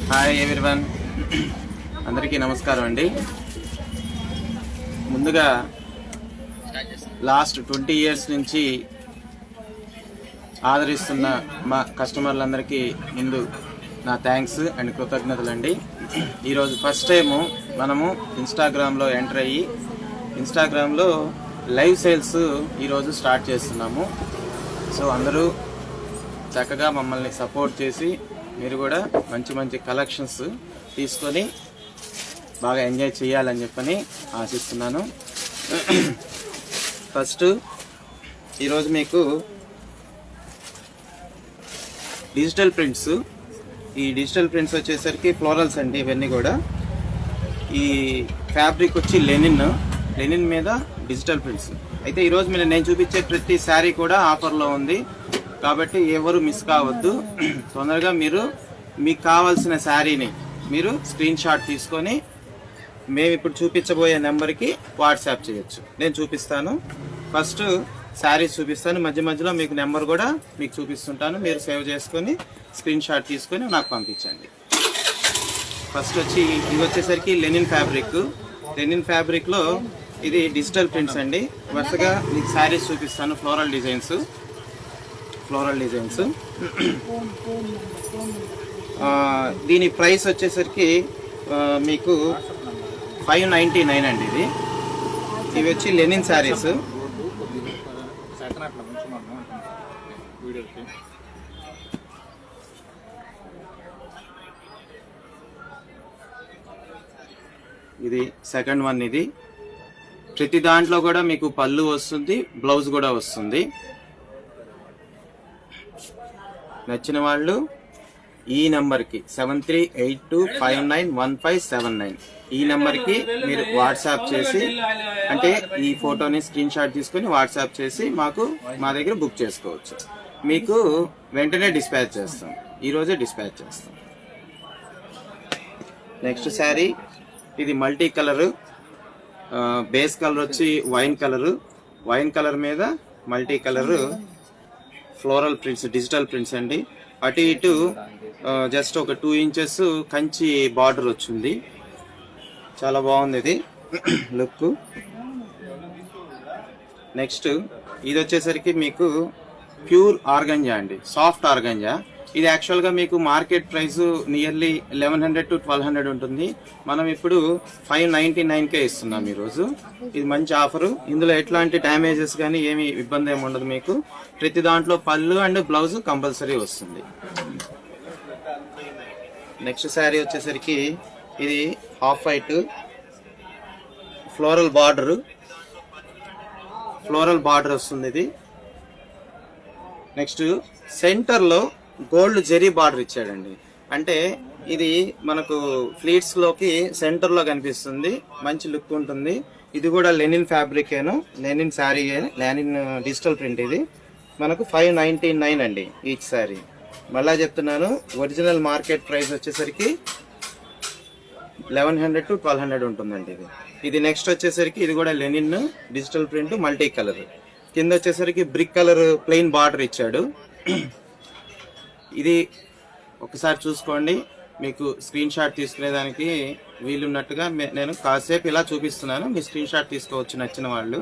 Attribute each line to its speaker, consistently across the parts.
Speaker 1: Hi everyone, అందరికీ నమస్కారం అండి. ముందుగా లాస్ట్ 20 ఇయర్స్ నుంచి ఆదరిస్తున్న మా కస్టమర్లందరికీ ముందు నా థ్యాంక్స్ అండ్ కృతజ్ఞతలు అండి. ఈరోజు ఫస్ట్ టైము మనము ఇన్స్టాగ్రామ్లో ఎంటర్ అయ్యి ఇన్స్టాగ్రామ్లో లైవ్ సేల్స్ ఈరోజు స్టార్ట్ చేస్తున్నాము. సో అందరూ చక్కగా మమ్మల్ని సపోర్ట్ చేసి మీరు కూడా మంచి మంచి కలెక్షన్స్ తీసుకొని బాగా ఎంజాయ్ చేయాలని చెప్పని ఆశిస్తున్నాను. ఫస్ట్ ఈరోజు మీకు డిజిటల్ ప్రింట్స్, ఈ డిజిటల్ ప్రింట్స్ వచ్చేసరికి ఫ్లోరల్స్ అండి. ఇవన్నీ కూడా ఈ ఫ్యాబ్రిక్ వచ్చి లెనిన్ మీద డిజిటల్ ప్రింట్స్. అయితే ఈరోజు నేను చూపించే ప్రతి శారీ కూడా ఆఫర్లో ఉంది కాబట్టి ఎవరు మిస్ కావద్దు. తొందరగా మీకు కావాల్సిన శారీని మీరు స్క్రీన్ షాట్ తీసుకొని మేము ఇప్పుడు చూపించబోయే నెంబర్కి వాట్సాప్ చేయొచ్చు. నేను చూపిస్తాను, ఫస్ట్ శారీస్ చూపిస్తాను, మధ్య మధ్యలో మీకు నెంబర్ కూడా మీకు చూపిస్తుంటాను. మీరు సేవ్ చేసుకొని స్క్రీన్ షాట్ తీసుకొని నాకు పంపించండి. ఫస్ట్ ఇది వచ్చేసరికి లెనిన్ ఫ్యాబ్రిక్లో ఇది డిజిటల్ ప్రింట్స్ అండి. వరుసగా మీకు శారీస్ చూపిస్తాను. ఫ్లోరల్ డిజైన్స్ దీని ప్రైస్ వచ్చేసరికి మీకు 599 అండి. ఇవి వచ్చి లెనిన్ శారీస్. ఇది సెకండ్ వన్. ఇది ప్రతి దాంట్లో కూడా మీకు పళ్ళు వస్తుంది, బ్లౌజ్ కూడా వస్తుంది. నచ్చిన వాళ్ళు ఈ నెంబర్కి 7382591579 ఈ నెంబర్కి మీరు వాట్సాప్ చేసి, అంటే ఈ ఫోటోని స్క్రీన్ షాట్ తీసుకొని వాట్సాప్ చేసి మా దగ్గర బుక్ చేసుకోవచ్చు. మీకు వెంటనే డిస్పాచ్ చేస్తాం, ఈరోజే డిస్పాచ్ చేస్తాం. నెక్స్ట్ శారీ ఇది మల్టీ కలరు. బేస్ కలర్ వచ్చి వైన్ కలర్ మీద multi colour floral prints, digital prints అండి. అటు ఇటు జస్ట్ ఒక 2 ఇంచెస్ కంచి బార్డర్ వచ్చింది. చాలా బాగుంది ఇది లుక్. నెక్స్ట్ ఇది వచ్చేసరికి మీకు ప్యూర్ ఆర్గంజా అండి, సాఫ్ట్ ఆర్గంజా. ఇది యాక్చువల్గా మీకు మార్కెట్ ప్రైస్ నియర్లీ 1100 to 1200 ఉంటుంది. మనం ఇప్పుడు 599కే ఇస్తున్నాం ఈరోజు. ఇది మంచి ఆఫరు. ఇందులో ఎట్లాంటి డ్యామేజెస్ కానీ ఏమి ఇబ్బంది ఏమి ఉండదు. మీకు ప్రతి దాంట్లో పళ్ళు అండ్ బ్లౌజ్ కంపల్సరీ వస్తుంది. నెక్స్ట్ శారీ వచ్చేసరికి ఇది హాఫ్ వైట్ ఫ్లోరల్ బార్డర్ వస్తుంది ఇది. నెక్స్ట్ సెంటర్లో గోల్డ్ జెరీ బార్డర్ ఇచ్చాడండి. అంటే ఇది మనకు ఫ్లీట్స్ లోకి సెంటర్ లో కనిపిస్తుంది, మంచి లుక్ ఉంటుంది. ఇది కూడా లెనిన్ ఫ్యాబ్రికేను, linen sari, linen digital print. ఇది మనకు 599 అండి ఈచ్ శారీ. మళ్ళా చెప్తున్నాను, ఒరిజినల్ మార్కెట్ ప్రైస్ వచ్చేసరికి 1100 to 1200 ఉంటుందండి ఇది. నెక్స్ట్ వచ్చేసరికి ఇది కూడా Lenin digital print multi colour. కింద వచ్చేసరికి బ్రిక్ కలర్ ప్లెయిన్ బార్డర్ ఇచ్చాడు. ఇది ఒకసారి చూసుకోండి, మీకు స్క్రీన్ షాట్ తీసుకునేదానికి వీలున్నట్టుగా నేను కాసేపు ఇలా చూపిస్తున్నాను. మీ స్క్రీన్ షాట్ తీసుకోవచ్చు. నచ్చిన వాళ్ళు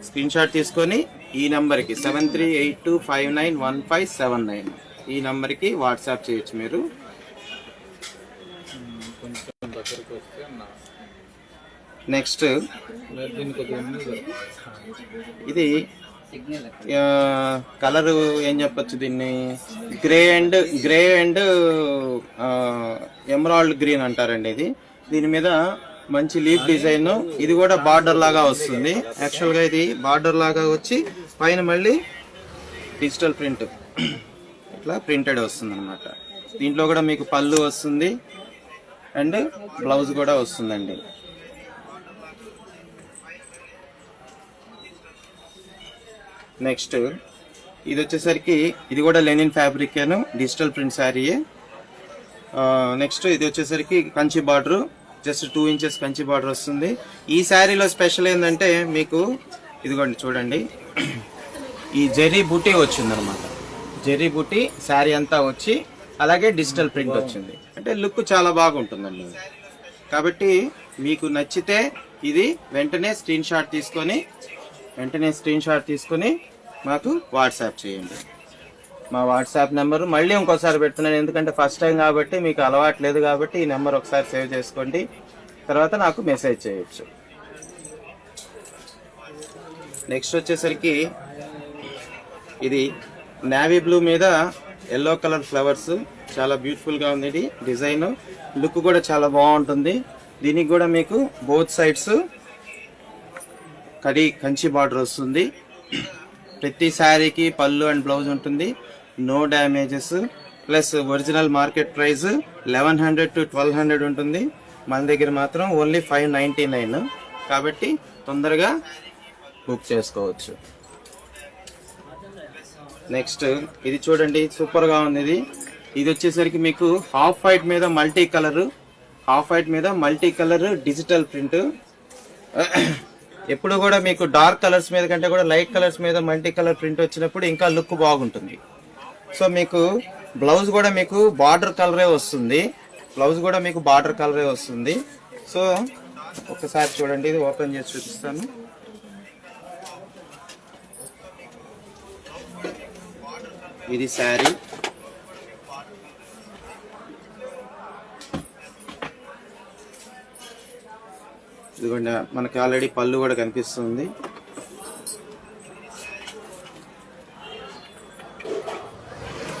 Speaker 1: స్క్రీన్ షాట్ తీసుకొని ఈ నెంబర్కి 7382591579 ఈ నెంబర్కి వాట్సాప్ చేయొచ్చు మీరు. నెక్స్ట్ ఇది కలరు ఏం చెప్పచ్చు, దీన్ని గ్రే అండ్ ఎమరాల్డ్ గ్రీన్ అంటారండి. దీని మీద మంచి లీఫ్ డిజైన్. ఇది కూడా బార్డర్ లాగా వస్తుంది. యాక్చువల్గా ఇది బార్డర్ లాగా వచ్చి పైన మళ్ళీ డిజిటల్ ప్రింట్ ఇట్లా ప్రింటెడ్ వస్తుంది అనమాట. దీంట్లో కూడా మీకు పళ్ళు వస్తుంది అండ్ బ్లౌజ్ కూడా వస్తుందండి. నెక్స్ట్ ఇది వచ్చేసరికి ఇది కూడా లెనిన్ ఫ్యాబ్రిక్ డిజిటల్ ప్రింట్ శారీయే. నెక్స్ట్ ఇది వచ్చేసరికి Kanchi border, just 2 inches Kanchi border వస్తుంది. ఈ శారీలో స్పెషల్ ఏంటంటే మీకు ఇదిగోండి చూడండి, ఈ జెర్రీ బూటీ వచ్చిందనమాట. జెర్రీ బూటీ శారీ అంతా వచ్చి అలాగే డిజిటల్ ప్రింట్ వచ్చింది. అంటే లుక్ చాలా బాగుంటుందండి. కాబట్టి మీకు నచ్చితే ఇది వెంటనే స్క్రీన్ షాట్ తీసుకొని మాకు వాట్సాప్ చేయండి. మా వాట్సాప్ నెంబర్ మళ్ళీ ఇంకోసారి పెడుతున్నాను, ఎందుకంటే ఫస్ట్ టైం కాబట్టి మీకు అలవాటు లేదు కాబట్టి ఈ నెంబర్ ఒకసారి సేవ్ చేసుకోండి, తర్వాత నాకు మెసేజ్ చేయొచ్చు. నెక్స్ట్ వచ్చేసరికి ఇది నేవీ బ్లూ మీద ఎల్లో కలర్ ఫ్లవర్స్, చాలా బ్యూటిఫుల్గా ఉంది. ఇది డిజైన్ లుక్ కూడా చాలా బాగుంటుంది. దీనికి కూడా మీకు బోత్ సైడ్స్ కంచి బార్డర్ వస్తుంది. ప్రతి శారీకి పళ్ళు అండ్ బ్లౌజ్ ఉంటుంది, no damages. Plus original market price 1100 to 1200 ఉంటుంది. మన దగ్గర మాత్రం ఓన్లీ 599. కాబట్టి తొందరగా బుక్ చేసుకోవచ్చు. నెక్స్ట్ ఇది చూడండి, సూపర్గా ఉంది. ఇది వచ్చేసరికి మీకు హాఫ్ వైట్ మీద మల్టీ కలర్ డిజిటల్ ప్రింట్. ఎప్పుడు కూడా మీకు డార్క్ కలర్స్ మీద కంటే కూడా లైట్ కలర్స్ మీద మల్టీ కలర్ ప్రింట్ వచ్చినప్పుడు ఇంకా లుక్ బాగుంటుంది. సో మీకు బ్లౌజ్ కూడా మీకు బార్డర్ కలరే వస్తుంది. సో ఒకసారి చూడండి, ఇది ఓపెన్ చేసి చూపిస్తాను. ఇది శారీ, ఇదిగోండి మనకి ఆల్రెడీ పళ్ళు కూడా కనిపిస్తుంది.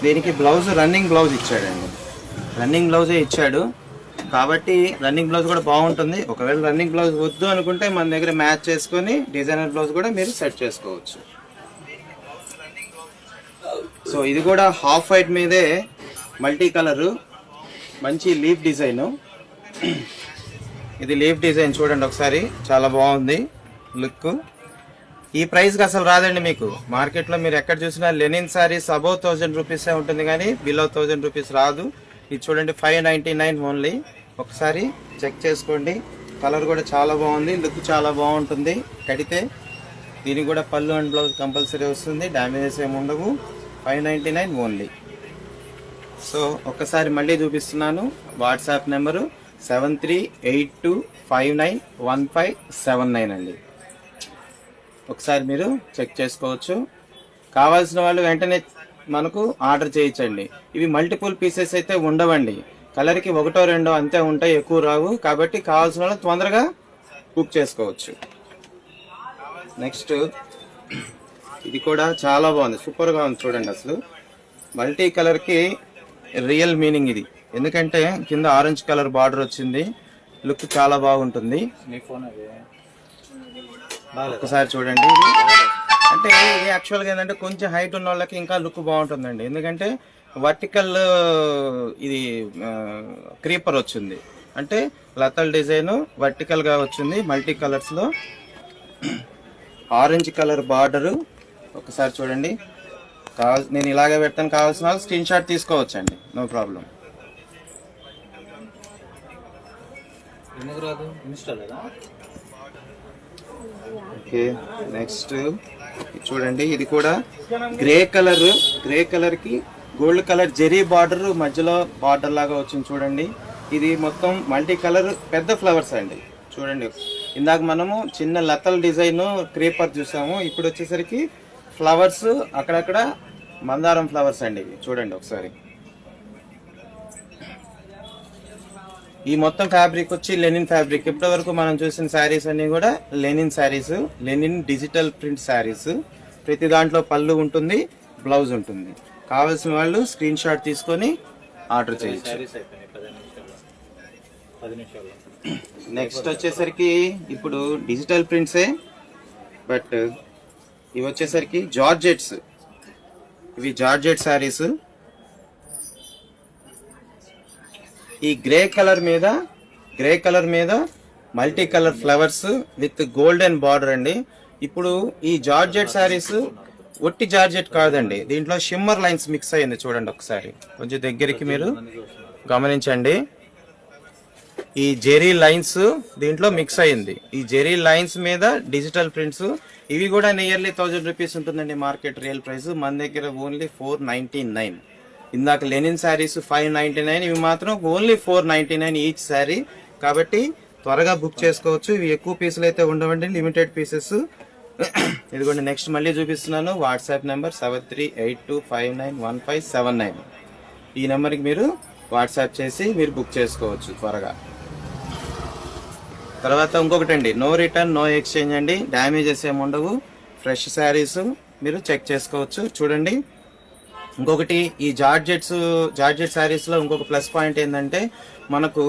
Speaker 1: దీనికి బ్లౌజ్ రన్నింగ్ బ్లౌజ్ ఇచ్చాడు కాబట్టి రన్నింగ్ బ్లౌజ్ కూడా బాగుంటుంది. ఒకవేళ రన్నింగ్ బ్లౌజ్ వద్దు అనుకుంటే మన దగ్గర మ్యాచ్ చేసుకొని డిజైనర్ బ్లౌజ్ కూడా మీరు సెట్ చేసుకోవచ్చు. సో ఇది కూడా హాఫ్ వైట్ మీదే మల్టీ కలరు, మంచి లీఫ్ డిజైన్. ఇది లీఫ్ డిజైన్ చూడండి ఒకసారి, చాలా బాగుంది లుక్. ఈ ప్రైస్కి అసలు రాదండి మీకు. మార్కెట్లో మీరు ఎక్కడ చూసినా లెనిన్ శారీస్ అబౌవ్ 1000 రూపీసే ఉంటుంది, కానీ బిలో 1000 రూపీస్ రాదు. ఇది చూడండి 599 ఓన్లీ. ఒకసారి చెక్ చేసుకోండి. కలర్ కూడా చాలా బాగుంది, లుక్ చాలా బాగుంటుంది. కడితే దీనికి కూడా పళ్ళు అండ్ బ్లౌజ్ కంపల్సరీ వస్తుంది, డ్యామేజెస్ ఏమి ఉండవు. 599 ఓన్లీ. సో ఒక్కసారి మళ్ళీ చూపిస్తున్నాను. వాట్సాప్ నెంబరు 7382591579 అండి. ఒకసారి మీరు చెక్ చేసుకోవచ్చు. కావాల్సిన వాళ్ళు వెంటనే మనకు ఆర్డర్ చేయించండి. ఇవి మల్టిపుల్ పీసెస్ అయితే ఉండవండి, కలర్కి 1-2 అంతే ఉంటాయి, ఎక్కువ రావు. కాబట్టి కావాల్సిన వాళ్ళు తొందరగా బుక్ చేసుకోవచ్చు. నెక్స్ట్ ఇది కూడా చాలా బాగుంది, సూపర్గా ఉంది చూడండి. అసలు మల్టీ కలర్కి రియల్ మీనింగ్ ఇది, ఎందుకంటే కింద ఆరెంజ్ కలర్ బార్డర్ వచ్చింది, లుక్ చాలా బాగుంటుంది. ఒకసారి చూడండి. అంటే ఇది యాక్చువల్గా ఏంటంటే కొంచెం హైట్ ఉన్న వాళ్ళకి ఇంకా లుక్ బాగుంటుందండి, ఎందుకంటే వర్టికల్ ఇది క్రీపర్ వచ్చింది, అంటే లతల్ డిజైన్ వర్టికల్గా వచ్చింది. మల్టీ కలర్స్లో ఆరెంజ్ కలర్ బార్డరు. ఒకసారి చూడండి. నేను ఇలాగే పెడతాను, కావాల్సిన వాళ్ళు స్క్రీన్ షాట్ తీసుకోవచ్చండి, నో ప్రాబ్లం. ఓకే, నెక్స్ట్ చూడండి. ఇది కూడా గ్రే కలర్కి గోల్డ్ కలర్ జెరీ బార్డర్ మధ్యలో బార్డర్ లాగా వచ్చింది చూడండి. ఇది మొత్తం మల్టీ కలర్ పెద్ద ఫ్లవర్స్ అండి. చూడండి, ఇందాక మనము చిన్న లతల్ డిజైన్ క్రీపర్ చూసాము, ఇప్పుడు వచ్చేసరికి ఫ్లవర్స్ అక్కడక్కడ మందారం ఫ్లవర్స్ అండి. ఇవి చూడండి ఒకసారి. ఈ మొత్తం ఫ్యాబ్రిక్ వచ్చి లెనిన్ ఫ్యాబ్రిక్. ఇప్పటి వరకు మనం చూసిన శారీస్ అన్ని కూడా linen saris, linen digital print saris. ప్రతి దాంట్లో పళ్ళు ఉంటుంది, బ్లౌజ్ ఉంటుంది. కావాల్సిన వాళ్ళు స్క్రీన్ షాట్ తీసుకొని ఆర్డర్ చేయొచ్చు. నెక్స్ట్ వచ్చేసరికి ఇప్పుడు డిజిటల్ ప్రింట్సే, బట్ ఇవి వచ్చేసరికి జార్జెట్స్. ఇవి జార్జెట్ శారీస్. ఈ గ్రే కలర్ మీద multi colour flowers with golden border అండి. ఇప్పుడు ఈ జార్జెట్ శారీస్ ఒట్టి జార్జెట్ కాదండి, దీంట్లో షిమ్మర్ లైన్స్ మిక్స్ అయ్యింది చూడండి. ఒకసారి కొంచెం దగ్గరికి మీరు గమనించండి. ఈ జెరీ లైన్స్ దీంట్లో మిక్స్ అయ్యింది. ఈ జెరీ లైన్స్ మీద డిజిటల్ ప్రింట్స్. ఇవి కూడా నియర్లీ 1000 రూపీస్ ఉంటుందండి మార్కెట్ రియల్ ప్రైస్. మన దగ్గర ఓన్లీ 499. ఇందాక లెనిన్ శారీస్ 599, ఇవి మాత్రం ఓన్లీ 499 ఈచ్ శారీ. కాబట్టి త్వరగా బుక్ చేసుకోవచ్చు. ఇవి ఎక్కువ పీసులు అయితే ఉండవండి, లిమిటెడ్ పీసెస్. ఇదిగోండి నెక్స్ట్ మళ్ళీ చూపిస్తున్నాను. WhatsApp number 7382591579. ఈ నెంబర్కి మీరు వాట్సాప్ చేసి మీరు బుక్ చేసుకోవచ్చు త్వరగా. తర్వాత ఇంకొకటండి, నో రిటర్న్ నో ఎక్స్చేంజ్ అండి, డ్యామేజెస్ ఏమి ఉండవు. ఫ్రెష్ శారీస్ మీరు చెక్ చేసుకోవచ్చు. చూడండి, ఇంకొకటి ఈ జార్జెట్ శారీస్లో ఇంకొక ప్లస్ పాయింట్ ఏంటంటే మనకు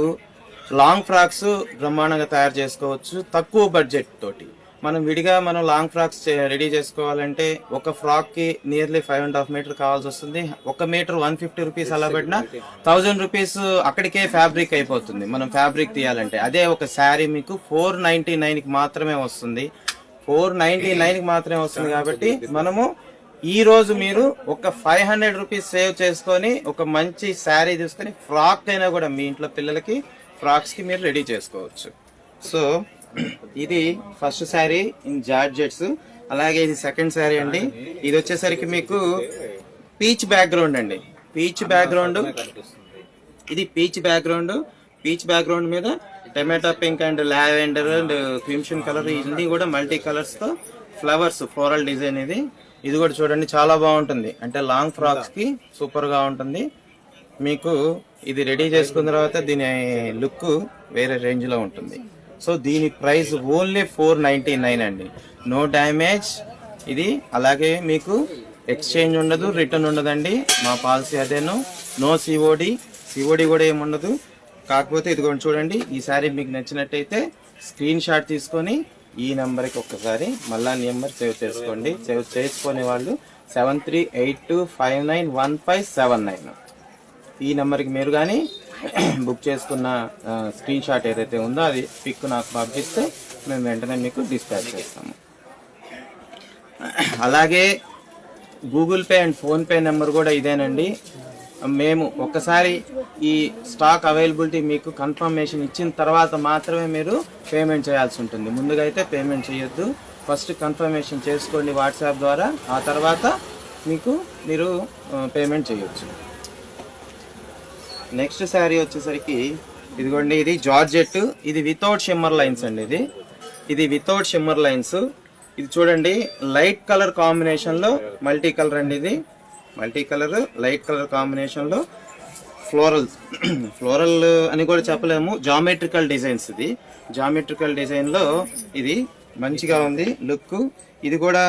Speaker 1: లాంగ్ ఫ్రాక్స్ బ్రహ్మాండంగా తయారు చేసుకోవచ్చు తక్కువ బడ్జెట్ తోటి. మనం విడిగా లాంగ్ ఫ్రాక్స్ రెడీ చేసుకోవాలంటే ఒక ఫ్రాక్కి నియర్లీ 5.5 మీటర్ కావాల్సి వస్తుంది. 1 మీటర్ 150 రూపీస్ అలా పెట్టినా 1000 రూపీస్ అక్కడికే ఫ్యాబ్రిక్ అయిపోతుంది మనం ఫ్యాబ్రిక్ తీయాలంటే. అదే ఒక శారీ మీకు 499కి మాత్రమే వస్తుంది. 499కి మాత్రమే వస్తుంది. కాబట్టి మనము ఈ రోజు మీరు ఒక 500 రూపీస్ సేవ్ చేసుకొని ఒక మంచి శారీ తీసుకొని ఫ్రాక్ అయినా కూడా మీ ఇంట్లో పిల్లలకి ఫ్రాక్స్కి మీరు రెడీ చేసుకోవచ్చు. సో ఇది ఫస్ట్ శారీ ఇన్ జార్జెట్స్. అలాగే ఇది సెకండ్ శారీ అండి. ఇది వచ్చేసరికి మీకు పీచ్ బ్యాక్గ్రౌండ్ అండి. పీచ్ బ్యాక్గ్రౌండ్, ఇది పీచ్ బ్యాక్గ్రౌండ్ మీద tomato pink and lavender and crimson colour, ఇన్ని కూడా మల్టీ కలర్స్ తో ఫ్లవర్స్ ఫ్లోరల్ డిజైన్. ఇది కూడా చూడండి చాలా బాగుంటుంది. అంటే లాంగ్ ఫ్రాక్స్ కి సూపర్ గా ఉంటుంది. మీకు ఇది రెడీ చేసుకున్న తర్వాత దీని లుక్ వేరే రేంజ్ లో ఉంటుంది. సో దీని ప్రైస్ ఓన్లీ 499 అండి. నో డ్యామేజ్ ఇది. అలాగే మీకు ఎక్స్చేంజ్ ఉండదు, రిటర్న్ ఉండదండి. మా పాలసీ అదేను. నో సిఓడి కూడా ఏముండదు. కాకపోతే ఇదిగోండి చూడండి, ఈ శారీ మీకు నచ్చినట్టయితే స్క్రీన్ షాట్ తీసుకొని ఈ నెంబర్కి ఒక్కసారి మళ్ళా నెంబర్ సేవ్ చేసుకోండి. సేవ్ చేసుకునే వాళ్ళు 7382591579. ఈ నెంబర్కి మీరు కానీ బుక్ చేసుకున్న స్క్రీన్ షాట్ ఏదైతే ఉందో అది పిక్ నాకు పంపిస్తే మేము వెంటనే మీకు డిస్పాచ్ చేస్తాము. అలాగే Google pay and PhonePe number కూడా ఇదేనండి. మేము ఒక్కసారి ఈ స్టాక్ అవైలబిలిటీ మీకు కన్ఫర్మేషన్ ఇచ్చిన తర్వాత మాత్రమే మీరు పేమెంట్ చేయాల్సి ఉంటుంది. ముందుగా అయితే పేమెంట్ చేయొద్దు. ఫస్ట్ కన్ఫర్మేషన్ చేసుకోండి వాట్సాప్ ద్వారా, ఆ తర్వాత మీరు పేమెంట్ చేయొచ్చు. నెక్స్ట్ శారీ వచ్చేసరికి ఇదిగోండి, ఇది జార్జెట్. ఇది వితౌట్ షిమ్మర్ లైన్స్ అండి. ఇది వితౌట్ షిమ్మర్ లైన్స్. ఇది చూడండి లైట్ కలర్ కాంబినేషన్లో మల్టీ కలర్ అండి. ఇది మల్టీ కలర్ లైట్ కలర్ కాంబినేషన్లో ఫ్లోరల్ అని కూడా చెప్పలేము, జామెట్రికల్ డిజైన్స్. ఇది జామెట్రికల్ డిజైన్లో ఇది మంచిగా ఉంది లుక్. ఇది కూడా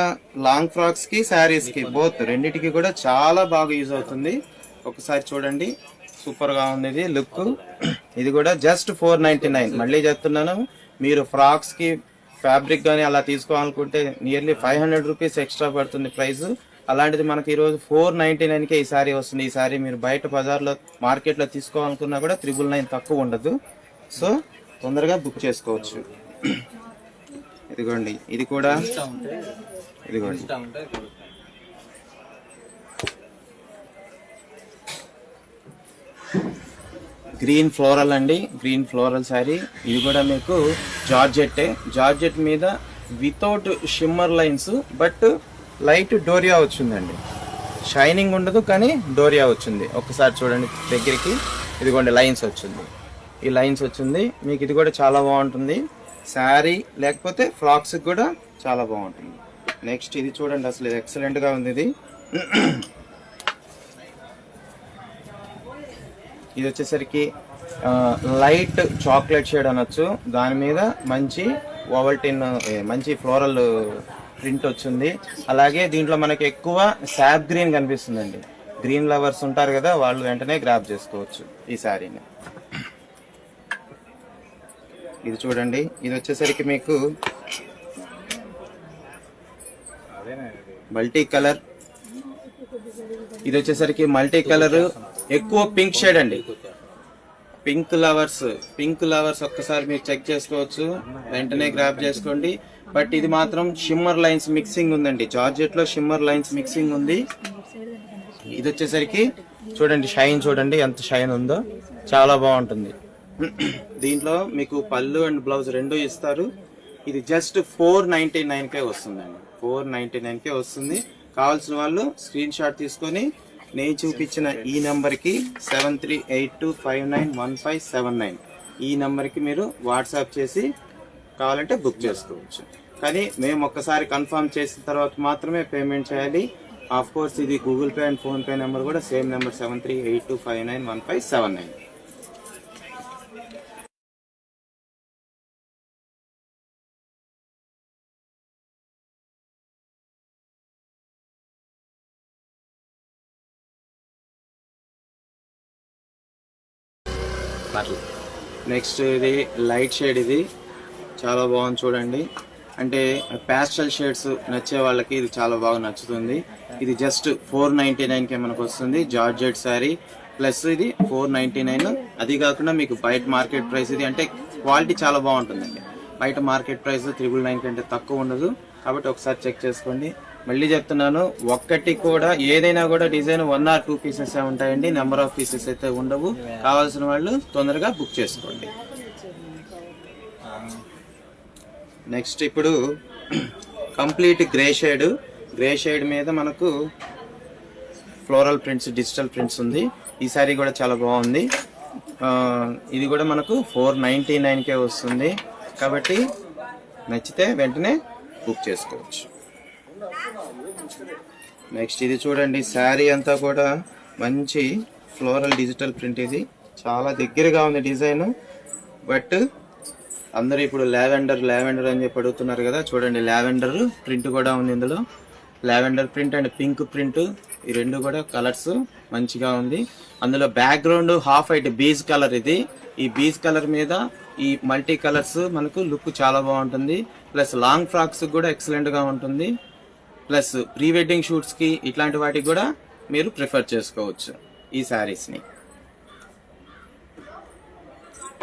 Speaker 1: లాంగ్ ఫ్రాక్స్కి శారీస్కి బోత్ రెండిటికి కూడా చాలా బాగా యూజ్ అవుతుంది. ఒకసారి చూడండి సూపర్గా ఉంది ఇది లుక్. ఇది కూడా జస్ట్ 499. మళ్ళీ చెప్తున్నాను, మీరు ఫ్రాక్స్కి ఫ్యాబ్రిక్ కానీ అలా తీసుకోవాలనుకుంటే నియర్లీ 500 రూపీస్ ఎక్స్ట్రా పడుతుంది ప్రైస్. అలాంటిది మనకి ఈరోజు 499కే ఈ సారీ వస్తుంది. ఈ సారీ మీరు బయట బజార్లో మార్కెట్లో తీసుకోవాలనుకున్నా కూడా 999 తక్కువ ఉండదు. సో తొందరగా బుక్ చేసుకోవచ్చు. ఇదిగోండి ఇది కూడా ఇదిగోండి గ్రీన్ ఫ్లోరల్ అండి. Green floral sari. ఇది కూడా మీకు జార్జెట్ మీద without shimmer lines but light doria వచ్చిందండి. షైనింగ్ ఉండదు కానీ డోరియా వచ్చింది. ఒకసారి చూడండి దగ్గరికి. ఇదిగోండి లైన్స్ వచ్చింది, ఈ లైన్స్ వచ్చింది మీకు. ఇది కూడా చాలా బాగుంటుంది శారీ, లేకపోతే ఫ్రాక్స్ కూడా చాలా బాగుంటుంది. నెక్స్ట్ ఇది చూడండి, అసలు ఎక్సలెంట్గా ఉంది ఇది. ఇది వచ్చేసరికి లైట్ చాక్లెట్ షేడ్ అనొచ్చు. దాని మీద మంచి ఓవల్టిన్ మంచి ఫ్లోరల్ ప్రింట్ వచ్చింది. అలాగే దీంట్లో మనకి ఎక్కువ శాప్ గ్రీన్ కనిపిస్తుందండి. గ్రీన్ లవర్స్ ఉంటారు కదా, వాళ్ళు వెంటనే గ్రాబ్ చేసుకోవచ్చు ఈ శారీని. ఇది చూడండి, ఇది వచ్చేసరికి మీకు మల్టీ కలర్. ఇది వచ్చేసరికి మల్టీ కలర్, ఎక్కువ పింక్ షేడ్ అండి. పింక్ లవర్స్ ఒక్కసారి మీరు చెక్ చేసుకోవచ్చు, వెంటనే గ్రాబ్ చేసుకోండి. బట్ ఇది మాత్రం షిమ్మర్ లైన్స్ మిక్సింగ్ ఉందండి. జార్జెట్ లో షిమ్మర్ లైన్స్ మిక్సింగ్ ఉంది. ఇది వచ్చేసరికి చూడండి షైన్, చూడండి ఎంత షైన్ ఉందో, చాలా బాగుంటుంది. దీంట్లో మీకు పళ్ళు అండ్ బ్లౌజ్ రెండు ఇస్తారు. ఇది జస్ట్ 499కే వస్తుందండి. 499కే వస్తుంది. కావాల్సిన వాళ్ళు స్క్రీన్ షాట్ తీసుకొని నేను చూపించిన ఈ నెంబర్కి 7382591579 ఈ నెంబర్కి మీరు వాట్సాప్ చేసి కావాలంటే బుక్ చేసుకోవచ్చు. కానీ మేము ఒక్కసారి కన్ఫర్మ్ చేసిన తర్వాత మాత్రమే పేమెంట్ చేయాలి. ఆఫ్ కోర్స్ ఇది Google pay and PhonePe number కూడా సేమ్ నెంబర్ 7382591579. నెక్స్ట్ ఇది లైట్ షేడ్, ఇది చాలా బాగుంది చూడండి. అంటే ప్యాస్టల్ షేడ్స్ నచ్చే వాళ్ళకి ఇది చాలా బాగా నచ్చుతుంది. ఇది జస్ట్ 499కే మనకు వస్తుంది. జార్జెట్ శారీ ప్లస్ ఇది 499. అది కాకుండా మీకు బయట మార్కెట్ ప్రైస్ ఇది అంటే క్వాలిటీ చాలా బాగుంటుందండి. బయట మార్కెట్ ప్రైస్ 999 కంటే తక్కువ ఉండదు. కాబట్టి ఒకసారి చెక్ చేసుకోండి. మళ్ళీ చెప్తున్నాను, ఒక్కటి కూడా ఏదైనా కూడా డిజైన్ 1 or 2 పీసెస్ ఉంటాయండి. నెంబర్ ఆఫ్ పీసెస్ అయితే ఉండవు. కావాల్సిన వాళ్ళు తొందరగా బుక్ చేసుకోండి. నెక్స్ట్ ఇప్పుడు కంప్లీట్ గ్రే షేడ్ మీద మనకు ఫ్లోరల్ ప్రింట్స్, డిజిటల్ ప్రింట్స్ ఉంది. ఈ సారీ కూడా చాలా బాగుంది. ఇది కూడా మనకు 499కే వస్తుంది. కాబట్టి నచ్చితే వెంటనే బుక్ చేసుకోవచ్చు. నెక్స్ట్ ఇది చూడండి, శారీ అంతా కూడా మంచి ఫ్లోరల్ డిజిటల్ ప్రింట్. ఇది చాలా దగ్గరగా ఉంది డిజైన్. బట్ అందరూ ఇప్పుడు లావెండర్ అని చెప్పి అడుగుతున్నారు కదా. చూడండి, లావెండర్ ప్రింట్ కూడా ఉంది ఇందులో. Lavender print and pink print, ఈ రెండు కూడా కలర్స్ మంచిగా ఉంది. అందులో background half white beige colour. ఇది ఈ బీజ్ కలర్ మీద ఈ మల్టీ కలర్స్ మనకు లుక్ చాలా బాగుంటుంది. ప్లస్ లాంగ్ ఫ్రాక్స్ కూడా ఎక్సలెంట్గా ఉంటుంది. ప్లస్ ప్రీ వెడ్డింగ్ షూట్స్కి ఇట్లాంటి వాటికి కూడా మీరు ప్రిఫర్ చేసుకోవచ్చు ఈ శారీస్ని.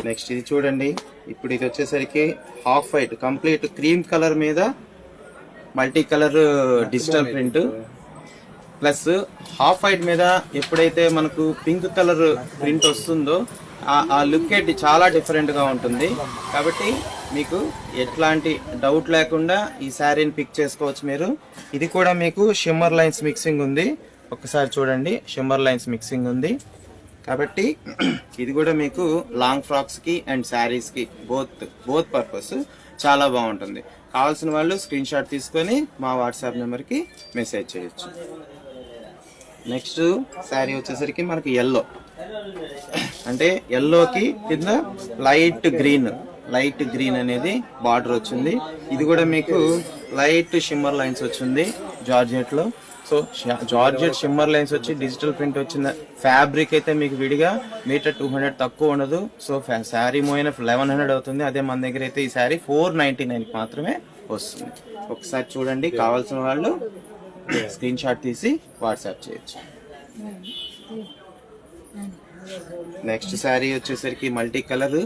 Speaker 1: నెక్స్ట్ ఇది చూడండి, ఇప్పుడు ఇది వచ్చేసరికి half white complete cream colour మీద multi colour digital print. Plus half white మీద ఎప్పుడైతే మనకు పింక్ కలర్ ప్రింట్ వస్తుందో ఆ లుక్ ఏంటి చాలా డిఫరెంట్గా ఉంటుంది. కాబట్టి మీకు ఎట్లాంటి డౌట్ లేకుండా ఈ శారీని పిక్ చేసుకోవచ్చు మీరు. ఇది కూడా మీకు షిమ్మర్ లైన్స్ మిక్సింగ్ ఉంది. ఒకసారి చూడండి, షిమ్మర్ లైన్స్ మిక్సింగ్ ఉంది. కాబట్టి ఇది కూడా మీకు లాంగ్ ఫ్రాక్స్కి అండ్ శారీస్కి బోత్ పర్పస్ చాలా బాగుంటుంది. కావాల్సిన వాళ్ళు స్క్రీన్ షాట్ తీసుకొని మా వాట్సాప్ నెంబర్కి మెసేజ్ చేయొచ్చు. నెక్స్ట్ శారీ వచ్చేసరికి మనకి ఎల్లో, అంటే ఎల్లోకి కింద లైట్ గ్రీన్ అనేది బార్డర్ వచ్చింది. ఇది కూడా మీకు లైట్ షిమ్మర్ లైన్స్ వచ్చింది జార్జెట్లో. సో జార్జెట్ షిమ్మర్ లైన్స్ వచ్చి డిజిటల్ ప్రింట్ వచ్చిన ఫ్యాబ్రిక్ అయితే మీకు విడిగా మీటర్ 200 తక్కువ ఉండదు. సో శారీ మోయిన 1100 అవుతుంది. అదే మన దగ్గర అయితే ఈ శారీ 499 మాత్రమే వస్తుంది. ఒకసారి చూడండి, కావాల్సిన వాళ్ళు స్క్రీన్ షాట్ తీసి వాట్సాప్ చేయొచ్చు. నెక్స్ట్ శారీ వచ్చేసరికి మల్టీ కలర్.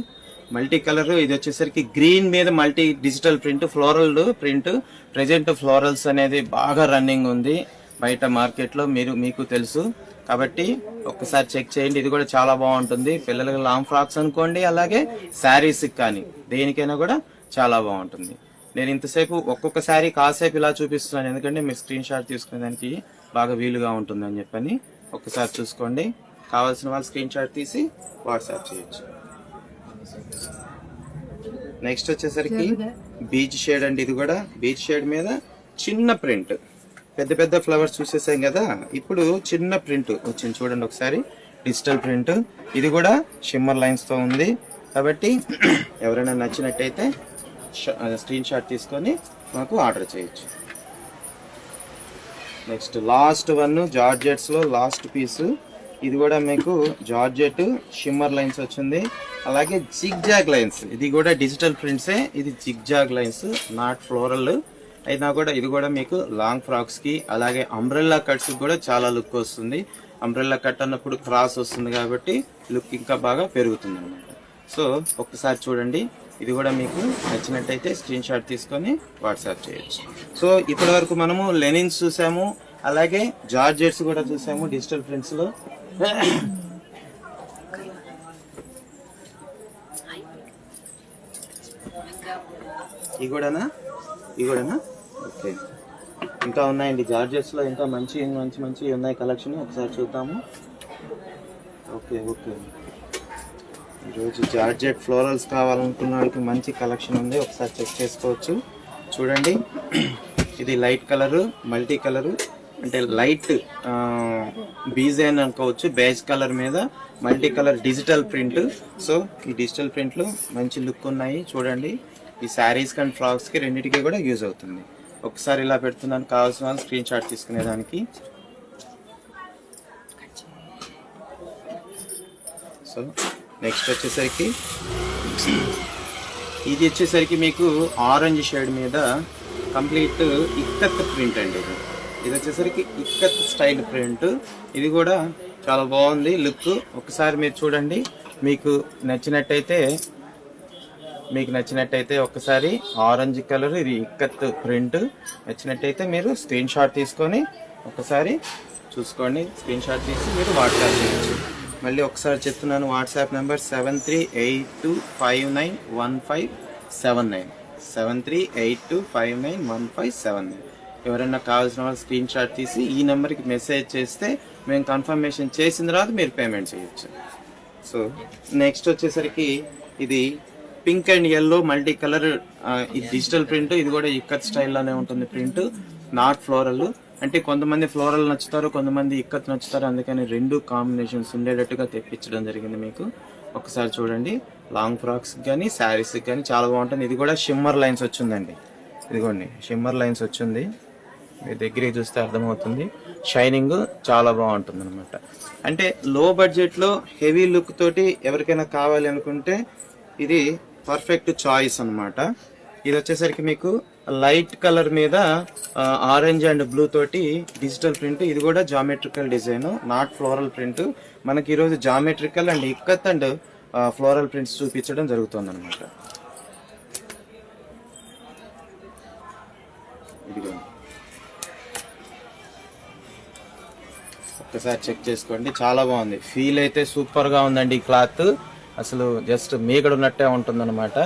Speaker 1: ఇది వచ్చేసరికి గ్రీన్ మీద multi digital print, floral print. Present florals అనేది బాగా రన్నింగ్ ఉంది బయట మార్కెట్లో, మీకు తెలుసు. కాబట్టి ఒక్కసారి చెక్ చేయండి. ఇది కూడా చాలా బాగుంటుంది. పిల్లలకి లాంగ్ ఫ్రాక్స్ అనుకోండి, అలాగే శారీస్కి కానీ దేనికైనా కూడా చాలా బాగుంటుంది. నేను ఇంతసేపు ఒక్కొక్క శారీ కాసేపు ఇలా చూపిస్తున్నాను, ఎందుకంటే మీరు స్క్రీన్ షాట్ తీసుకునేదానికి బాగా వీలుగా ఉంటుందని చెప్పని. ఒక్కసారి చూసుకోండి, కావాల్సిన వాళ్ళు స్క్రీన్ షాట్ తీసి వాట్సాప్ చేయొచ్చు. నెక్స్ట్ వచ్చేసరికి బీచ్ షేడ్ అండి. ఇది కూడా బీచ్ షేడ్ మీద చిన్న ప్రింట్. పెద్ద ఫ్లవర్స్ చూసేసాం కదా, ఇప్పుడు చిన్న ప్రింట్ వచ్చింది చూడండి ఒకసారి, డిజిటల్ ప్రింట్. ఇది కూడా షిమ్మర్ లైన్స్తో ఉంది. కాబట్టి ఎవరైనా నచ్చినట్టయితే స్క్రీన్ షాట్ తీసుకొని మాకు ఆర్డర్ చేయొచ్చు. నెక్స్ట్ లాస్ట్ వన్ జార్జెట్స్లో లాస్ట్ పీసు. ఇది కూడా మీకు జార్జెట్ షిమ్మర్ లైన్స్ వచ్చింది, అలాగే జిగ్జాగ్ లైన్స్. ఇది కూడా డిజిటల్ ప్రింట్సే, ఇది జిగ్జాగ్ లైన్స్, నాట్ ఫ్లోరల్ అయినా కూడా. ఇది కూడా మీకు లాంగ్ ఫ్రాక్స్కి అలాగే అంబ్రెల్లా కట్స్కి కూడా చాలా లుక్ వస్తుంది. అంబ్రెల్లా కట్ అన్నప్పుడు క్రాస్ వస్తుంది కాబట్టి లుక్ ఇంకా బాగా పెరుగుతుంది అన్నమాట. సో ఒక్కసారి చూడండి, ఇది కూడా మీకు నచ్చినట్టయితే స్క్రీన్ షాట్ తీసుకొని వాట్సాప్ చేయొచ్చు. సో ఇప్పటి వరకు మనము లెనిన్స్ చూసాము, అలాగే జార్జెట్స్ కూడా చూసాము డిజిటల్ ప్రింట్స్లో. ఈ కూడానా ఓకే. ఇంకా ఉన్నాయండి జార్జెట్స్లో, ఇంకా మంచి మంచి మంచి ఉన్నాయి కలెక్షన్. ఒకసారి చూద్దాము. ఓకే ఓకే, ఈరోజు జార్జెట్ ఫ్లోరల్స్ కావాలనుకున్న వాళ్ళకి మంచి కలెక్షన్ ఉంది, ఒకసారి చెక్ చేసుకోవచ్చు. చూడండి, ఇది లైట్ కలరు, మల్టీ కలరు, అంటే లైట్ బీజైన్ అనుకోవచ్చు, బేజ్ కలర్ మీద multi colour digital print. So ఈ డిజిటల్ ప్రింట్లు మంచి లుక్ ఉన్నాయి. చూడండి, ఈ శారీస్ అండ్ ఫ్రాక్స్కి రెండింటికి కూడా యూజ్ అవుతుంది. ఒకసారి ఇలా పెడుతున్నాను, కావాల్సిన వాళ్ళు స్క్రీన్ షాట్ తీసుకునేదానికి. సో నెక్స్ట్ వచ్చేసరికి ఇది వచ్చేసరికి మీకు ఆరెంజ్ షేడ్ మీద కంప్లీట్ ఇక్కత్ ప్రింట్ అండి. ఇది వచ్చేసరికి ఇక్కత్ స్టైల్ ప్రింట్. ఇది కూడా చాలా బాగుంది లుక్. ఒకసారి మీరు చూడండి, మీకు నచ్చినట్టయితే ఒక్కసారి ఆరెంజ్ కలర్, ఇది ఇక్కత్ ప్రింట్ నచ్చినట్టయితే మీరు స్క్రీన్ షాట్ తీసుకొని ఒకసారి చూసుకోండి. స్క్రీన్ షాట్ తీసి మీరు వాట్సాప్ చేయొచ్చు. మళ్ళీ ఒకసారి చెప్తున్నాను, వాట్సాప్ నెంబర్ 7382591579 7382591579. ఎవరైనా కావాల్సిన వాళ్ళు స్క్రీన్ షాట్ తీసి ఈ నెంబర్కి మెసేజ్ చేస్తే మేము కన్ఫర్మేషన్ చేసిన తర్వాత మీరు పేమెంట్ చేయొచ్చు. సో నెక్స్ట్ వచ్చేసరికి ఇది pink and yellow multi colour, ఇది డిజిటల్ ప్రింట్. ఇది కూడా ఇక్కత్ స్టైల్లోనే ఉంటుంది ప్రింట్, నాట్ ఫ్లోరల్. అంటే కొంతమంది ఫ్లోరల్ నచ్చుతారు, కొంతమంది ఇక్కత్ నచ్చుతారు, అందుకని రెండు కాంబినేషన్స్ ఉండేటట్టుగా తెప్పించడం జరిగింది మీకు. ఒకసారి చూడండి, లాంగ్ ఫ్రాక్స్ కానీ శారీస్కి కానీ చాలా బాగుంటుంది. ఇది కూడా షిమ్మర్ లైన్స్ వచ్చిందండి, ఇదిగోండి షిమ్మర్ లైన్స్ వచ్చింది, మీ దగ్గరికి చూస్తే అర్థమవుతుంది. షైనింగ్ చాలా బాగుంటుంది అనమాట. అంటే లో బడ్జెట్లో హెవీ లుక్ తోటి ఎవరికైనా కావాలి అనుకుంటే ఇది పర్ఫెక్ట్ చాయిస్ అనమాట. ఇది వచ్చేసరికి మీకు లైట్ కలర్ మీద ఆరెంజ్ అండ్ బ్లూ తోటి డిజిటల్ ప్రింట్. ఇది కూడా geometrical design, not floral print. మనకి ఈరోజు geometrical and ikat and floral prints చూపించడం జరుగుతుంది అనమాట. ఇదిగో ఒక్కసారి చెక్ చేసుకోండి, చాలా బాగుంది. ఫీల్ అయితే సూపర్గా ఉందండి. ఈ క్లాత్ అసలు జస్ట్ మీగడ ఉన్నట్టే ఉంటుందన్నమాట.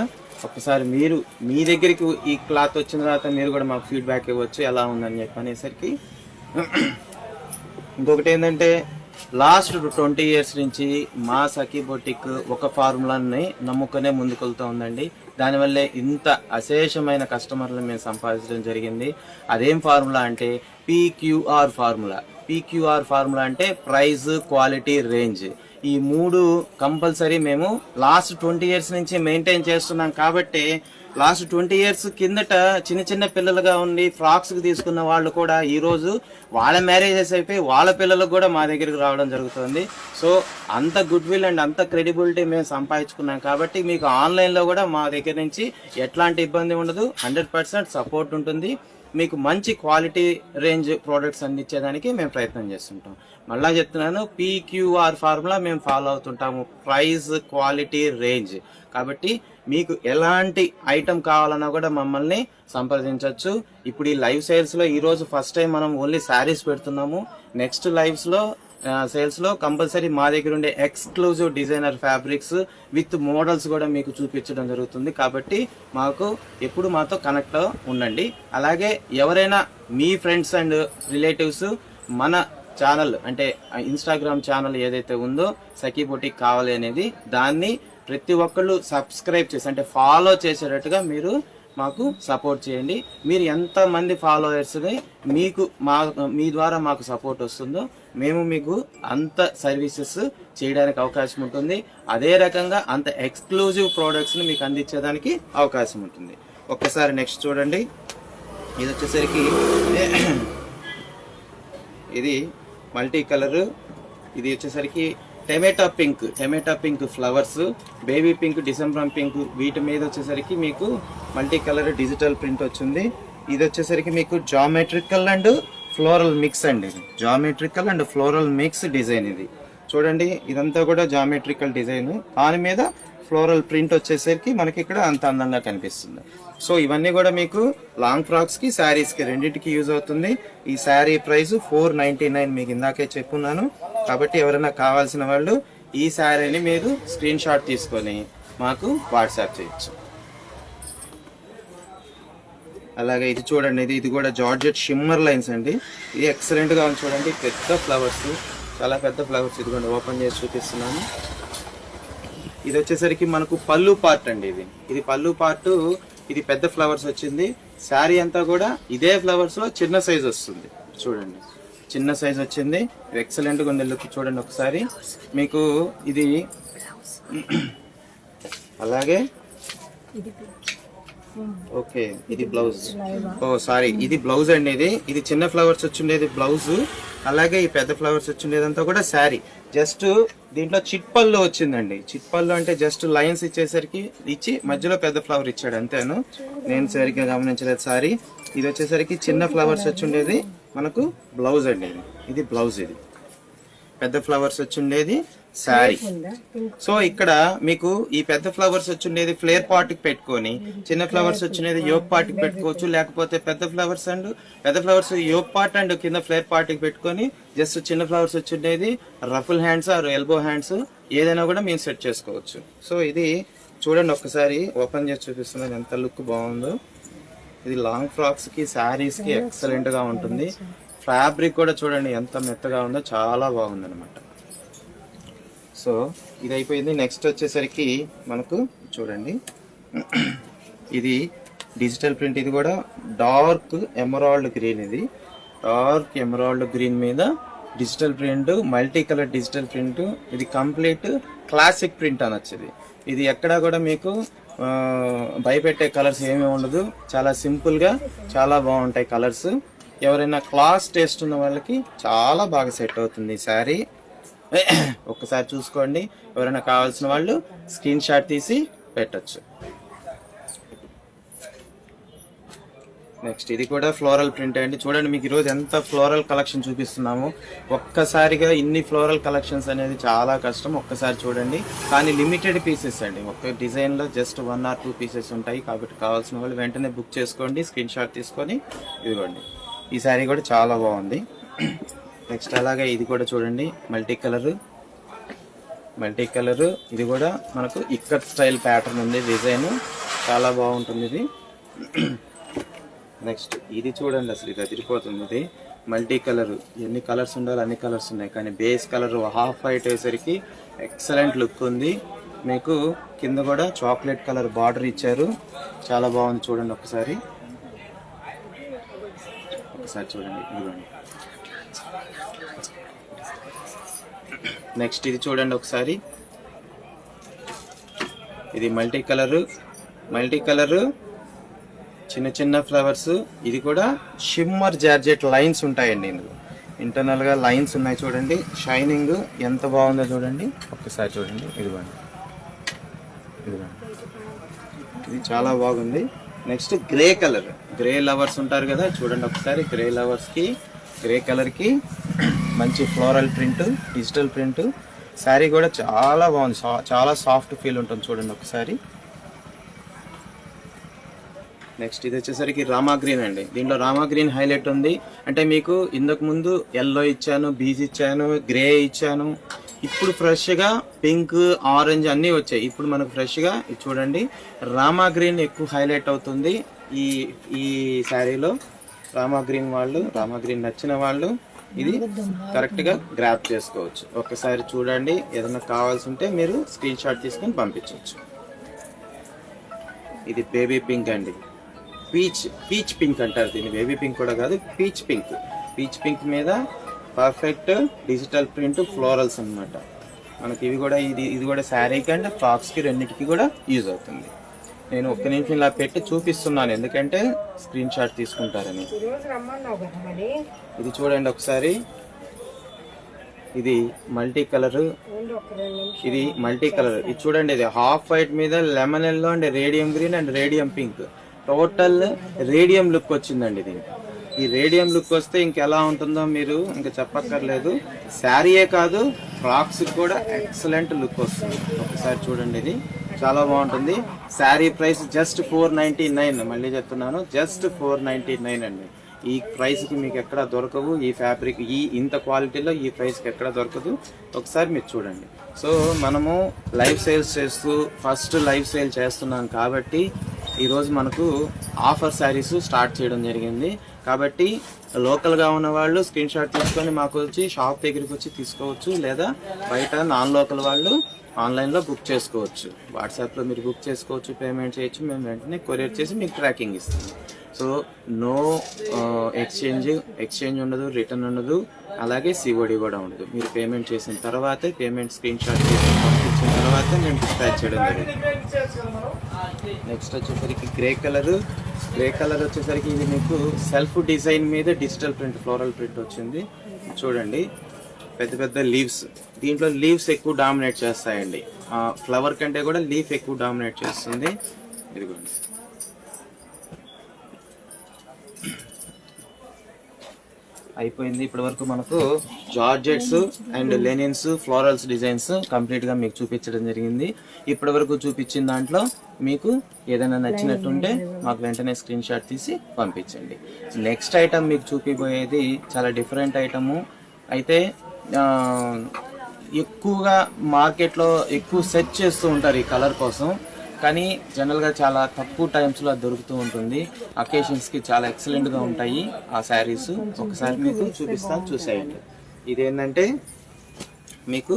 Speaker 1: ఒక్కసారి మీరు మీ దగ్గరికి ఈ క్లాత్ వచ్చిన తర్వాత మీరు కూడా మాకు ఫీడ్బ్యాక్ ఇవ్వచ్చు ఎలా ఉందని చెప్పనేసరికి. ఇంకొకటి ఏంటంటే, లాస్ట్ 20 years నుంచి మా సఖీ బొటిక్ ఒక ఫార్ములాని నమ్ముకునే ముందుకెళ్తూ ఉందండి. దానివల్లే ఇంత అశేషమైన కస్టమర్లను మేము సంపాదించడం జరిగింది. అదేం ఫార్ములా అంటే PQR ఫార్ములా. PQR ఫార్ములా అంటే ప్రైస్, క్వాలిటీ, రేంజ్. ఈ మూడు కంపల్సరీ మేము లాస్ట్ 20 years నుంచి మెయింటైన్ చేస్తున్నాం. కాబట్టి లాస్ట్ 20 years కిందట చిన్న చిన్న పిల్లలుగా ఉండి ఫ్రాక్స్కి తీసుకున్న వాళ్ళు కూడా ఈరోజు వాళ్ళ మ్యారేజెస్ అయిపోయి వాళ్ళ పిల్లలకు కూడా మా దగ్గరికి రావడం జరుగుతుంది. సో అంత గుడ్ విల్ అండ్ అంత క్రెడిబిలిటీ మేము సంపాదించుకున్నాం. కాబట్టి మీకు ఆన్లైన్లో కూడా మా దగ్గర నుంచి ఎట్లాంటి ఇబ్బంది ఉండదు, 100% సపోర్ట్ ఉంటుంది. మీకు మంచి క్వాలిటీ రేంజ్ ప్రోడక్ట్స్ అందించేదానికి మేము ప్రయత్నం చేస్తుంటాం. మళ్ళా చెప్తున్నాను, PQR ఫార్ములా మేము ఫాలో అవుతుంటాము, ప్రైస్, క్వాలిటీ, రేంజ్. కాబట్టి మీకు ఎలాంటి ఐటమ్ కావాలన్నా కూడా మమ్మల్ని సంప్రదించవచ్చు. ఇప్పుడు ఈ లైవ్ సేల్స్లో ఈరోజు ఫస్ట్ టైం మనం ఓన్లీ శారీస్ పెడుతున్నాము. నెక్స్ట్ లైవ్స్లో సేల్స్లో కంపల్సరీ మా దగ్గర ఉండే exclusive designer fabrics with models కూడా మీకు చూపించడం జరుగుతుంది. కాబట్టి మాకు ఎప్పుడు మాతో కనెక్ట్ ఉండండి. అలాగే ఎవరైనా మీ ఫ్రెండ్స్ అండ్ రిలేటివ్స్ మన ఛానల్ అంటే ఇన్స్టాగ్రామ్ ఛానల్ ఏదైతే ఉందో సఖీ బొటిక్ కావాలి అనేది, దాన్ని ప్రతి ఒక్కళ్ళు సబ్స్క్రైబ్ చేసి అంటే ఫాలో చేసేటట్టుగా మీరు మాకు సపోర్ట్ చేయండి. మీరు ఎంతమంది ఫాలోవర్స్ని మీ ద్వారా మాకు సపోర్ట్ వస్తుందో మేము మీకు అంత సర్వీసెస్ చేయడానికి అవకాశం ఉంటుంది. అదే రకంగా అంత ఎక్స్క్లూజివ్ ప్రోడక్ట్స్ని మీకు అందించేదానికి అవకాశం ఉంటుంది. ఒక్కసారి నెక్స్ట్ చూడండి, ఇది వచ్చేసరికి ఇది మల్టీ కలర్. ఇది వచ్చేసరికి tomato pink flowers, baby pink, December pink, వీటి మీద వచ్చేసరికి మీకు మల్టీ కలర్ డిజిటల్ ప్రింట్ వచ్చింది. ఇది వచ్చేసరికి మీకు జామెట్రికల్ అండ్ ఫ్లోరల్ మిక్స్ అండి. ఇది geometrical and floral mix design. ఇది చూడండి, ఇదంతా కూడా జామెట్రికల్ డిజైన్, దాని మీద ఫ్లోరల్ ప్రింట్ వచ్చేసరికి మనకి ఇక్కడ అంత అందంగా కనిపిస్తుంది. సో ఇవన్నీ కూడా మీకు లాంగ్ ఫ్రాక్స్కి, శారీస్కి రెండింటికి యూజ్ అవుతుంది. ఈ శారీ ప్రైస్ 499 మీకు ఇందాకే చెప్పున్నాను. కాబట్టి ఎవరైనా కావాల్సిన వాళ్ళు ఈ శారీని మీరు స్క్రీన్ షాట్ తీసుకొని మాకు వాట్సాప్ చేయొచ్చు. అలాగే ఇది చూడండి, ఇది కూడా జార్జెట్ షిమ్మర్ లైన్స్ అండి. ఇది ఎక్సలెంట్గా ఉంది చూడండి, పెద్ద ఫ్లవర్స్, చాలా పెద్ద ఫ్లవర్స్. ఇది కూడా ఓపెన్ చేసి చూపిస్తున్నాను. ఇది వచ్చేసరికి మనకు పళ్ళు పార్ట్ అండి. ఇది పళ్ళు పార్ట్. ఇది పెద్ద ఫ్లవర్స్ వచ్చింది. శారీ అంతా కూడా ఇదే ఫ్లవర్స్ లో చిన్న సైజ్ వస్తుంది చూడండి, చిన్న సైజ్ వచ్చింది. ఎక్సలెంట్గా ఉంది లుక్ చూడండి ఒకసారి మీకు. ఇది అలాగే ఓకే, ఇది బ్లౌజ్. ఓ సారీ, ఇది బ్లౌజ్ అండి. ఇది చిన్న ఫ్లవర్స్ వచ్చిండేది బ్లౌజ్, అలాగే ఈ పెద్ద ఫ్లవర్స్ వచ్చిండేదంతా కూడా శారీ. జస్ట్ దీంట్లో చిట్ పళ్ళు వచ్చిందండి. చిట్ పళ్ళు అంటే జస్ట్ లైన్స్ ఇచ్చి మధ్యలో పెద్ద ఫ్లవర్ ఇచ్చాడు అంతేను. నేను సరిగ్గా గమనించలేదు సారీ. ఇది వచ్చేసరికి చిన్న ఫ్లవర్స్ వచ్చిండేది మనకు బ్లౌజ్ అండి. ఇది బ్లౌజ్. ఇది పెద్ద ఫ్లవర్స్ వచ్చిండేది శారీ. సో ఇక్కడ మీకు ఈ పెద్ద ఫ్లవర్స్ వచ్చిండేది ఫ్లేర్ పార్ట్ కి పెట్టుకొని, చిన్న ఫ్లవర్స్ వచ్చినది యోక్ పార్ట్ కి పెట్టుకోవచ్చు. లేకపోతే పెద్ద ఫ్లవర్స్ యోక్ పార్ట్ అండ్ కింద ఫ్లేర్ పార్ట్ కి పెట్టుకొని, జస్ట్ చిన్న ఫ్లవర్స్ వచ్చిండేది ruffle hands or elbow hands ఏదైనా కూడా మేము సెట్ చేసుకోవచ్చు. సో ఇది చూడండి ఒక్కసారి ఓపెన్ చేసి చూపిస్తున్నాను ఎంత లుక్ బాగుందో. ఇది లాంగ్ ఫ్రాక్స్ కి, శారీస్ కి ఎక్సలెంట్ గా ఉంటుంది. ఫ్యాబ్రిక్ కూడా చూడండి ఎంత మెత్తగా ఉందో, చాలా బాగుంది అనమాట. సో ఇది అయిపోయింది. నెక్స్ట్ వచ్చేసరికి మనకు చూడండి, ఇది డిజిటల్ ప్రింట్. ఇది కూడా డార్క్ ఎమరాల్డ్ గ్రీన్. ఇది డార్క్ ఎమరాల్డ్ గ్రీన్ మీద digital print, multi colour digital print. ఇది కంప్లీట్ క్లాసిక్ ప్రింట్ అనొచ్చు. ఇది ఎక్కడా కూడా మీకు భయపెట్టే కలర్స్ ఏమీ ఉండదు. చాలా సింపుల్గా చాలా బాగుంటాయి కలర్స్. ఎవరైనా క్లాస్ టేస్ట్ ఉన్న వాళ్ళకి చాలా బాగా సెట్ అవుతుంది ఈ శారీ. ఒక్కసారి చూసుకోండి. ఎవరైనా కావాల్సిన వాళ్ళు స్క్రీన్ షాట్ తీసి పెట్టచ్చు. నెక్స్ట్ ఇది కూడా ఫ్లోరల్ ప్రింట్ అండి. చూడండి మీకు ఈరోజు ఎంత ఫ్లోరల్ కలెక్షన్ చూపిస్తున్నాము. ఒక్కసారిగా ఇన్ని ఫ్లోరల్ కలెక్షన్స్ అనేది చాలా కష్టం. ఒక్కసారి చూడండి. కానీ లిమిటెడ్ పీసెస్ అండి. ఒక్క డిజైన్లో జస్ట్ 1 or 2 పీసెస్ ఉంటాయి. కాబట్టి కావాల్సిన వాళ్ళు వెంటనే బుక్ చేసుకోండి, స్క్రీన్ షాట్ తీసుకొని. ఇదిగోండి, ఈ శారీ కూడా చాలా బాగుంది. నెక్స్ట్ అలాగే ఇది కూడా చూడండి, మల్టీ కలర్. ఇది కూడా మనకు ఇక్కత్ స్టైల్ ప్యాటర్న్ ఉంది. డిజైన్ చాలా బాగుంటుంది ఇది. నెక్స్ట్ ఇది చూడండి, అసలు ఇది అదిరిపోతుంది. ఇది మల్టీ కలర్. ఎన్ని కలర్స్ ఉండాలి అన్ని కలర్స్ ఉన్నాయి. కానీ బేస్ కలర్ హాఫ్ వైట్ అయ్యేసరికి ఎక్సలెంట్ లుక్ ఉంది. మీకు కింద కూడా చాక్లెట్ కలర్ బార్డర్ ఇచ్చారు. చాలా బాగుంది చూడండి ఒకసారి చూడండి. ఇదిగోండి. నెక్స్ట్ ఇది చూడండి ఒకసారి, ఇది మల్టీ కలర్ చిన్న చిన్న ఫ్లవర్స్. ఇది కూడా షిమ్మర్ జార్జెట్ లైన్స్ ఉంటాయండి. ఇందులో ఇంటర్నల్ గా లైన్స్ ఉన్నాయి చూడండి. షైనింగ్ ఎంత బాగుందో చూడండి ఒక్కసారి చూడండి. ఇదిగోండి, ఇది చాలా బాగుంది. నెక్స్ట్ గ్రే లవర్స్ ఉంటారు కదా, చూడండి ఒకసారి. గ్రే కలర్ కి మంచి floral print, digital print. Sari కూడా చాలా బాగుంది, చాలా సాఫ్ట్ ఫీల్ ఉంటుంది చూడండి ఒకసారి. నెక్స్ట్ ఇది వచ్చేసరికి రామా గ్రీన్ అండి. దీంట్లో రామా గ్రీన్ హైలైట్ ఉంది. అంటే మీకు ఇంతకు ముందు ఎల్లో ఇచ్చాను, బీజ్ ఇచ్చాను, గ్రే ఇచ్చాను. ఇప్పుడు ఫ్రెష్గా పింక్, ఆరెంజ్ అన్నీ వచ్చాయి. ఇప్పుడు మనకు ఫ్రెష్గా ఇది చూడండి, రామా గ్రీన్ ఎక్కువ హైలైట్ అవుతుంది ఈ శారీలో. రామా గ్రీన్ నచ్చిన వాళ్ళు ఇది కరెక్ట్గా గ్రాప్ చేసుకోవచ్చు. ఒక్కసారి చూడండి. ఏదైనా కావాల్సి ఉంటే మీరు స్క్రీన్ షాట్ తీసుకొని పంపించవచ్చు. ఇది బేబీ పింక్ అండి. పీచ్ పింక్ అంటారు దీన్ని. బేబీ పింక్ కూడా కాదు, పీచ్ పింక్ మీద పర్ఫెక్ట్ డిజిటల్ ప్రింట్ ఫ్లోరల్స్ అన్నమాట. మనకి ఇది కూడా శారీకి అండ్ ఫ్రాక్స్కి రెండింటికి కూడా యూజ్ అవుతుంది. నేను ఒక్క నిమిషం ఇలా పెట్టి చూపిస్తున్నాను, ఎందుకంటే స్క్రీన్ షాట్ తీసుకుంటారని. ఇది చూడండి ఒకసారి, ఇది మల్టీ కలర్. ఇది చూడండి, ఇది హాఫ్ వైట్ మీద lemon yellow and radium green and radium pink. Total radium look వచ్చిందండి దీనికి. ఈ రేడియం లుక్ వస్తే ఇంకెలా ఉంటుందో మీరు ఇంకా చెప్పక్కర్లేదు. శారీయే కాదు, ఫ్రాక్స్ కూడా ఎక్సలెంట్ లుక్ వస్తుంది. ఒకసారి చూడండి, ఇది చాలా బాగుంటుంది. Sari price just 499. మళ్ళీ చెప్తున్నాను, జస్ట్ 499 అండి. ఈ ప్రైస్కి మీకు ఎక్కడ దొరకవు. ఈ ఫ్యాబ్రిక్ ఇంత క్వాలిటీలో ఈ ప్రైస్కి ఎక్కడ దొరకదు. ఒకసారి మీరు చూడండి. సో మనము లైవ్ సేల్స్ చేస్తూ ఫస్ట్ లైవ్ సేల్ చేస్తున్నాం కాబట్టి ఈరోజు మనకు ఆఫర్ శారీస్ స్టార్ట్ చేయడం జరిగింది. కాబట్టి లోకల్గా ఉన్న వాళ్ళు స్క్రీన్ షాట్ తీసుకొని మాకు వచ్చి షాప్ దగ్గరికి వచ్చి తీసుకోవచ్చు, లేదా బయట నాన్ లోకల్ వాళ్ళు ఆన్లైన్లో బుక్ చేసుకోవచ్చు. వాట్సాప్లో మీరు బుక్ చేసుకోవచ్చు, పేమెంట్ చేయొచ్చు, మేము వెంటనే కొరియర్ చేసి మీకు ట్రాకింగ్ ఇస్తాము. సో నో ఎక్స్చేంజ్ ఉండదు, రిటర్న్ ఉండదు, అలాగే సిఓడి కూడా ఉండదు. మీరు పేమెంట్ చేసిన తర్వాతే, పేమెంట్ స్క్రీన్ షాట్ చేసి పంపించిన తర్వాత మేము డిస్పాచ్ చేయడం జరిగింది. నెక్స్ట్ వచ్చేసరికి గ్రే కలర్ వచ్చేసరికి ఇది మీకు సెల్ఫ్ డిజైన్ మీద డిజిటల్ ప్రింట్, ఫ్లోరల్ ప్రింట్ వచ్చింది. చూడండి, పెద్ద పెద్ద లీవ్స్. దీంట్లో లీవ్స్ ఎక్కువ డామినేట్ చేస్తాయండి. ఫ్లవర్ కంటే కూడా లీఫ్ ఎక్కువ డామినేట్ చేస్తుంది. ఇదిగోండి, అయిపోయింది. ఇప్పటి వరకు మనకు georgettes and linens, florals designs కంప్లీట్గా మీకు చూపించడం జరిగింది. ఇప్పటి వరకు చూపించిన దాంట్లో మీకు ఏదైనా నచ్చినట్టుంటే మాకు వెంటనే స్క్రీన్ షాట్ తీసి పంపించండి. నెక్స్ట్ ఐటమ్ మీకు చూపిపోయేది చాలా డిఫరెంట్ ఐటము. అయితే ఎక్కువగా మార్కెట్లో ఎక్కువ సెర్చ్ చేస్తూ ఉంటారు ఈ కలర్ కోసం, కానీ జనరల్గా చాలా తక్కువ టైమ్స్లో దొరుకుతూ ఉంటుంది. అకేషన్స్కి చాలా ఎక్సలెంట్గా ఉంటాయి ఆ శారీస్. ఒకసారి మీకు చూపిస్తాను, చూసేయండి. ఇదేంటంటే మీకు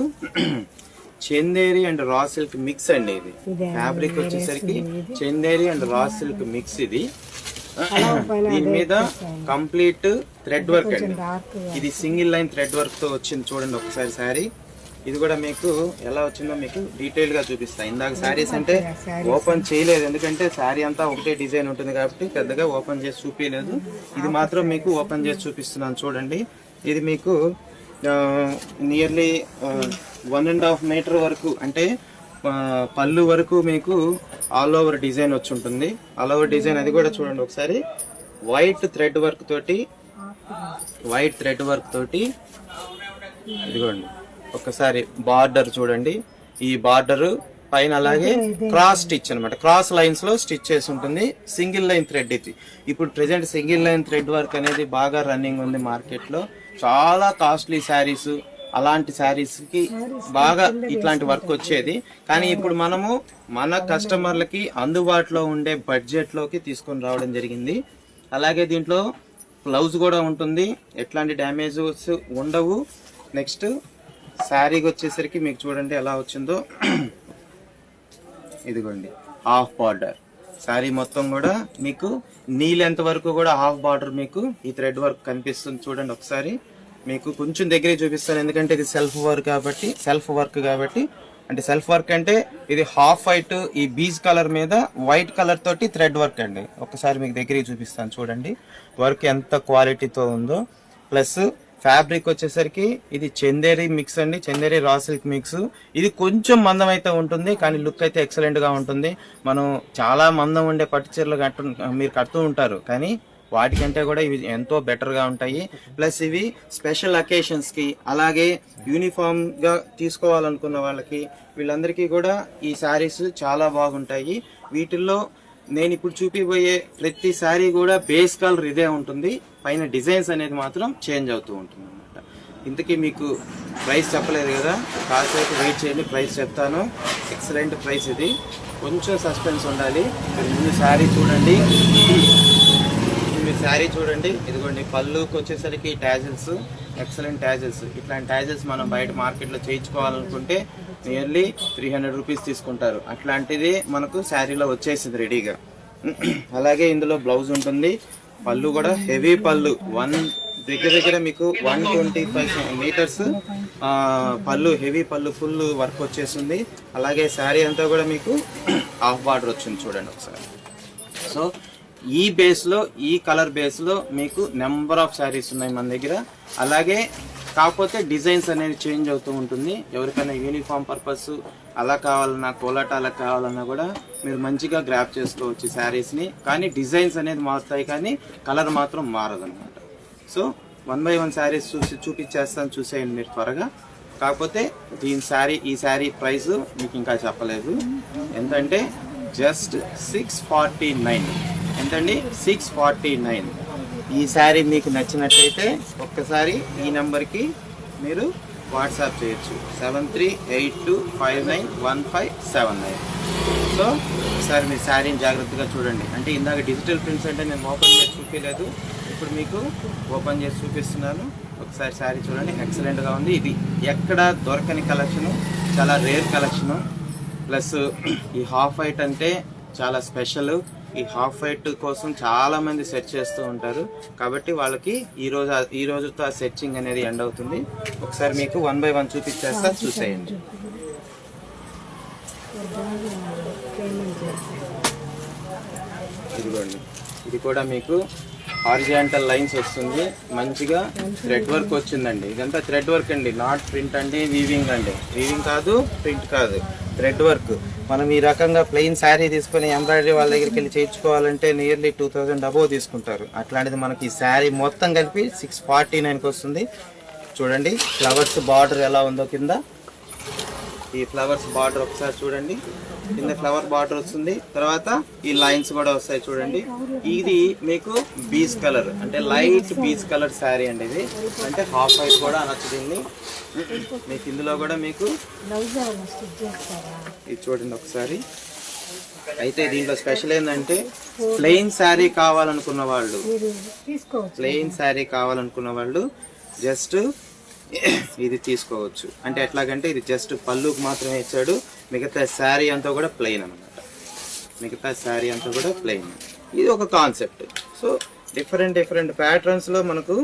Speaker 1: Chanderi and raw silk mix అండి. ఇది ఫ్యాబ్రిక్ వచ్చేసరికి Chanderi and raw silk mix. ఇది దీని మీద కంప్లీట్ థ్రెడ్ వర్క్ అండి. ఇది సింగిల్ లైన్ థ్రెడ్ వర్క్ తో వచ్చింది. చూడండి ఒకసారి శారీ. ఇది కూడా మీకు ఎలా వచ్చిందో మీకు డీటెయిల్ గా చూపిస్తా. ఇందాక శారీస్ అంటే ఓపెన్ చేయలేదు, ఎందుకంటే శారీ అంతా ఒకటే డిజైన్ ఉంటుంది కాబట్టి పెద్దగా ఓపెన్ చేసి చూపించలేదు. ఇది మాత్రం మీకు ఓపెన్ చేసి చూపిస్తున్నాను. చూడండి, ఇది మీకు నియర్లీ 1.5 మీటర్ వరకు, అంటే పళ్ళు వరకు మీకు ఆల్ ఓవర్ డిజైన్ వచ్చి ఉంటుంది. ఆల్ ఓవర్ డిజైన్ అది కూడా చూడండి ఒకసారి. వైట్ థ్రెడ్ వర్క్ తోటి ఇదిగోండి ఒకసారి బార్డర్ చూడండి. ఈ బార్డర్ పైన అలాగే క్రాస్ స్టిచ్ అనమాట, క్రాస్ లైన్స్ లో స్టిచ్ చేసి ఉంటుంది. సింగిల్ లైన్ థ్రెడ్ ఇది. ఇప్పుడు present single line thread work అనేది బాగా రన్నింగ్ ఉంది మార్కెట్ లో. చాలా కాస్ట్లీ శారీస్, అలాంటి శారీస్ కి బాగా ఇట్లాంటి వర్క్ వచ్చేది. కానీ ఇప్పుడు మనము మన కస్టమర్లకి అందుబాటులో ఉండే బడ్జెట్ లోకి తీసుకొని రావడం జరిగింది. అలాగే దీంట్లో బ్లౌజ్ కూడా ఉంటుంది, ఎట్లాంటి డ్యామేజెస్ ఉండవు. నెక్స్ట్ శారీకి వచ్చేసరికి మీకు చూడండి ఎలా వచ్చిందో. ఇదిగోండి హాఫ్ బార్డర్ శారీ మొత్తం కూడా మీకు నీ లెంత్ వరకు కూడా హాఫ్ బార్డర్ మీకు ఈ థ్రెడ్ వర్క్ కనిపిస్తుంది. చూడండి ఒకసారి, మీకు కొంచెం దగ్గరే చూపిస్తాను, ఎందుకంటే ఇది సెల్ఫ్ వర్క్ కాబట్టి. అంటే సెల్ఫ్ వర్క్ అంటే ఇది హాఫ్ వైట్, ఈ బీజ్ కలర్ మీద వైట్ కలర్ తోటి థ్రెడ్ వర్క్ అండి. ఒకసారి మీకు దగ్గరికి చూపిస్తాను చూడండి వర్క్ ఎంత క్వాలిటీతో ఉందో. ప్లస్ ఫ్యాబ్రిక్ వచ్చేసరికి ఇది చందేరి మిక్స్ అండి, చందేరి రా సిల్క్ మిక్స్. ఇది కొంచెం మందం అయితే ఉంటుంది, కానీ లుక్ అయితే ఎక్సలెంట్ గా ఉంటుంది. మనం చాలా మందం ఉండే పట్టు చీరలు మీరు కడుతూ ఉంటారు, కానీ వాటికంటే కూడా ఇవి ఎంతో బెటర్ గా ఉంటాయి. ప్లస్ ఇవి స్పెషల్ అకేషన్స్ కి, అలాగే యూనిఫామ్ గా తీసుకోవాలనుకున్న వాళ్ళకి, వీళ్ళందరికీ కూడా ఈ శారీస్ చాలా బాగుంటాయి. వీటిల్లో నేను ఇప్పుడు చూపిపోయే ప్రతి శారీ కూడా బేస్ కలర్ ఇదే ఉంటుంది, పైన డిజైన్స్ అనేది మాత్రం చేంజ్ అవుతూ ఉంటుంది అన్నమాట. ఇంతకీ మీకు ప్రైస్ చెప్పలేదు కదా, కాసేపు వెయిట్ చేయండి, ప్రైస్ చెప్తాను. ఎక్సలెంట్ ప్రైస్ ఇది, కొంచెం సస్పెన్స్ ఉండాలి. ముందు శారీ చూడండి, మీరు శారీ చూడండి. ఇదిగోండి పళ్ళుకి వచ్చేసరికి టాజిల్స్, ఎక్సలెంట్ టాజిల్స్. ఇట్లాంటి టాజిల్స్ మనం బయట మార్కెట్లో చేయించుకోవాలనుకుంటే నియర్లీ 300 రూపీస్ తీసుకుంటారు. అట్లాంటిది మనకు శారీలో వచ్చేసింది రెడీగా. అలాగే ఇందులో బ్లౌజ్ ఉంటుంది. పళ్ళు కూడా హెవీ పళ్ళు, దగ్గర మీకు 125 మీటర్స్ పళ్ళు, హెవీ పళ్ళు, ఫుల్ వర్క్ వచ్చేసింది. అలాగే శారీ అంతా కూడా మీకు హాఫ్ బార్డర్ వచ్చింది చూడండి ఒకసారి. సో ఈ బేస్లో, ఈ కలర్ బేస్లో మీకు నెంబర్ ఆఫ్ శారీస్ ఉన్నాయి మన దగ్గర. అలాగే కాకపోతే డిజైన్స్ అనేది చేంజ్ అవుతూ ఉంటుంది. ఎవరికైనా యూనిఫామ్ పర్పస్ అలా కావాలన్నా, కోలాట అలా కావాలన్నా కూడా మీరు మంచిగా గ్రాప్ చేసుకోవచ్చు శారీస్ని. కానీ డిజైన్స్ అనేది మారుతాయి, కానీ కలర్ మాత్రం మారదన్నమాట. సో 1 by 1 శారీస్ చూపించేస్తాను, చూసేయండి మీరు త్వరగా. కాకపోతే ఈ శారీ ప్రైస్ మీకు ఇంకా చెప్పలేదు. ఎంతంటే జస్ట్ 649. ఎంతండి? 649. ఈ శారీ మీకు నచ్చినట్లయితే ఒక్కసారి ఈ నెంబర్కి మీరు వాట్సాప్ చేయొచ్చు 7382591579. సో ఒకసారి మీరు శారీని జాగ్రత్తగా చూడండి. అంటే ఇందాక డిజిటల్ ప్రింట్స్ అంటే నేను ఓపెన్ చేసి చూపించలేదు, ఇప్పుడు మీకు ఓపెన్ చేసి చూపిస్తున్నాను. ఒకసారి శారీ చూడండి, ఎక్సలెంట్గా ఉంది. ఇది ఎక్కడ దొరకని కలెక్షను, చాలా రేర్ కలెక్షను. ప్లస్ ఈ హాఫ్ వైట్ అంటే చాలా స్పెషల్. ఈ హాఫ్ వైట్ కోసం చాలా మంది సెర్చ్ చేస్తూ ఉంటారు, కాబట్టి వాళ్ళకి ఈ రోజుతో ఆ సెర్చింగ్ అనేది ఎండ్ అవుతుంది. ఒకసారి మీకు 1 by 1 చూపించేస్తా, చూసేయండి. ఇదిగోండి, ఇది కూడా మీకు హారిజాంటల్ లైన్స్ వస్తుంది, మంచిగా థ్రెడ్ వర్క్ వచ్చిందండి. ఇదంతా థ్రెడ్ వర్క్ అండి, నాట్ ప్రింట్ అండి, వీవింగ్ అండి. వీవింగ్ కాదు, ప్రింట్ కాదు, థ్రెడ్ వర్క్. మనం ఈ రకంగా ప్లెయిన్ శారీ తీసుకొని ఎంబ్రాయిడరీ వాళ్ళ దగ్గరికి వెళ్ళి చేయించుకోవాలంటే నియర్లీ 2000 అబోవ్ తీసుకుంటారు. అట్లాంటిది మనకి ఈ శారీ మొత్తం కలిపి 649కి వస్తుంది. చూడండి ఫ్లవర్స్ బార్డర్ ఎలా ఉందో కింద. ఈ ఫ్లవర్స్ బార్డర్ ఒకసారి చూడండి, కింద ఫ్లవర్ బార్డర్ వస్తుంది. తర్వాత ఈ లైన్స్ కూడా వస్తాయి చూడండి. ఇది మీకు బీచ్ కలర్, అంటే లైట్ బీచ్ కలర్ శారీ అండి. ఇది అంటే హాఫ్ వైట్ కూడా అనొచ్చు దీన్ని. మీకు ఇందులో కూడా మీకు ఇది చూడండి ఒకసారి. అయితే దీంట్లో స్పెషల్ ఏంటంటే ప్లెయిన్ శారీ కావాలనుకున్న వాళ్ళు జస్ట్ ఇది తీసుకోవచ్చు. అంటే ఎట్లాగంటే ఇది జస్ట్ పళ్ళుకి మాత్రమే ఇచ్చాడు, మిగతా శారీ అంతా కూడా ప్లెయిన్ అనమాట. ఇది ఒక కాన్సెప్ట్. సో డిఫరెంట్ ప్యాటర్న్స్లో మనకు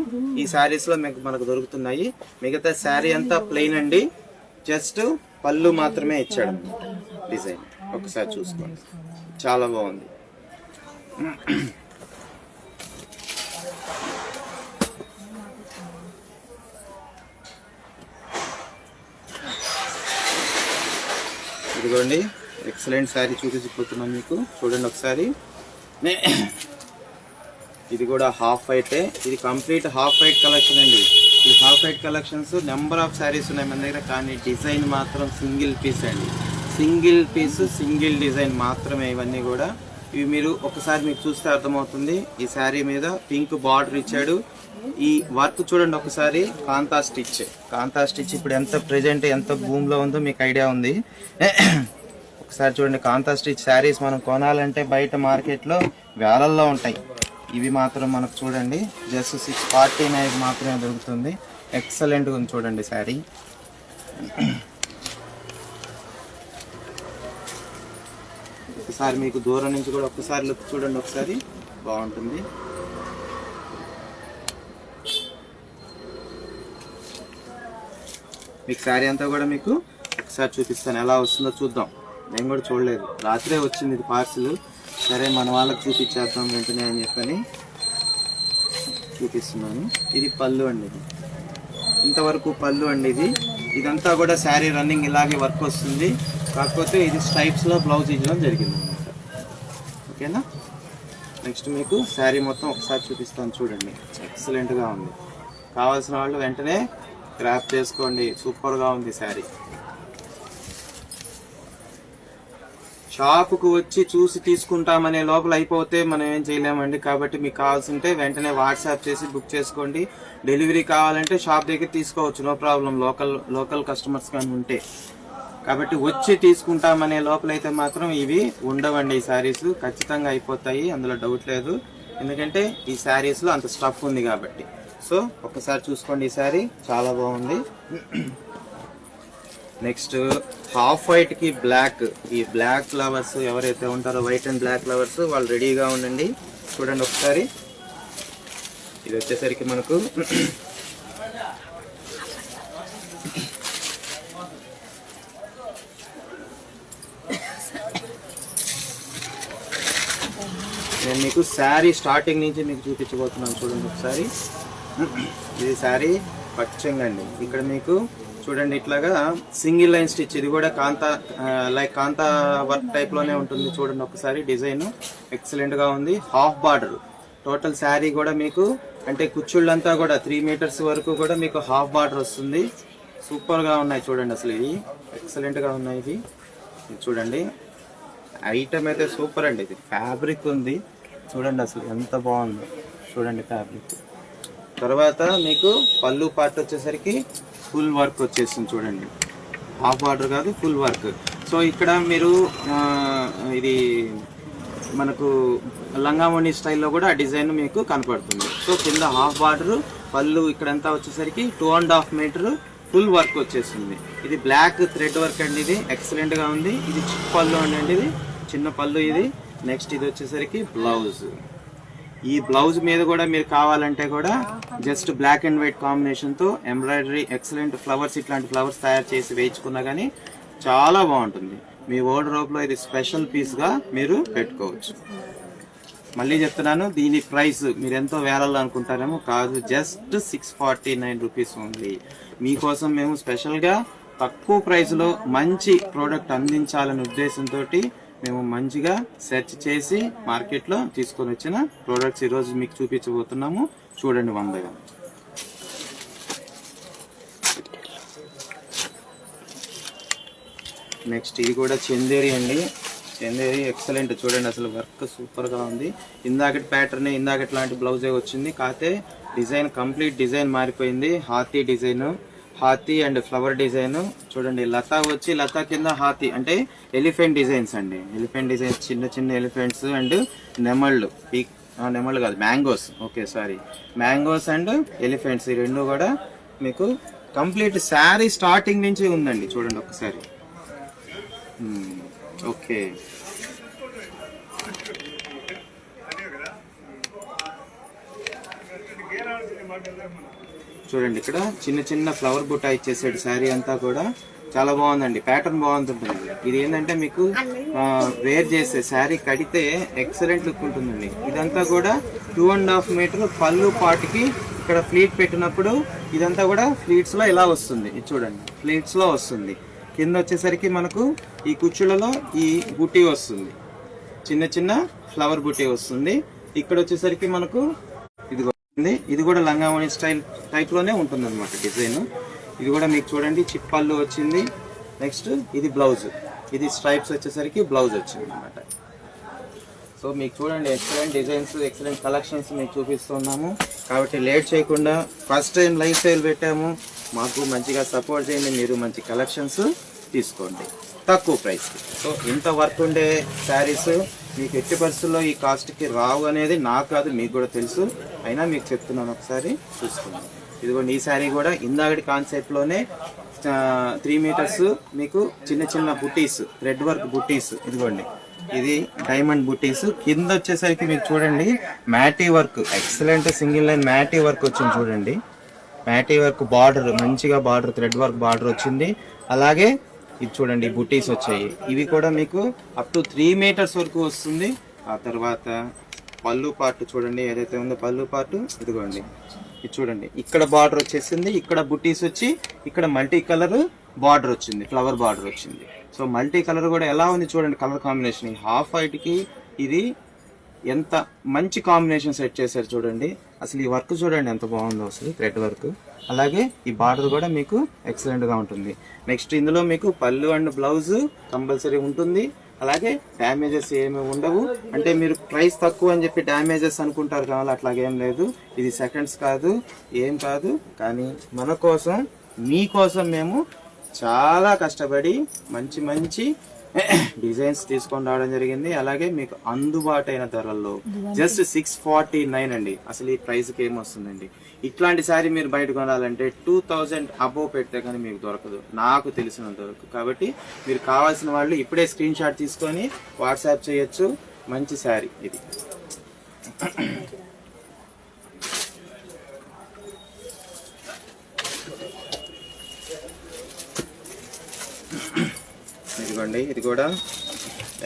Speaker 1: ఈ శారీస్లో మనకు దొరుకుతున్నాయి. మిగతా శారీ అంతా ప్లెయిన్ అండి, జస్ట్ పళ్ళు మాత్రమే ఇచ్చాడు అనమాట. డిజైన్ ఒకసారి చూసుకోండి, చాలా బాగుంది. ఇదిగోండి ఎక్సలెంట్ శారీ చూపించిపోతున్నాను మీకు, చూడండి ఒకసారి. ఇది కూడా హాఫ్ వైటే, ఇది కంప్లీట్ హాఫ్ వైట్ కలెక్షన్ అండి. ఈ half white collections number of saris ఉన్నాయి మన దగ్గర, కానీ డిజైన్ మాత్రం సింగిల్ పీస్ అండి. సింగిల్ డిజైన్ మాత్రమే ఇవన్నీ కూడా. ఇవి మీరు ఒకసారి మీకు చూస్తే అర్థమవుతుంది. ఈ శారీ మీద పింక్ బార్డర్ ఇచ్చాడు. ఈ వర్క్ చూడండి ఒకసారి, కాంతా స్టిచ్ ఇప్పుడు ఎంత ప్రెజెంట్ ఎంత భూమిలో ఉందో మీకు ఐడియా ఉంది. ఒకసారి చూడండి, కాంతా స్టిచ్ శారీస్ మనం కొనాలంటే బయట మార్కెట్లో వేలల్లో ఉంటాయి. ఇవి మాత్రం మనకు చూడండి జస్ట్ 649 మాత్రమే దొరుకుతుంది. ఎక్సలెంట్గా ఉంది చూడండి శారీ. ఒకసారి మీకు దూరం నుంచి కూడా ఒకసారి లుక్ చూడండి, ఒకసారి బాగుంటుంది. మీకు శారీ అంతా కూడా మీకు ఒకసారి చూపిస్తాను, ఎలా వస్తుందో చూద్దాం. నేను కూడా చూడలేదు, రాత్రే వచ్చింది ఇది పార్సిల్. సరే మన వాళ్ళకి చూపించేద్దాం వెంటనే అని చెప్పని చూపిస్తున్నాను. ఇది పళ్ళు అండి, ఇది ఇంతవరకు పళ్ళు అండి. ఇదంతా కూడా శారీ రన్నింగ్ ఇలాగే వర్క్ వస్తుంది, కాకపోతే ఇది స్ట్రైప్స్లో బ్లౌజ్ ఇవ్వడం జరిగింది అనమాట. ఓకేనా, నెక్స్ట్ మీకు శారీ మొత్తం ఒకసారి చూపిస్తాను చూడండి. ఎక్సలెంట్గా ఉంది, కావాల్సిన వాళ్ళు వెంటనే గ్రాప్ చేసుకోండి. సూపర్గా ఉంది శారీ. షాపుకు వచ్చి చూసి తీసుకుంటామనే లోపల అయిపోతే మనం ఏం చేయలేమండి. కాబట్టి మీకు కావాల్సింటే వెంటనే వాట్సాప్ చేసి బుక్ చేసుకోండి. డెలివరీ కావాలంటే షాప్ దగ్గర తీసుకోవచ్చు, నో ప్రాబ్లం, లోకల్ కస్టమర్స్ కానీ ఉంటే. కాబట్టి వచ్చి తీసుకుంటామనే లోపలైతే మాత్రం ఇవి ఉండవండి. ఈ శారీస్ ఖచ్చితంగా అయిపోతాయి, అందులో డౌట్ లేదు. ఎందుకంటే ఈ శారీస్లో అంత స్టఫ్ ఉంది కాబట్టి. సో ఒకసారి చూసుకోండి, ఈ శారీ చాలా బాగుంది. నెక్స్ట్ హాఫ్ వైట్ కి బ్లాక్, ఈ బ్లాక్ ఫ్లవర్స్ ఎవరైతే ఉంటారో వైట్ అండ్ బ్లాక్ ఫ్లవర్స్ వాళ్ళు రెడీగా ఉండండి. చూడండి ఒకసారి, ఇది వచ్చేసరికి మనకు నేను మీకు శారీ స్టార్టింగ్ నుంచి మీకు చూపించబోతున్నాను. చూడండి ఒకసారి, ఇది శారీ పచ్చంగండి. ఇక్కడ మీకు చూడండి ఇట్లాగా సింగిల్ లైన్ స్టిచ్, ఇది కూడా కాంతా వర్క్ టైప్ లోనే ఉంటుంది. చూడండి ఒకసారి, డిజైన్ ఎక్సలెంట్ గా ఉంది. హాఫ్ బార్డర్ టోటల్ శారీ కూడా మీకు, అంటే కుచ్చుళ్ళంతా కూడా 3 మీటర్స్ వరకు కూడా మీకు హాఫ్ బార్డర్ వస్తుంది. సూపర్ గా ఉన్నాయి చూడండి, అసలు ఇది ఎక్సలెంట్ గా ఉన్నాయి. ఇది చూడండి, ఐటమ్ అయితే సూపర్ అండి. ఇది ఫ్యాబ్రిక్ ఉంది చూడండి, అసలు ఎంత బాగుంది చూడండి ఫ్యాబ్రిక్. తర్వాత మీకు పళ్ళు పార్ట్ వచ్చేసరికి ఫుల్ వర్క్ వచ్చేసింది చూడండి, హాఫ్ బార్డర్ కాదు ఫుల్ వర్క్. సో ఇక్కడ మీరు ఇది మనకు లంగామణి స్టైల్లో కూడా ఆ డిజైన్ మీకు కనపడుతుంది. సో కింద హాఫ్ బార్డర్, పళ్ళు ఇక్కడంతా వచ్చేసరికి 2.5 మీటర్ ఫుల్ వర్క్ వచ్చేసింది. ఇది బ్లాక్ థ్రెడ్ వర్క్ అండి, ఇది ఎక్సలెంట్గా ఉంది. ఇది చిన్న పళ్ళు అండి, ఇది చిన్న పళ్ళు ఇది. నెక్స్ట్ ఇది వచ్చేసరికి బ్లౌజ్. ఈ బ్లౌజ్ మీద కూడా మీరు కావాలంటే కూడా జస్ట్ బ్లాక్ అండ్ వైట్ కాంబినేషన్తో ఎంబ్రాయిడరీ ఎక్సలెంట్ ఫ్లవర్స్, ఇట్లాంటి ఫ్లవర్స్ తయారు చేసి వేయించుకున్నా కానీ చాలా బాగుంటుంది. మీ వార్డ్రోబ్లో ఇది స్పెషల్ పీస్గా మీరు పెట్టుకోవచ్చు. మళ్ళీ చెప్తున్నాను, దీని ప్రైస్ మీరు ఎంతో వేలలో అనుకుంటారేమో, కాదు, జస్ట్ 649 రూపీస్ ఓన్లీ. మీకోసం మేము స్పెషల్గా తక్కువ ప్రైస్లో మంచి ప్రోడక్ట్ అందించాలనే ఉద్దేశంతో మేము మంచిగా సెర్చ్ చేసి మార్కెట్లో తీసుకొని వచ్చిన ప్రోడక్ట్స్ ఈరోజు మీకు చూపించబోతున్నాము. చూడండి 100గా. నెక్స్ట్ ఇది కూడా చందేరి అండి, చందేరి ఎక్సలెంట్. చూడండి అసలు వర్క్ సూపర్గా ఉంది. ఇందాకటి ప్యాటర్న్, ఇందాకటి లాంటి బ్లౌజే వచ్చింది, కాకపోతే డిజైన్ కంప్లీట్ డిజైన్ మారిపోయింది. హాతీ డిజైన్, హాతీ అండ్ ఫ్లవర్ డిజైన్. చూడండి లతా వచ్చి, లతా కింద హాతీ అంటే ఎలిఫెంట్ డిజైన్స్ అండి, ఎలిఫెంట్ డిజైన్స్, చిన్న చిన్న ఎలిఫెంట్స్ అండ్ నెమళ్ళు, నెమళ్ళు కాదు mangoes, okay sorry, mangoes and elephants, ఈ రెండు కూడా మీకు కంప్లీట్ శారీ స్టార్టింగ్ నుంచి ఉందండి. చూడండి ఒకసారి. ఓకే, చూడండి ఇక్కడ చిన్న చిన్న ఫ్లవర్ బుట్ట ఇచ్చేసాడు. శారీ అంతా కూడా చాలా బాగుందండి, ప్యాటర్న్ బాగుంటుంటుంది. ఇది ఏంటంటే మీకు వేర్ చేసే శారీ కడితే ఎక్సలెంట్ లుక్ ఉంటుందండి. ఇదంతా కూడా 2.5 మీటర్ పళ్ళు పాటికి ఇక్కడ ఫ్లీట్ పెట్టినప్పుడు ఇదంతా కూడా ఫ్లీట్స్లో ఇలా వస్తుంది. ఇది చూడండి, ఫ్లీట్స్లో వస్తుంది. కింద వచ్చేసరికి మనకు ఈ కుచ్చులలో ఈ బుట్టి వస్తుంది, చిన్న చిన్న ఫ్లవర్ బుట్టి వస్తుంది. ఇక్కడ వచ్చేసరికి మనకు ఇది కూడా లంగావణి స్టైల్ టైప్లోనే ఉంటుంది అనమాట డిజైన్. ఇది కూడా మీకు చూడండి చిప్ పళ్ళు వచ్చింది. నెక్స్ట్ ఇది బ్లౌజ్, ఇది స్ట్రైప్స్ వచ్చేసరికి బ్లౌజ్ వచ్చింది అనమాట. సో మీకు చూడండి ఎక్సలెంట్ డిజైన్స్, ఎక్సలెంట్ కలెక్షన్స్ మీకు చూపిస్తున్నాము. కాబట్టి లేట్ చేయకుండా ఫస్ట్ టైం లైవ్ సేల్ పెట్టాము, మాకు మంచిగా సపోర్ట్ చేయండి. మీరు మంచి కలెక్షన్స్ తీసుకోండి తక్కువ ప్రైస్కి. సో ఇంత వర్క్ ఉండే శారీస్ మీకు ఎట్టి పరిస్థితుల్లో ఈ కాస్ట్కి రావు అనేది నాకు కాదు, మీకు కూడా తెలుసు, అయినా మీకు చెప్తున్నాను, ఒకసారి చూసుకోండి. ఇదిగోండి ఈ శారీ కూడా ఇందాకటి కాన్సెప్ట్లోనే 3 మీటర్స్ మీకు చిన్న చిన్న బుట్టీస్, థ్రెడ్ వర్క్ బుట్టీస్. ఇదిగోండి ఇది డైమండ్ బుట్టీస్. కింద వచ్చేసరికి మీకు చూడండి మ్యాటీ work, excellent single line మ్యాటీ work వచ్చింది. చూడండి మ్యాటీ వర్క్ బార్డర్, మంచిగా బార్డర్, థ్రెడ్ వర్క్ బార్డర్ వచ్చింది. అలాగే ఇది చూడండి బుట్టీస్ వచ్చాయి, ఇవి కూడా మీకు అప్ టు 3 మీటర్స్ వరకు వస్తుంది. ఆ తర్వాత పళ్ళు పార్ట్ చూడండి, ఏదైతే ఉందో పళ్ళు పార్ట్, ఇదిగోండి ఇది చూడంండి ఇక్కడ బార్డర్ వచ్చేసింది, ఇక్కడ బుట్టీస్ వచ్చి ఇక్కడ మల్టీ కలర్ బార్డర్ వచ్చింది, ఫ్లవర్ బార్డర్ వచ్చింది. సో మల్టీ కలర్ కూడా ఎలా ఉంది చూడండి, కలర్ కాంబినేషన్. హాఫ్ వైట్కి ఇది ఎంత మంచి కాంబినేషన్ సెట్ చేశారు చూడండి. అసలు ఈ వర్క్ చూడండి ఎంత బాగుందో అసలు, థ్రెడ్ వర్క్. అలాగే ఈ బార్డర్ కూడా మీకు ఎక్సలెంట్గా ఉంటుంది. నెక్స్ట్ ఇందులో మీకు పళ్ళు అండ్ బ్లౌజ్ కంపల్సరీ ఉంటుంది. అలాగే డ్యామేజెస్ ఏమి ఉండవు. అంటే మీరు ప్రైస్ తక్కువ అని చెప్పి డ్యామేజెస్ అనుకుంటారు కావాలి, అట్లాగేం లేదు. ఇది సెకండ్స్ కాదు, ఏం కాదు. కానీ మన కోసం, మీకోసం మేము చాలా కష్టపడి మంచి మంచి డిజైన్స్ తీసుకొని రావడం జరిగింది. అలాగే మీకు అందుబాటైన ధరల్లో జస్ట్ 649 అండి. అసలు ఈ ప్రైస్కి ఏమొస్తుందండి? ఇట్లాంటి శారీ మీరు బయట కొనాలంటే 2000 అబోవ్ పెడితే కానీ మీకు దొరకదు, నాకు తెలిసినంత వరకు. కాబట్టి మీరు కావాల్సిన వాళ్ళు ఇప్పుడే స్క్రీన్ షాట్ తీసుకొని వాట్సాప్ చేయొచ్చు. మంచి శారీ ఇది. ఇదిగోండి ఇది కూడా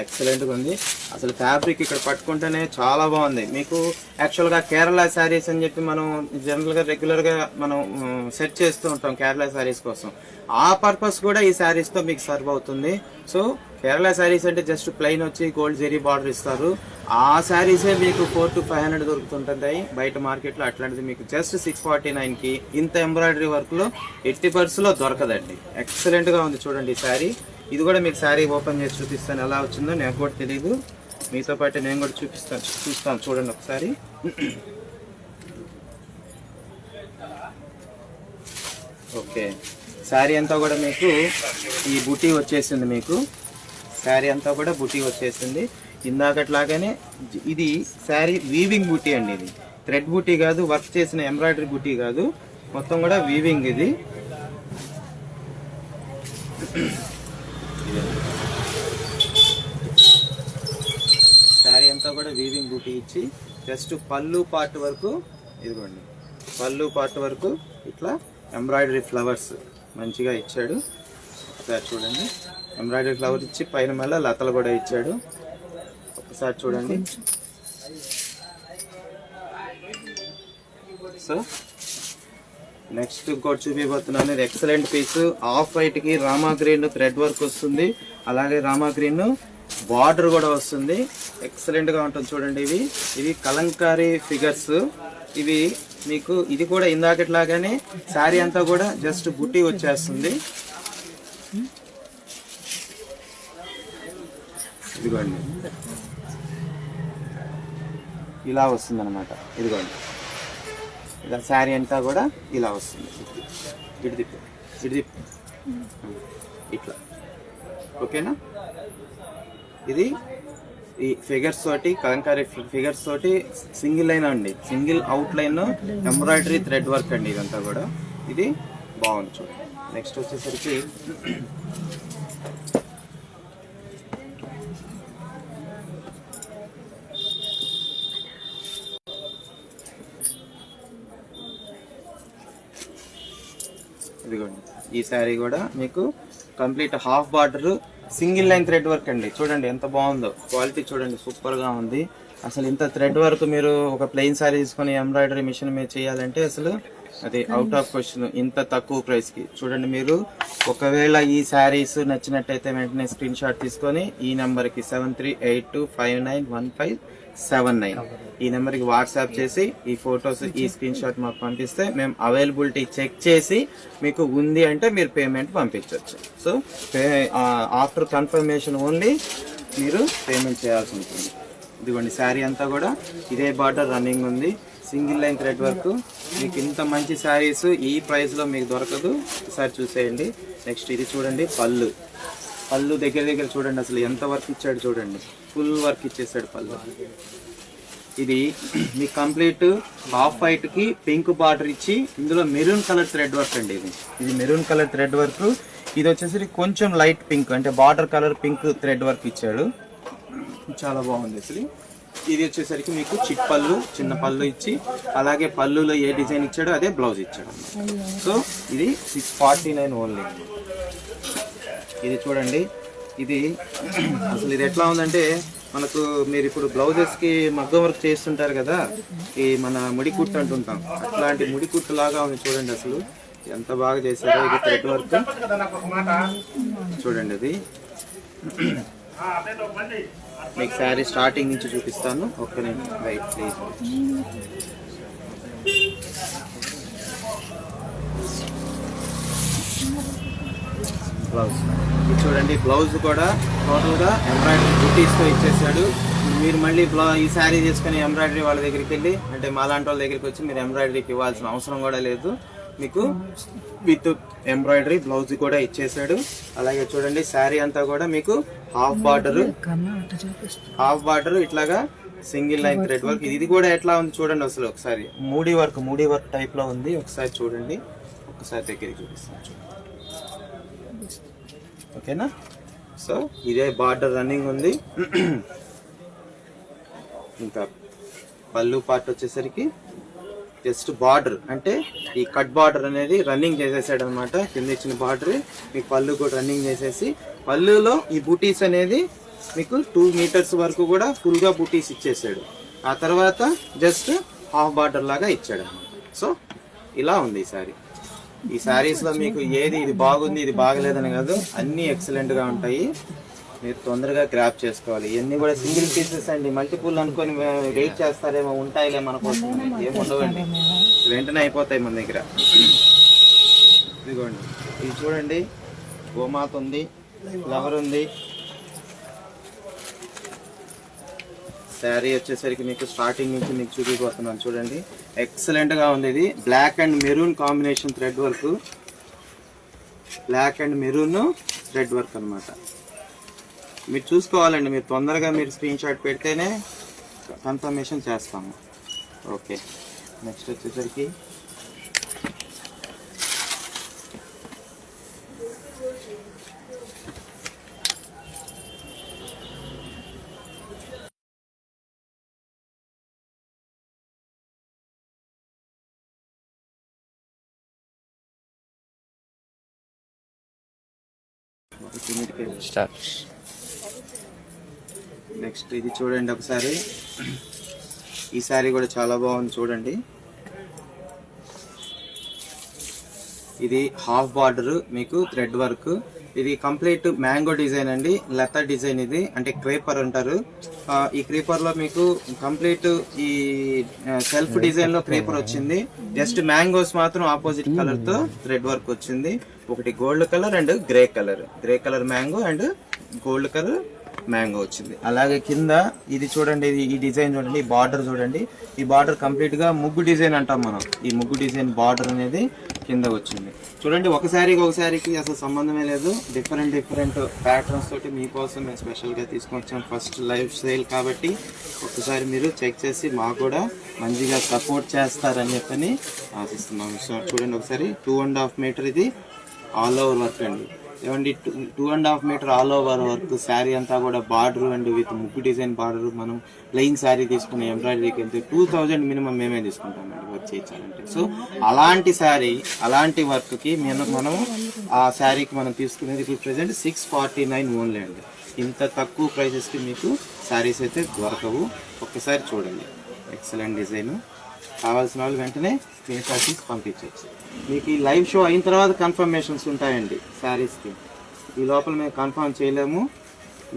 Speaker 1: ఎక్సలెంట్గా ఉంది. అసలు ఫ్యాబ్రిక్ ఇక్కడ పట్టుకుంటేనే చాలా బాగుంది. మీకు యాక్చువల్గా కేరళ శారీస్ అని చెప్పి మనం జనరల్గా రెగ్యులర్గా మనం సెట్ చేస్తూ ఉంటాం కేరళ శారీస్ కోసం. ఆ పర్పస్ కూడా ఈ శారీస్తో మీకు సర్వ్ అవుతుంది. సో కేరళ శారీస్ అంటే జస్ట్ ప్లెయిన్ వచ్చి గోల్డ్ జెరీ బార్డర్ ఇస్తారు. ఆ శారీసే మీకు 400 to 500 దొరుకుతుంటాయి బయట మార్కెట్లో. అట్లాంటిది మీకు జస్ట్ 649కి ఇంత ఎంబ్రాయిడరీ వర్క్లో ఎట్టి పర్సులో దొరకదండి. ఎక్సలెంట్గా ఉంది చూడండి ఈ శారీ. ఇది కూడా మీకు శారీ ఓపెన్ చేసి చూపిస్తాను ఎలా వచ్చిందో. నాకు కూడా తెలియదు, మీతో పాటు నేను కూడా చూస్తాను చూడండి ఒకసారి. ఓకే, శారీ అంతా కూడా మీకు ఈ బుటీ వచ్చేసింది. మీకు శారీ అంతా కూడా బుటీ వచ్చేసింది. ఇందాకట్లాగానే ఇది శారీ వీవింగ్ బుటీ అండి. ఇది థ్రెడ్ బుటీ కాదు, వర్క్ చేసిన ఎంబ్రాయిడరీ బుటీ కాదు, మొత్తం కూడా వీవింగ్. ఇది శారీ అంతా కూడా వీవింగ్ బుటీ ఇచ్చి జస్ట్ పళ్ళు పార్ట్ వరకు, ఇదిగోండి పళ్ళు పార్ట్ వరకు ఇట్లా ఎంబ్రాయిడరీ ఫ్లవర్స్ మంచిగా ఇచ్చాడు. ఒకసారి చూడండి, ఎంబ్రాయిడరీ ఫ్లవర్స్ ఇచ్చి పైన మళ్ళీ లతలు కూడా ఇచ్చాడు. ఒకసారి చూడండి. సో నెక్స్ట్ ఇంకోటి చూపిపోతున్నాను. ఇది ఎక్సలెంట్ పీస్. ఆఫ్ వైట్ కి రామా గ్రీన్ థ్రెడ్ వర్క్ వస్తుంది, అలాగే రామా గ్రీన్ బార్డర్ కూడా వస్తుంది. ఎక్సలెంట్ గా ఉంటుంది చూడండి. ఇవి కలంకారీ ఫిగర్స్. ఇవి మీకు ఇది కూడా ఇందాకట్లాగానే శారీ అంతా కూడా జస్ట్ బుట్టి వచ్చేస్తుంది. ఇదిగోండి ఇలా వస్తుంది అనమాట. ఇదిగోండి ఇలా శారీ అంతా కూడా ఇలా వస్తుంది. ఇటు ఇట్లా. ఓకేనా? ఇది ఈ ఫిగర్స్ తోటి, కలంకారీ ఫిగర్స్ తోటి సింగిల్ లైన్ అండి, single out line embroidery thread work అండి. ఇదంతా కూడా ఇది బాగుంది చూడండి. నెక్స్ట్ వచ్చేసరికి ఇదిగోండి, ఈ శారీ కూడా మీకు complete half border single line thread work అండి. చూడండి ఎంత బాగుందో, క్వాలిటీ చూడండి, సూపర్ గా ఉంది. అసలు ఇంత థ్రెడ్ వర్క్ మీరు ఒక ప్లెయిన్ శారీ తీసుకొని ఎంబ్రాయిడరీ మిషన్ మీద చేయాలంటే అసలు అది అవుట్ ఆఫ్ క్వశ్చన్. ఇంత తక్కువ ప్రైస్ కి చూడండి. మీరు ఒకవేళ ఈ శారీస్ నచ్చినట్టయితే వెంటనే స్క్రీన్ షాట్ తీసుకొని ఈ నెంబర్ కి 7382591579 ఈ నెంబర్ కి వాట్సాప్ చేసి ఈ ఫొటోస్, ఈ స్క్రీన్ షాట్ మాకు పంపిస్తే మేము అవైలబిలిటీ చెక్ చేసి మీకు ఉంది అంటే మీరు పేమెంట్ పంపించవచ్చు. సో ఆఫ్టర్ కన్ఫర్మేషన్ ఓన్లీ మీరు పేమెంట్ చేయాల్సి ఉంటుంది. ఇదిగోండి శారీ అంతా కూడా ఇదే బార్డర్ రన్నింగ్ ఉంది, సింగిల్ లైన్ థ్రెడ్ వర్క్. మీకు ఇంత మంచి శారీస్ ఈ ప్రైస్ లో మీకు దొరకదు. ఒకసారి చూసేయండి. నెక్స్ట్ ఇది చూడండి, పళ్ళు దగ్గర చూడండి, అసలు ఎంత వర్క్ ఇచ్చాడు చూడండి, ఫుల్ వర్క్ ఇచ్చేసాడు పళ్ళు. ఇది మీకు కంప్లీట్ హాఫ్ వైట్ కి పింక్ బార్డర్ ఇచ్చి ఇందులో మెరూన్ కలర్ థ్రెడ్ వర్క్ అండి. ఇది మెరూన్ కలర్ థ్రెడ్ వర్క్. ఇది వచ్చేసరికి కొంచెం లైట్ పింక్ అంటే border colour pink thread work ఇచ్చాడు. చాలా బాగుంది అసలు. ఇది వచ్చేసరికి మీకు చిట్ పళ్ళు, చిన్న పళ్ళు ఇచ్చి అలాగే పళ్ళులో ఏ డిజైన్ ఇచ్చాడో అదే బ్లౌజ్ ఇచ్చాడు. సో ఇది 649 ఓన్లీ. ఇది చూడండి, ఇది అసలు ఇది ఎట్లా ఉందంటే మనకు మీరు ఇప్పుడు బ్లౌజెస్ కి మగ్గం వర్క్ చేస్తుంటారు కదా, ఈ మన ముడి కుట్టు అంటుంటాం, అట్లాంటి ముడి కుట్టు లాగా ఉంది చూడండి. అసలు ఎంత బాగా చేశారో. ఇది థ్రెడ్ వర్క్ చూడండి. అది మీకు శారీ స్టార్టింగ్ నుంచి చూపిస్తాను. ఒక్క నిమిషం రైట్ ప్లీజ్. బ్లౌజ్ ఇది చూడండి. బ్లౌజ్ కూడా టోటల్గా ఎంబ్రాయిడరీ బుటీస్తో ఇచ్చేసాడు. మీరు మళ్ళీ ఈ శారీ తీసుకొని ఎంబ్రాయిడరీ వాళ్ళ దగ్గరికి వెళ్ళి, అంటే మాలాంటి వాళ్ళ దగ్గరికి వచ్చి మీరు ఎంబ్రాయిడరీకి ఇవ్వాల్సిన అవసరం కూడా లేదు. మీకు విత్ ఎంబ్రాయిడరీ బ్లౌజ్ కూడా ఇచ్చేసాడు. అలాగే చూడండి శారీ అంతా కూడా మీకు హాఫ్ బార్డర్ ఇట్లాగా సింగిల్ లైన్ థ్రెడ్ వర్క్. ఇది కూడా ఎట్లా ఉంది చూడండి అసలు. ఒకసారి మూడీ వర్క్ టైప్ లో ఉంది. ఒకసారి చూడండి, ఒకసారి దగ్గరికి చూపిస్తాను చూడండి. ఓకేనా? సో ఇదే బార్డర్ రన్నింగ్ ఉంది. ఇంకా పళ్ళు పార్ట్ వచ్చేసరికి జస్ట్ బార్డర్ అంటే ఈ కట్ బార్డర్ అనేది రన్నింగ్ చేసేసాడు అనమాట. కింద ఇచ్చిన బార్డర్ మీకు పళ్ళు కూడా రన్నింగ్ చేసేసి, పళ్ళులో ఈ బూటీస్ అనేది మీకు 2 మీటర్స్ వరకు కూడా ఫుల్ గా బూటీస్ ఇచ్చేసాడు. ఆ తర్వాత జస్ట్ హాఫ్ బార్డర్ లాగా ఇచ్చాడు అనమాట. సో ఇలా ఉంది ఈ శారీ. ఈ శారీస్ లో మీకు ఏది ఇది బాగుంది ఇది బాగలేదని కాదు, అన్ని ఎక్సలెంట్ గా ఉంటాయి. మీరు తొందరగా గ్రాప్ చేసుకోవాలి. ఇవన్నీ కూడా సింగిల్ పీసెస్ అండి. మల్టిపుల్ అనుకొని వెయిట్ చేస్తారేమో, ఉంటాయిలే మన కోసం, ఏమి ఉండవండి, వెంటనే అయిపోతాయి మన దగ్గర. ఇదిగోండి, ఇది చూడండి, గోమాత ఉంది, ఫ్లవర్ ఉంది. శారీ వచ్చేసరికి మీకు స్టార్టింగ్ నుంచి మీకు చూపిపోతున్నాను చూడండి. ఎక్సలెంట్ గా ఉంది. ఇది black and maroon combination thread work. Black and maroon thread work అనమాట. మీరు చూసుకోవాలండి, మీరు తొందరగా మీరు స్క్రీన్ షాట్ పెడితేనే కన్ఫర్మేషన్ చేస్తాము. ఓకే, నెక్స్ట్ వచ్చేసరికి నెక్స్ట్ ఇది చూడండి ఒకసారి. ఈ శారీ కూడా చాలా బాగుంది చూడండి. ఇది హాఫ్ బార్డర్ మీకు థ్రెడ్ వర్క్. ఇది కంప్లీట్ మ్యాంగో డిజైన్ అండి, లతా డిజైన్. ఇది అంటే క్రేపర్ అంటారు. ఈ క్రేపర్ లో మీకు కంప్లీట్ ఈ సెల్ఫ్ డిజైన్ లో క్రేపర్ వచ్చింది. జస్ట్ మ్యాంగోస్ మాత్రం ఆపోజిట్ కలర్ తో థ్రెడ్ వర్క్ వచ్చింది. ఒకటి gold colour and grey colour mango and gold colour mango వచ్చింది. అలాగే కింద ఇది చూడండి, ఈ డిజైన్ చూడండి, ఈ బార్డర్ చూడండి. ఈ బార్డర్ కంప్లీట్ గా ముగ్గు డిజైన్ అంటాం మనం. ఈ ముగ్గు డిజైన్ బార్డర్ అనేది కింద వచ్చింది చూడండి. ఒకసారికి అసలు సంబంధమే లేదు. డిఫరెంట్ ప్యాటర్న్స్ తోటి మీకోసం మేము స్పెషల్ గా తీసుకొచ్చాం. ఫస్ట్ లైవ్ సేల్ కాబట్టి ఒకసారి మీరు చెక్ చేసి మాకు కూడా మంచిగా సపోర్ట్ చేస్తారని చెప్పని ఆశిస్తున్నాం. సో చూడండి ఒకసారి 2.5 మీటర్ ఇది ఆల్ ఓవర్ వర్క్ అండి. ఏమండి 2.5 metre all over work sari అంతా కూడా బార్డర్ అండ్ విత్ ముగ్గు డిజైన్ బార్డర్. మనం ప్లెయిన్ శారీ తీసుకుని ఎంబ్రాయిడరీకి వెళ్తే 2000 మినిమం మేమే తీసుకుంటామండి వర్క్ చేయించాలంటే. సో అలాంటి శారీ అలాంటి వర్క్కి మనం ఆ శారీకి మనం తీసుకునేది ఇప్పుడు ప్రెసెంట్ 649 ఓన్లీ అండి. ఇంత తక్కువ ప్రైసెస్కి మీకు శారీస్ అయితే దొరకవు. ఒక్కసారి చూడండి, ఎక్సలెంట్ డిజైన్. కావాల్సిన వాళ్ళు వెంటనే స్క్రీన్ షాట్ తీసి పంపించవచ్చు. మీకు ఈ లైవ్ షో అయిన తర్వాత కన్ఫర్మేషన్స్ ఉంటాయండి శారీస్కి. ఈ లోపల మేము కన్ఫర్మ్ చేయలేము.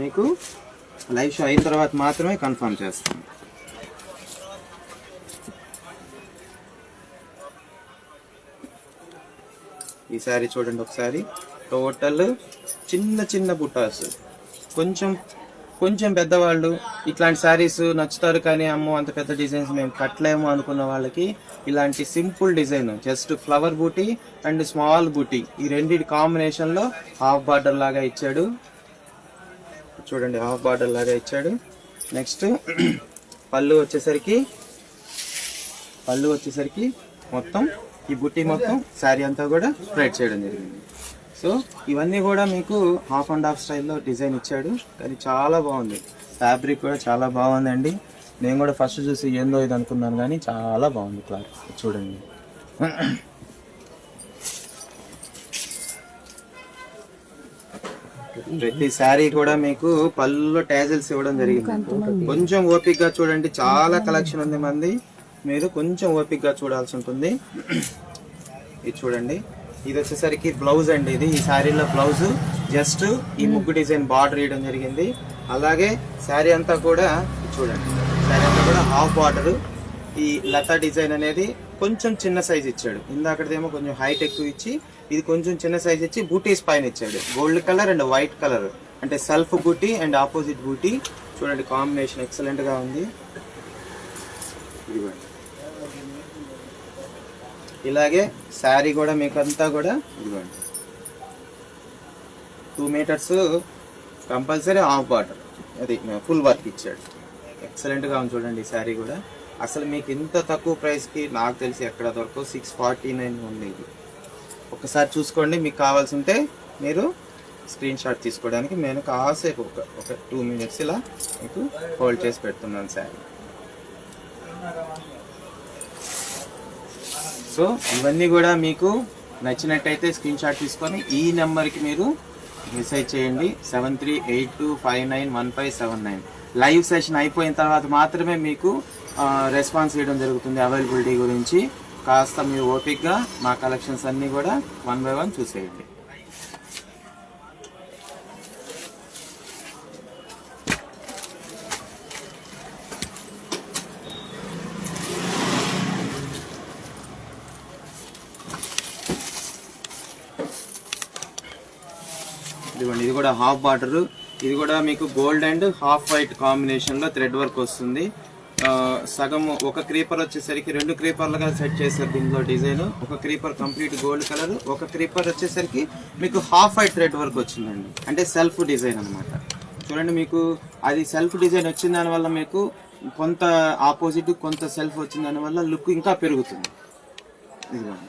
Speaker 1: మీకు లైవ్ షో అయిన తర్వాత మాత్రమే కన్ఫర్మ్ చేస్తాం. ఈ శారీ చూడండి ఒకసారి. టోటల్ చిన్న బుట్టాస్. కొంచెం పెద్దవాళ్ళు ఇట్లాంటి శారీస్ నచ్చుతారు, కానీ అమ్మో అంత పెద్ద డిజైన్స్ మేము కట్టలేము అనుకున్న వాళ్ళకి ఇలాంటి సింపుల్ డిజైన్, జస్ట్ ఫ్లవర్ బూటీ అండ్ స్మాల్ బూటీ, ఈ రెండింటి కాంబినేషన్లో హాఫ్ బార్డర్ లాగా ఇచ్చాడు చూడండి. హాఫ్ బార్డర్ లాగా ఇచ్చాడు. నెక్స్ట్ పళ్ళు వచ్చేసరికి మొత్తం ఈ బుట్టి మొత్తం శారీ అంతా కూడా స్ప్రెడ్ చేయడం జరిగింది. సో ఇవన్నీ కూడా మీకు హాఫ్ అండ్ హాఫ్ స్టైల్లో డిజైన్ ఇచ్చాడు, కానీ చాలా బాగుంది. ఫ్యాబ్రిక్ కూడా చాలా బాగుందండి. నేను కూడా ఫస్ట్ చూసి ఏందో ఇది అనుకున్నాను, కానీ చాలా బాగుంది క్లాత్ చూడండి. ప్రతి శారీ కూడా మీకు పళ్ళులో ట్యాజల్స్ ఇవ్వడం జరిగింది. కొంచెం ఓపిక్గా చూడండి, చాలా కలెక్షన్ ఉంది మంది. మీరు కొంచెం ఓపిక్గా చూడాల్సి ఉంటుంది. ఇది చూడండి, ఇది వచ్చేసరికి బ్లౌజ్ అండి. ఇది ఈ శారీలో బ్లౌజ్ జస్ట్ ఈ ముగ్గు డిజైన్ బార్డర్ వేయడం జరిగింది. అలాగే శారీ అంతా కూడా చూడండి, శారీ అంతా కూడా హాఫ్ బార్డర్. ఈ లతా డిజైన్ అనేది కొంచెం చిన్న సైజ్ ఇచ్చాడు. ఇందాకదేమో కొంచెం హైట్ ఎక్కువ ఇచ్చి ఇది కొంచెం చిన్న సైజ్ ఇచ్చి బూటీస్ పైన ఇచ్చాడు. Gold colour and white colour, అంటే సెల్ఫ్ బూటీ అండ్ ఆపోజిట్ బూటీ. చూడండి కాంబినేషన్ ఎక్సలెంట్ గా ఉంది. ఇదిగోండి, ఇలాగే శారీ కూడా మీకు అంతా కూడా ఇదిగోండి 2 మీటర్స్ కంపల్సరీ హాఫ్ బార్డర్, అది ఫుల్ వర్క్ ఇచ్చాడు. ఎక్సలెంట్గా ఉంది చూడండి ఈ శారీ కూడా. అసలు మీకు ఇంత తక్కువ ప్రైస్కి నాకు తెలిసి ఎక్కడ దొరకవు. 649 ఉంది ఇది. ఒకసారి చూసుకోండి, మీకు కావాల్సి ఉంటే మీరు స్క్రీన్ షాట్ తీసుకోవడానికి నేను కాసేపు ఒక 2 మినిట్స్ ఇలా మీకు హోల్డ్ చేసి పెడుతున్నాను శారీ. సో ఇవన్నీ కూడా మీకు నచ్చినట్టయితే స్క్రీన్ షాట్ తీసుకొని ఈ నెంబర్కి మీరు మెసేజ్ చేయండి, 7382591579. లైవ్ సెషన్ అయిపోయిన తర్వాత మాత్రమే మీకు రెస్పాన్స్ చేయడం జరుగుతుంది అవైలబిలిటీ గురించి. కాస్త మీరు ఓపిక్గా మా కలెక్షన్స్ అన్నీ కూడా 1 by 1 చూసేయండి. ఇదిగోండి, ఇది కూడా హాఫ్ బార్డర్. ఇది కూడా మీకు గోల్డ్ అండ్ హాఫ్ వైట్ కాంబినేషన్లో థ్రెడ్ వర్క్ వస్తుంది. సగం ఒక క్రీపర్ వచ్చేసరికి 2 క్రీపర్లుగా సెట్ చేశారు దీనిలో డిజైన్. ఒక క్రీపర్ కంప్లీట్ గోల్డ్ కలర్, ఒక క్రీపర్ వచ్చేసరికి మీకు హాఫ్ వైట్ థ్రెడ్ వర్క్ వచ్చిందండి, అంటే సెల్ఫ్ డిజైన్ అనమాట. చూడండి మీకు అది సెల్ఫ్ డిజైన్ వచ్చిన దానివల్ల మీకు కొంత ఆపోజిట్ కొంత సెల్ఫ్ వచ్చిన దానివల్ల లుక్ ఇంకా పెరుగుతుంది. ఇదిగోండి.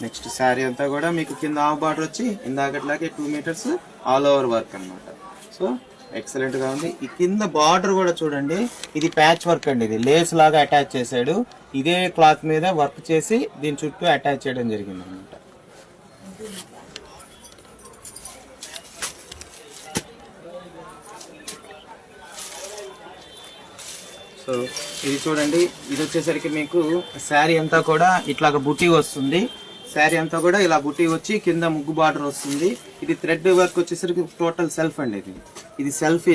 Speaker 1: నెక్స్ట్ శారీ అంతా కూడా మీకు కింద హాఫ్ బార్డర్ వచ్చి ఇందాకట్లాగే 2 మీటర్స్ ఆల్ ఓవర్ వర్క్ అనమాట. సో ఎక్సలెంట్ గా ఉంది. ఈ కింద బార్డర్ కూడా చూడండి, ఇది ప్యాచ్ వర్క్ అండి, ఇది లేస్ లాగా అటాచ్ చేశాడు. ఇదే క్లాత్ మీద వర్క్ చేసి దీని చుట్టూ అటాచ్ చేయడం జరిగింది అనమాట. సో ఇది చూడండి, ఇది వచ్చేసరికి మీకు శారీ అంతా కూడా ఇట్లాగ బుటీ వస్తుంది. శారీ అంతా కూడా ఇలా బుటీ వచ్చి కింద ముగ్గు బార్డర్ వస్తుంది. ఇది థ్రెడ్ వర్క్ వచ్చేసరికి టోటల్ సెల్ఫ్ అండి. ఇది సెల్ఫ్.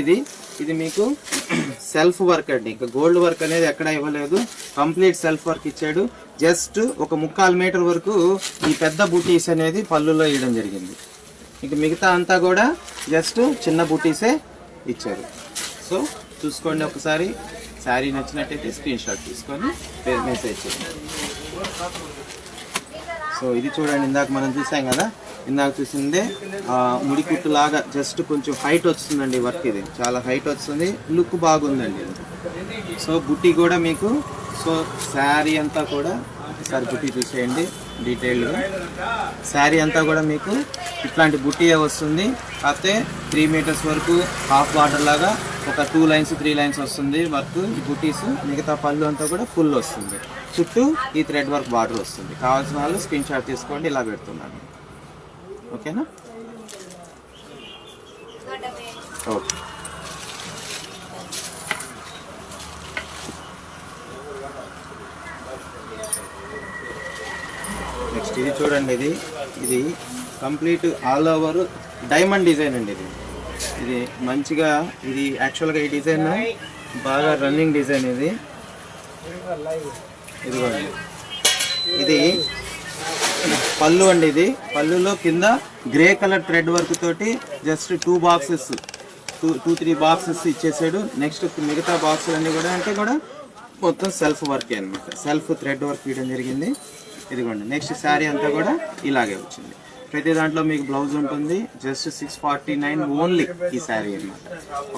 Speaker 1: ఇది మీకు సెల్ఫ్ వర్క్ అండి, ఇంకా గోల్డ్ వర్క్ అనేది ఎక్కడ ఇవ్వలేదు, కంప్లీట్ సెల్ఫ్ వర్క్ ఇచ్చాడు. జస్ట్ ఒక 1/4 మీటర్ వరకు ఈ పెద్ద బుటీస్ అనేది పళ్ళులో వేయడం జరిగింది. ఇంక మిగతా అంతా కూడా జస్ట్ చిన్న బుటీసే ఇచ్చారు. సో చూసుకోండి ఒకసారి. శారీ నచ్చినట్టయితే స్క్రీన్ షాట్ తీసుకొని మెసేజ్ చేయండి. సో ఇది చూడండి, ఇందాక మనం చూసాం కదా, ఇందాక చూసిందే ముడికుట్టు లాగా జస్ట్ కొంచెం హైట్ వస్తుందండి వర్క్. ఇది చాలా హైట్ వస్తుంది, లుక్ బాగుందండి. సో బుట్టి కూడా మీకు, సో శారీ అంతా కూడా ఒకసారి బుట్టి చూసేయండి డీటెయిల్డ్గా. శారీ అంతా కూడా మీకు ఇట్లాంటి బుట్టియే వస్తుంది, కాకపోతే 3 మీటర్స్ వరకు హాఫ్ బార్డర్ లాగా ఒక 2 లైన్స్ 3 లైన్స్ వస్తుంది వర్క్ ఈ బుటీస్. మిగతా పళ్ళు అంతా కూడా ఫుల్ వస్తుంది, చుట్టూ ఈ థ్రెడ్ వర్క్ బార్డర్ వస్తుంది. కావాల్సిన వాళ్ళు స్క్రీన్ షాట్ తీసుకోండి, ఇలా పెడుతున్నాను. ఓకేనా? ఓకే. నెక్స్ట్ ఇది చూడండి, ఇది complete all over diamond design అండి. ఇది మంచిగా, ఇది యాక్చువల్గా ఈ డిజైన్ బాగా రన్నింగ్ డిజైన్. ఇదిగోండి, ఇది పళ్ళు అండి. ఇది పళ్ళులో కింద గ్రే కలర్ థ్రెడ్ వర్క్ తోటి జస్ట్ 2 బాక్సెస్ 2-3 బాక్సెస్ ఇచ్చేసాడు. నెక్స్ట్ మిగతా బాక్సులు అన్నీ కూడా అంటే కూడా మొత్తం సెల్ఫ్ వర్క్ అనమాట, సెల్ఫ్ థ్రెడ్ వర్క్ ఇవ్వడం జరిగింది. ఇదిగోండి. నెక్స్ట్ శారీ అంతా కూడా ఇలాగే వచ్చింది. ప్రతి దాంట్లో మీకు బ్లౌజ్ ఉంటుంది. జస్ట్ 649 ఓన్లీ ఈ శారీ అన్నమాట.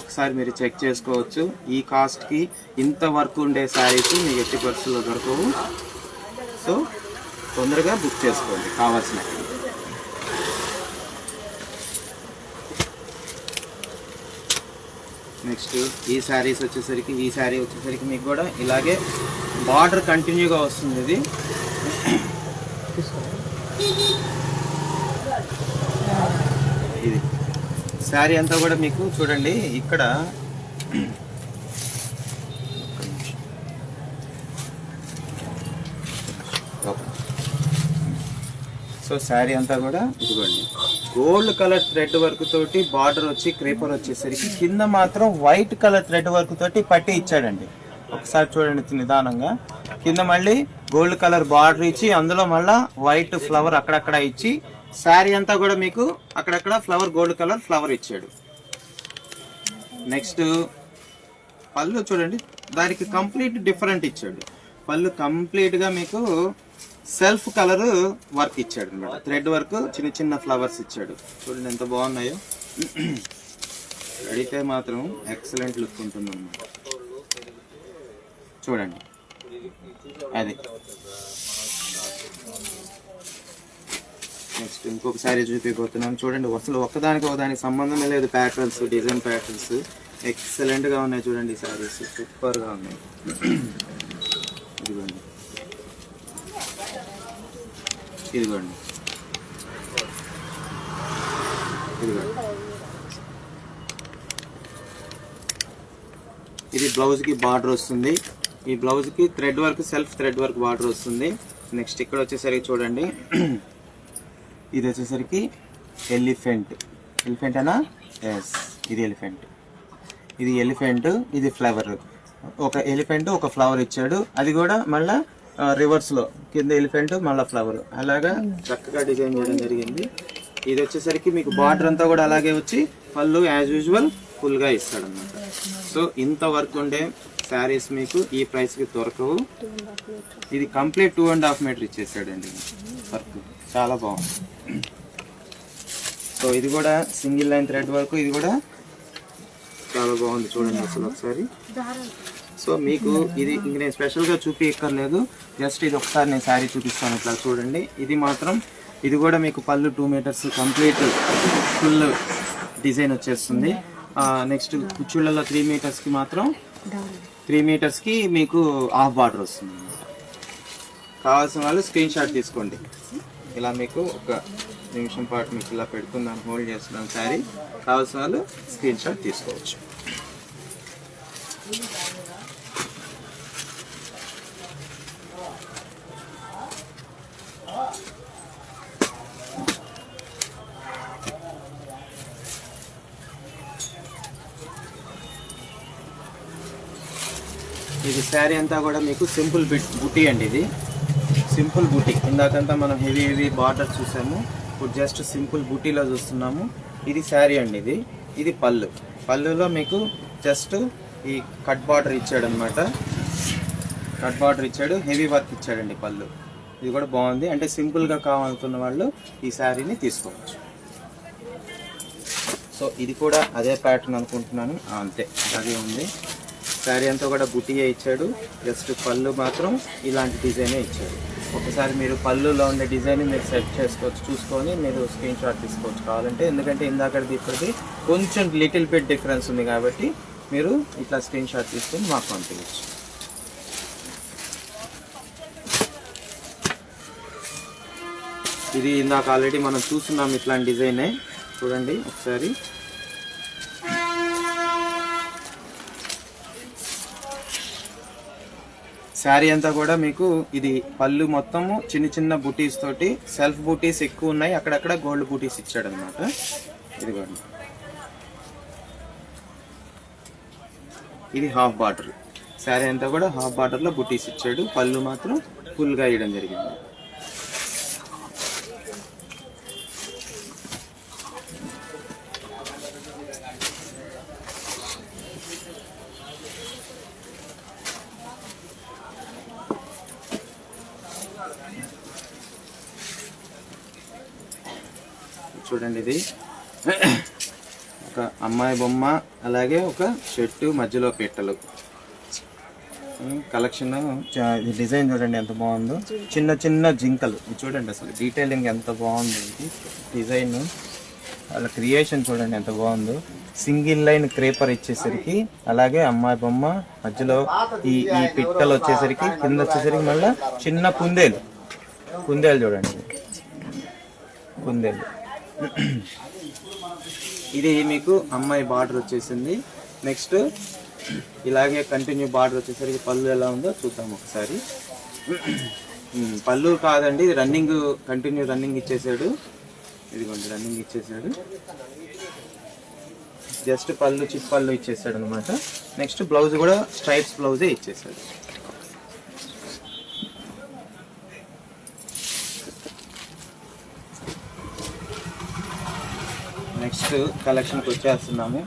Speaker 1: ఒకసారి మీరు చెక్ చేసుకోవచ్చు. ఈ కాస్ట్కి ఇంత వర్క్ ఉండే శారీస్ మీకు ఎట్టి పరిస్థితుల్లో దొరకవు. సో తొందరగా బుక్ చేసుకోండి కావాల్సిన. నెక్స్ట్ ఈ శారీస్ వచ్చేసరికి, ఈ శారీ వచ్చేసరికి మీకు కూడా ఇలాగే బార్డర్ కంటిన్యూగా వస్తుంది. ఇది శారీ అంతా కూడా మీకు చూడండి ఇక్కడ సో శారీ అంతా కూడా ఇదిగోండి గోల్డ్ కలర్ థ్రెడ్ వర్క్ తోటి బార్డర్ వచ్చి క్రేపర్ వచ్చేసరికి కింద మాత్రం వైట్ కలర్ థ్రెడ్ వర్క్ తోటి పట్టి ఇచ్చాడండి. ఒకసారి చూడండి నిదానంగా. కింద మళ్ళీ గోల్డ్ కలర్ బార్డర్ ఇచ్చి అందులో మళ్ళీ వైట్ ఫ్లవర్ అక్కడక్కడ ఇచ్చి శారీ అంతా కూడా మీకు అక్కడక్కడ ఫ్లవర్ గోల్డ్ కలర్ ఫ్లవర్ ఇచ్చాడు. నెక్స్ట్ పళ్ళు చూడండి, దానికి కంప్లీట్ డిఫరెంట్ ఇచ్చాడు. పళ్ళు కంప్లీట్గా మీకు సెల్ఫ్ కలర్ వర్క్ ఇచ్చాడు అనమాట. థ్రెడ్ వర్క్ చిన్న చిన్న ఫ్లవర్స్ ఇచ్చాడు. చూడండి ఎంత బాగున్నాయో. అడిగితే మాత్రం ఎక్సలెంట్ లుక్ ఉంటుంది అన్నమాట. చూడండి అది. నెక్స్ట్ ఇంకొక శారీ చూపిపోతున్నాను చూడండి. అసలు ఒక్కదానికి ఒకదానికి సంబంధమే లేదు. ప్యాటర్న్స్, డిజైన్ ప్యాటర్న్స్ ఎక్సలెంట్గా ఉన్నాయి చూడండి. శారీస్ సూపర్గా ఉన్నాయి. ఇదిగోండి ఇదిగోండి ఇదిగోండి. ఇది బ్లౌజ్కి బార్డర్ వస్తుంది. ఈ బ్లౌజ్కి thread work, self thread work border వస్తుంది. నెక్స్ట్ ఇక్కడ వచ్చేసరికి చూడండి, ఇది వచ్చేసరికి ఎలిఫెంట్. ఎలిఫెంట్ అనా? ఎస్, ఇది ఎలిఫెంట్. ఇది ఎలిఫెంట్, ఇది ఫ్లవర్. ఒక ఎలిఫెంట్ ఒక ఫ్లవర్ ఇచ్చాడు. అది కూడా మళ్ళీ రివర్స్లో కింద ఎలిఫెంట్ మళ్ళీ ఫ్లవర్, అలాగా చక్కగా డిజైన్ చేయడం జరిగింది. ఇది వచ్చేసరికి మీకు బార్డర్ అంతా కూడా అలాగే వచ్చి పళ్ళు యాజ్ యూజువల్ ఫుల్గా ఇస్తాడు అనమాట. సో ఇంత వర్క్ ఉండే శారీస్ మీకు ఈ ప్రైస్కి దొరకవు. ఇది కంప్లీట్ 2.5 మీటర్ ఇచ్చేసాడండి వర్క్, చాలా బాగుంది. సో ఇది కూడా సింగిల్ లైన్ థ్రెడ్ వరకు, ఇది కూడా చాలా బాగుంది చూడండి అసలు ఒకసారి. సో మీకు ఇది ఇంక నేను స్పెషల్గా చూపించక్కర్లేదు, జస్ట్ ఇది ఒకసారి నేను శారీ చూపిస్తాను. ఇట్లా చూడండి, ఇది మాత్రం ఇది కూడా మీకు పళ్ళు 2 మీటర్స్ కంప్లీట్ ఫుల్ డిజైన్ వచ్చేస్తుంది. నెక్స్ట్ కుచ్చుళ్ళలో 3 మీటర్స్కి మాత్రం 3 మీటర్స్కి మీకు హాఫ్ బార్డర్ వస్తుంది. కావాల్సిన వాళ్ళు స్క్రీన్ షాట్ తీసుకోండి. ఇలా మీకు ఒక నిమిషం పాటు మీకు ఇలా పెట్టుకుందాం, హోల్డ్ చేస్తున్నాం శారీ. కావాల్సిన వాళ్ళు స్క్రీన్ షాట్ తీసుకోవచ్చు. ఇది శారీ అంతా కూడా మీకు సింపుల్ బుటీ అండి. ఇది సింపుల్ బుటీ. ఇందాకంతా మనం హెవీ బార్డర్ చూసాము, ఇప్పుడు జస్ట్ సింపుల్ బుటీలో చూస్తున్నాము. ఇది శారీ అండి. ఇది పళ్ళులో మీకు జస్ట్ ఈ కట్ బార్డర్ ఇచ్చాడు అనమాట. కట్ బార్డర్ ఇచ్చాడు, హెవీ వర్క్ ఇచ్చాడండి పళ్ళు. ఇది కూడా బాగుంది. అంటే సింపుల్గా కావాలనుకున్న వాళ్ళు ఈ శారీని తీసుకోవచ్చు. సో ఇది కూడా అదే ప్యాటర్న్ అనుకుంటున్నాను, అంతే అదే ఉంది. శారీ అంతా కూడా బుటీయే ఇచ్చాడు, జస్ట్ పళ్ళు మాత్రం ఇలాంటి డిజైనే ఇచ్చాడు. ఒకసారి మీరు పళ్ళులో ఉండే డిజైన్ మీరు సెట్ చేసుకోవచ్చు, చూసుకొని మీరు స్క్రీన్ షాట్ తీసుకోవచ్చు కావాలంటే. ఎందుకంటే ఇందాకది ఇప్పటికి కొంచెం లిటిల్ బిట్ డిఫరెన్స్ ఉంది కాబట్టి మీరు ఇట్లా స్క్రీన్ షాట్ తీసుకొని మాకు పంపించవచ్చు. ఇది ఇందాక ఆల్రెడీ మనం చూస్తున్నాం ఇట్లాంటి డిజైనే, చూడండి ఒకసారి. శారీ అంతా కూడా మీకు ఇది పళ్ళు మొత్తము చిన్న బూటీస్ తోటి, సెల్ఫ్ బూటీస్ ఎక్కువ ఉన్నాయి, అక్కడక్కడ గోల్డ్ బూటీస్ ఇచ్చాడు అనమాట. ఇదిగోండి, ఇది హాఫ్ బార్డర్. శారీ అంతా కూడా హాఫ్ బార్డర్లో బూటీస్ ఇచ్చాడు, పళ్ళు మాత్రం ఫుల్గా వేయడం జరిగింది. చూడండి, ఇది ఒక అమ్మాయి బొమ్మ, అలాగే ఒక చెట్టు మధ్యలో పెట్టలు కలెక్షన్. ఇది డిజైన్ చూడండి ఎంత బాగుందో, చిన్న జింకలు చూడండి, అసలు డీటెయిలింగ్ ఎంత బాగుంది. ఇది డిజైన్ వాళ్ళ క్రియేషన్ చూడండి ఎంత బాగుందో. సింగిల్ లైన్ క్రేపర్ ఇచ్చేసరికి, అలాగే అమ్మాయి బొమ్మ మధ్యలో ఈ పిట్టలు వచ్చేసరికి, కింద వచ్చేసరికి మళ్ళీ చిన్న కుందేలు చూడండి, కుందేలు. ఇది మీకు అమ్మాయి బార్డర్ వచ్చేసింది. నెక్స్ట్ ఇలాగే కంటిన్యూ బార్డర్ వచ్చేసరికి పళ్ళు ఎలా ఉందో చూద్దాం ఒకసారి. పళ్ళు కాదండి, ఇది రన్నింగ్, కంటిన్యూ రన్నింగ్ ఇచ్చేసాడు. ఇదిగోండి రన్నింగ్ ఇచ్చేసాడు, జస్ట్ పళ్ళు చిప్ పళ్ళు ఇచ్చేసాడు అనమాట. నెక్స్ట్ బ్లౌజ్ కూడా స్ట్రైప్స్ బ్లౌజే ఇచ్చేసాడు. నెక్స్ట్ కలెక్షన్కి వచ్చేస్తున్నాము.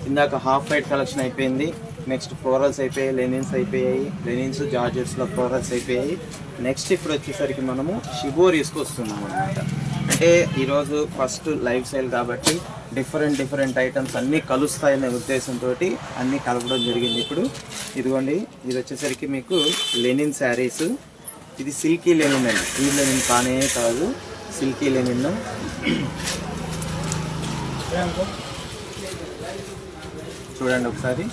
Speaker 1: ఇందాక హాఫ్ వైట్ కలెక్షన్ అయిపోయింది, నెక్స్ట్ ఫ్లోరల్స్ అయిపోయాయి, లెనిన్స్ అయిపోయాయి, లెనిన్స్ జార్జెట్స్లో ఫ్లోరల్స్ అయిపోయాయి. నెక్స్ట్ ఇప్పుడు వచ్చేసరికి మనము షిబోరీస్కి వస్తున్నాము అనమాట. అంటే ఈరోజు ఫస్ట్ లైవ్ సేల్ కాబట్టి డిఫరెంట్ ఐటమ్స్ అన్నీ కలుస్తాయనే ఉద్దేశంతో అన్నీ కలపడం జరిగింది. ఇప్పుడు ఇదిగోండి, ఇది వచ్చేసరికి మీకు లెనిన్ శారీస్. ఇది సిల్కీ లెనిన్ అండి, ఈ లెనిన్ కానే కాదు, సిల్కీ లెనిన్. చూడండి ఒకసారి,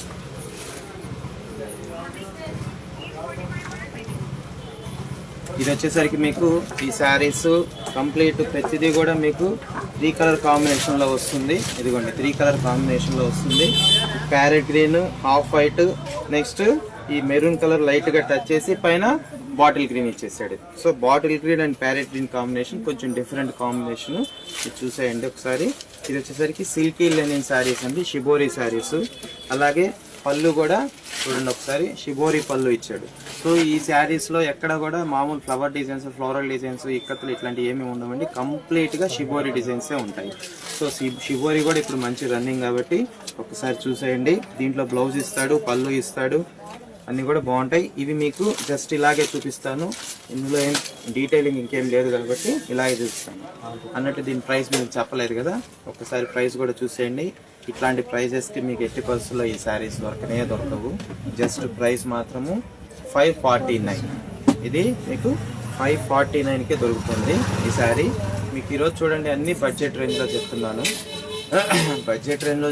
Speaker 1: ఇది వచ్చేసరికి మీకు ఈ శారీస్ కంప్లీట్ ప్రతిదీ కూడా మీకు 3 కలర్ కాంబినేషన్లో వస్తుంది. ఇదిగోండి 3 కలర్ కాంబినేషన్లో వస్తుంది. Parrot green, half white, next ఈ మెరూన్ కలర్ లైట్గా టచ్ చేసి పైన బాటిల్ గ్రీన్ ఇచ్చేసాడు. So bottle green and parrot green combination కొంచెం డిఫరెంట్ కాంబినేషన్, ఇది చూసేయండి ఒకసారి. ఇది వచ్చేసరికి సిల్కీ లెనిన్ శారీస్ అండి, షిబోరీ శారీస్. అలాగే పళ్ళు కూడా చూడండి ఒకసారి, షిబోరీ పళ్ళు ఇచ్చాడు. సో ఈ శారీస్లో ఎక్కడ కూడా మామూలు ఫ్లవర్ డిజైన్స్, ఫ్లోరల్ డిజైన్స్, ఇక్కత్తులు ఇట్లాంటివి ఏమి ఉండవండి, కంప్లీట్గా షిబోరీ డిజైన్సే ఉంటాయి. సో షిబోరీ కూడా ఇప్పుడు మంచి రన్నింగ్ కాబట్టి ఒకసారి చూసేయండి. దీంట్లో బ్లౌజ్ ఇస్తాడు, పళ్ళు ఇస్తాడు, అన్నీ కూడా బాగుంటాయి. ఇవి మీకు జస్ట్ ఇలాగే చూపిస్తాను, ఇందులో ఏం డీటెయిలింగ్ ఇంకేం లేదు కాబట్టి ఇలాగే చూపిస్తాను అన్నట్టు. దీని ప్రైస్ మీకు చెప్పలేదు కదా, ఒకసారి ప్రైస్ కూడా చూసేయండి. ఇట్లాంటి ప్రైజెస్కి మీకు ఎట్టి పరిస్థితుల్లో ఈ శారీస్ దొరకవు. జస్ట్ ప్రైస్ మాత్రము 549. ఇది మీకు 549కే దొరుకుతుంది ఈ శారీ. మీకు ఈరోజు చూడండి అన్ని బడ్జెట్ రేంజ్లో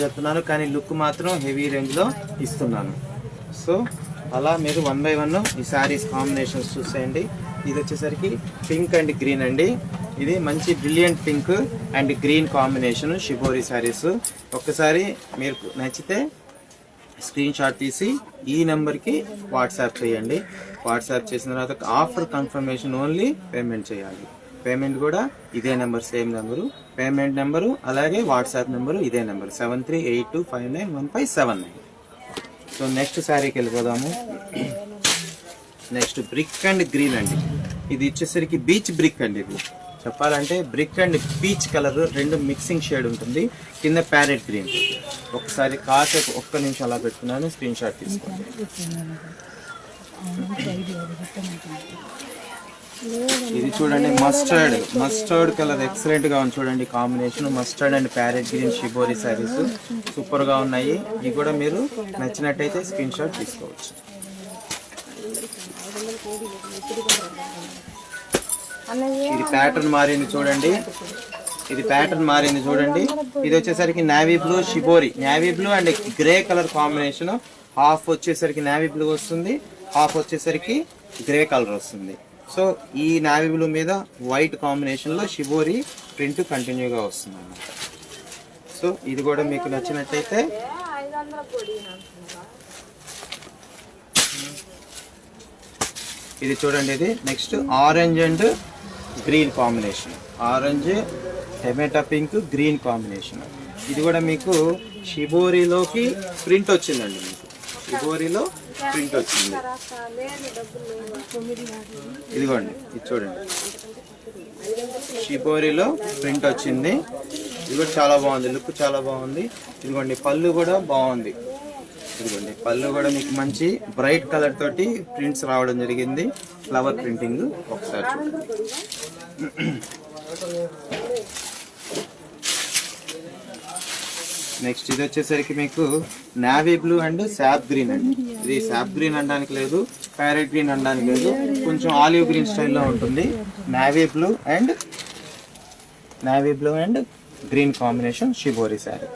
Speaker 1: చెప్తున్నాను, కానీ లుక్ మాత్రం హెవీ రేంజ్లో ఇస్తున్నాను. సో అలా మీరు 1 by 1 ఈ శారీస్ కాంబినేషన్స్ చూసేయండి. ఇది వచ్చేసరికి పింక్ అండ్ గ్రీన్ అండి. ఇది మంచి brilliant pink and green combination shibori saris. ఒక్కసారి మీరు నచ్చితే స్క్రీన్ షాట్ తీసి ఈ నెంబర్కి వాట్సాప్ చేయండి. వాట్సాప్ చేసిన తర్వాత ఆఫర్ కన్ఫర్మేషన్ ఓన్లీ పేమెంట్ చేయాలి. పేమెంట్ కూడా ఇదే number, same number, payment number అలాగే వాట్సాప్ నెంబరు ఇదే నెంబర్ 7382591579. సో నెక్స్ట్ శారీకి వెళ్ళిపోదాము. నెక్స్ట్ బ్రిక్ అండ్ గ్రీన్ అండి. ఇది వచ్చేసరికి బీచ్ బ్రిక్ అండి. ఇది చెప్పాలంటే బ్రిక్ అండ్ పీచ్ కలర్ రెండు మిక్సింగ్ షేడ్ ఉంటుంది, కింద ప్యారెట్ గ్రీన్. ఒకసారి కాసేపు ఒక్క నిమిషం అలా పెట్టుకున్నాను, స్క్రీన్ షాట్ తీసుకోండి. ఇది చూడండి మస్టర్డ్ కలర్ ఎక్సలెంట్ గా ఉంది చూడండి combination. Mustard and parrot green shibori saris super గా ఉన్నాయి. ఇవి కూడా మీరు నచ్చినట్టయితే స్క్రీన్ షాట్ తీసుకోవచ్చు. ఇది ప్యాటర్న్ మారింది చూడండి, ఇది వచ్చేసరికి navy blue shibori, navy blue and grey colour combination. Half వచ్చేసరికి నేవీ బ్లూ వస్తుంది, హాఫ్ వచ్చేసరికి గ్రే కలర్ వస్తుంది. సో ఈ నేవీ బ్లూ మీద వైట్ కాంబినేషన్లో షిబోరి ప్రింట్ కంటిన్యూగా వస్తుంది అన్నమాట. సో ఇది కూడా మీకు నచ్చినట్టయితే ఇది చూడండి. ఇది next orange and green combination, orange tomato pink green combination. ఇది కూడా మీకు షిబోరిలోకి ప్రింట్ వచ్చిందండి, మీకు షిబోరిలో ప్రింట్ వచ్చింది. ఇదిగోండి, ఇది చూడండి, షిబోరిలో ప్రింట్ వచ్చింది. ఇది కూడా చాలా బాగుంది, లుక్ చాలా బాగుంది. ఇదిగోండి పళ్ళు కూడా బాగుంది. ఇదిగోండి పళ్ళు కూడా మీకు మంచి బ్రైట్ కలర్ తోటి ప్రింట్స్ రావడం జరిగింది, ఫ్లవర్ ప్రింటింగ్. ఒకసారి చూడండి. నెక్స్ట్ ఇది వచ్చేసరికి మీకు navy blue and SAAP green అండి. ఇది శాప్ గ్రీన్ అనడానికి లేదు, ప్యారెట్ గ్రీన్ అనడానికి లేదు, కొంచెం ఆలివ్ గ్రీన్ స్టైల్లో ఉంటుంది. Navy blue and green combination shibori sari.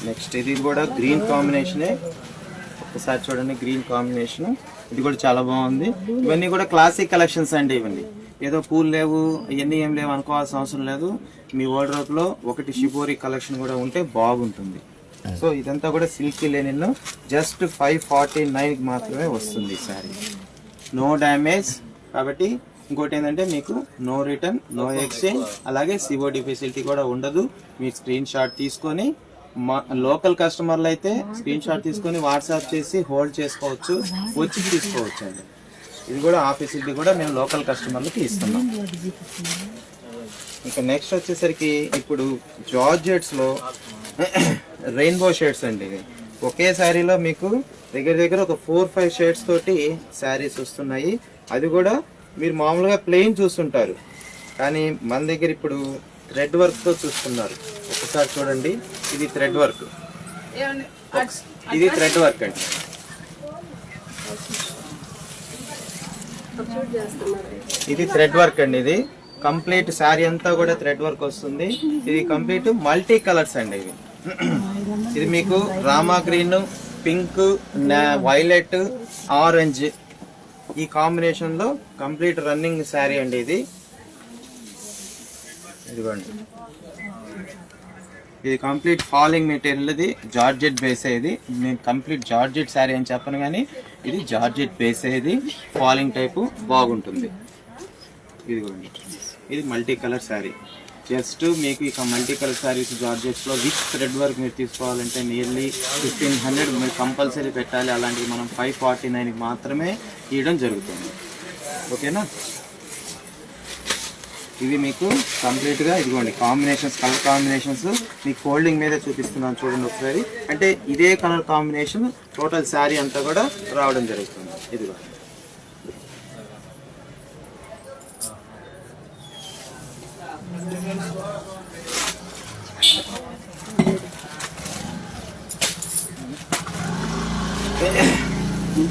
Speaker 1: Next ఇది కూడా గ్రీన్ కాంబినేషనే, ఒకసారి చూడండి గ్రీన్ కాంబినేషన్. ఇది కూడా చాలా బాగుంది. ఇవన్నీ కూడా క్లాసిక్ కలెక్షన్స్ అండి. ఇవన్నీ ఏదో పూలు లేవు ఇవన్నీ ఏం లేవు అనుకోవాల్సిన అవసరం లేదు. మీ వార్డ్రోబ్లో ఒకటి షిబోరి కలెక్షన్ కూడా ఉంటే బాగుంటుంది. సో ఇదంతా కూడా సిల్కీ లెనిన్, జస్ట్ 549కి మాత్రమే వస్తుంది ఈ శారీ. నో డ్యామేజ్ కాబట్టి. ఇంకోటి ఏంటంటే మీకు నో రిటర్న్, నో ఎక్స్చేంజ్, అలాగే సిఓడి ఫెసిలిటీ కూడా ఉండదు. మీరు స్క్రీన్ షాట్ తీసుకొని మా లోకల్ కస్టమర్లు అయితే స్క్రీన్ షాట్ తీసుకొని వాట్సాప్ చేసి హోల్డ్ చేసుకోవచ్చు, వచ్చి తీసుకోవచ్చు అండి. ఇది కూడా ఆ ఫెసిలిటీ కూడా మేము లోకల్ కస్టమర్లకి ఇస్తున్నాం. ఇంకా నెక్స్ట్ వచ్చేసరికి ఇప్పుడు జార్జెట్స్లో రెయిన్బో షేడ్స్ అండి. ఇది ఒకే శారీలో మీకు దగ్గర ఒక 4-5 షేడ్స్ తోటి శారీస్ వస్తున్నాయి. అది కూడా మీరు మామూలుగా ప్లెయిన్ చూస్తుంటారు, కానీ మన దగ్గర ఇప్పుడు థ్రెడ్ వర్క్తో చూస్తున్నారు. ఒకసారి చూడండి, ఇది థ్రెడ్ వర్క్, ఇది థ్రెడ్ వర్క్ అండి. ఇది థ్రెడ్ వర్క్ అండి. ఇది కంప్లీట్ శారీ అంతా కూడా థ్రెడ్ వర్క్ వస్తుంది. ఇది కంప్లీట్ మల్టీ కలర్స్ అండి. ఇది మీకు Rama green, pink, violet, orange ఈ కాంబినేషన్ లో కంప్లీట్ రన్నింగ్ శారీ అండి. ఇది ఇదిగోండి, ఇది కంప్లీట్ ఫాలింగ్ మెటీరియల్, ఇది జార్జెట్ బేస్. ఇది నేను కంప్లీట్ జార్జెట్ శారీ అని చెప్పను, కానీ ఇది జార్జెట్ బేస్. ఇది ఫాలింగ్ టైపు బాగుంటుంది. ఇదిగోండి, ఇది మల్టీ కలర్ శారీ. జస్ట్ మీకు ఇక మల్టీ కలర్ శారీస్ జార్జెట్స్లో విత్ థ్రెడ్ వర్క్ మీరు తీసుకోవాలంటే నియర్లీ 1500 మీరు కంపల్సరీ పెట్టాలి. అలాంటివి మనం 549కి మాత్రమే ఇవ్వడం జరుగుతుంది. ఓకేనా? ఇవి మీకు కంప్లీట్గా ఇదిగోండి కాంబినేషన్స్, కలర్ కాంబినేషన్స్ మీకు ఫోల్డింగ్ మీదే చూపిస్తున్నాను చూడండి ఒకసారి. అంటే ఇదే కలర్ కాంబినేషన్ టోటల్ శారీ అంతా కూడా రావడం జరుగుతుంది. ఇదిగో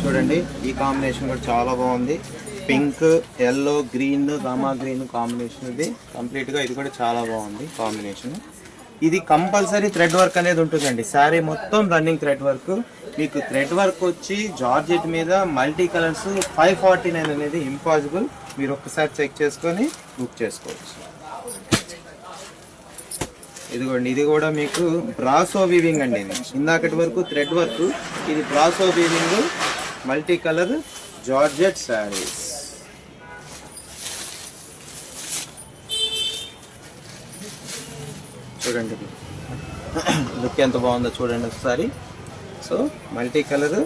Speaker 1: చూడండి, ఈ కాంబినేషన్ కూడా చాలా బాగుంది. Pink, yellow, green, Rama green combination ఇది కంప్లీట్గా. ఇది కూడా చాలా బాగుంది కాంబినేషన్. ఇది కంపల్సరీ థ్రెడ్ వర్క్ అనేది ఉంటుందండి. శారీ మొత్తం రన్నింగ్ థ్రెడ్ వర్క్. మీకు థ్రెడ్ వర్క్ వచ్చి జార్జెట్ మీద మల్టీ కలర్స్ 549 అనేది ఇంపాసిబుల్. మీరు ఒక్కసారి చెక్ చేసుకొని బుక్ చేసుకోవచ్చు. ఇదిగోండి, ఇది కూడా మీకు బ్రాసో వీవింగ్ అండి. ఇది ఇందాకటి వరకు థ్రెడ్ వర్క్, ఇది brasso weaving multi colour georgette saris. చూడండి లుక్ ఎంత బాగుందో చూడండి ఒకసారి. So multi colour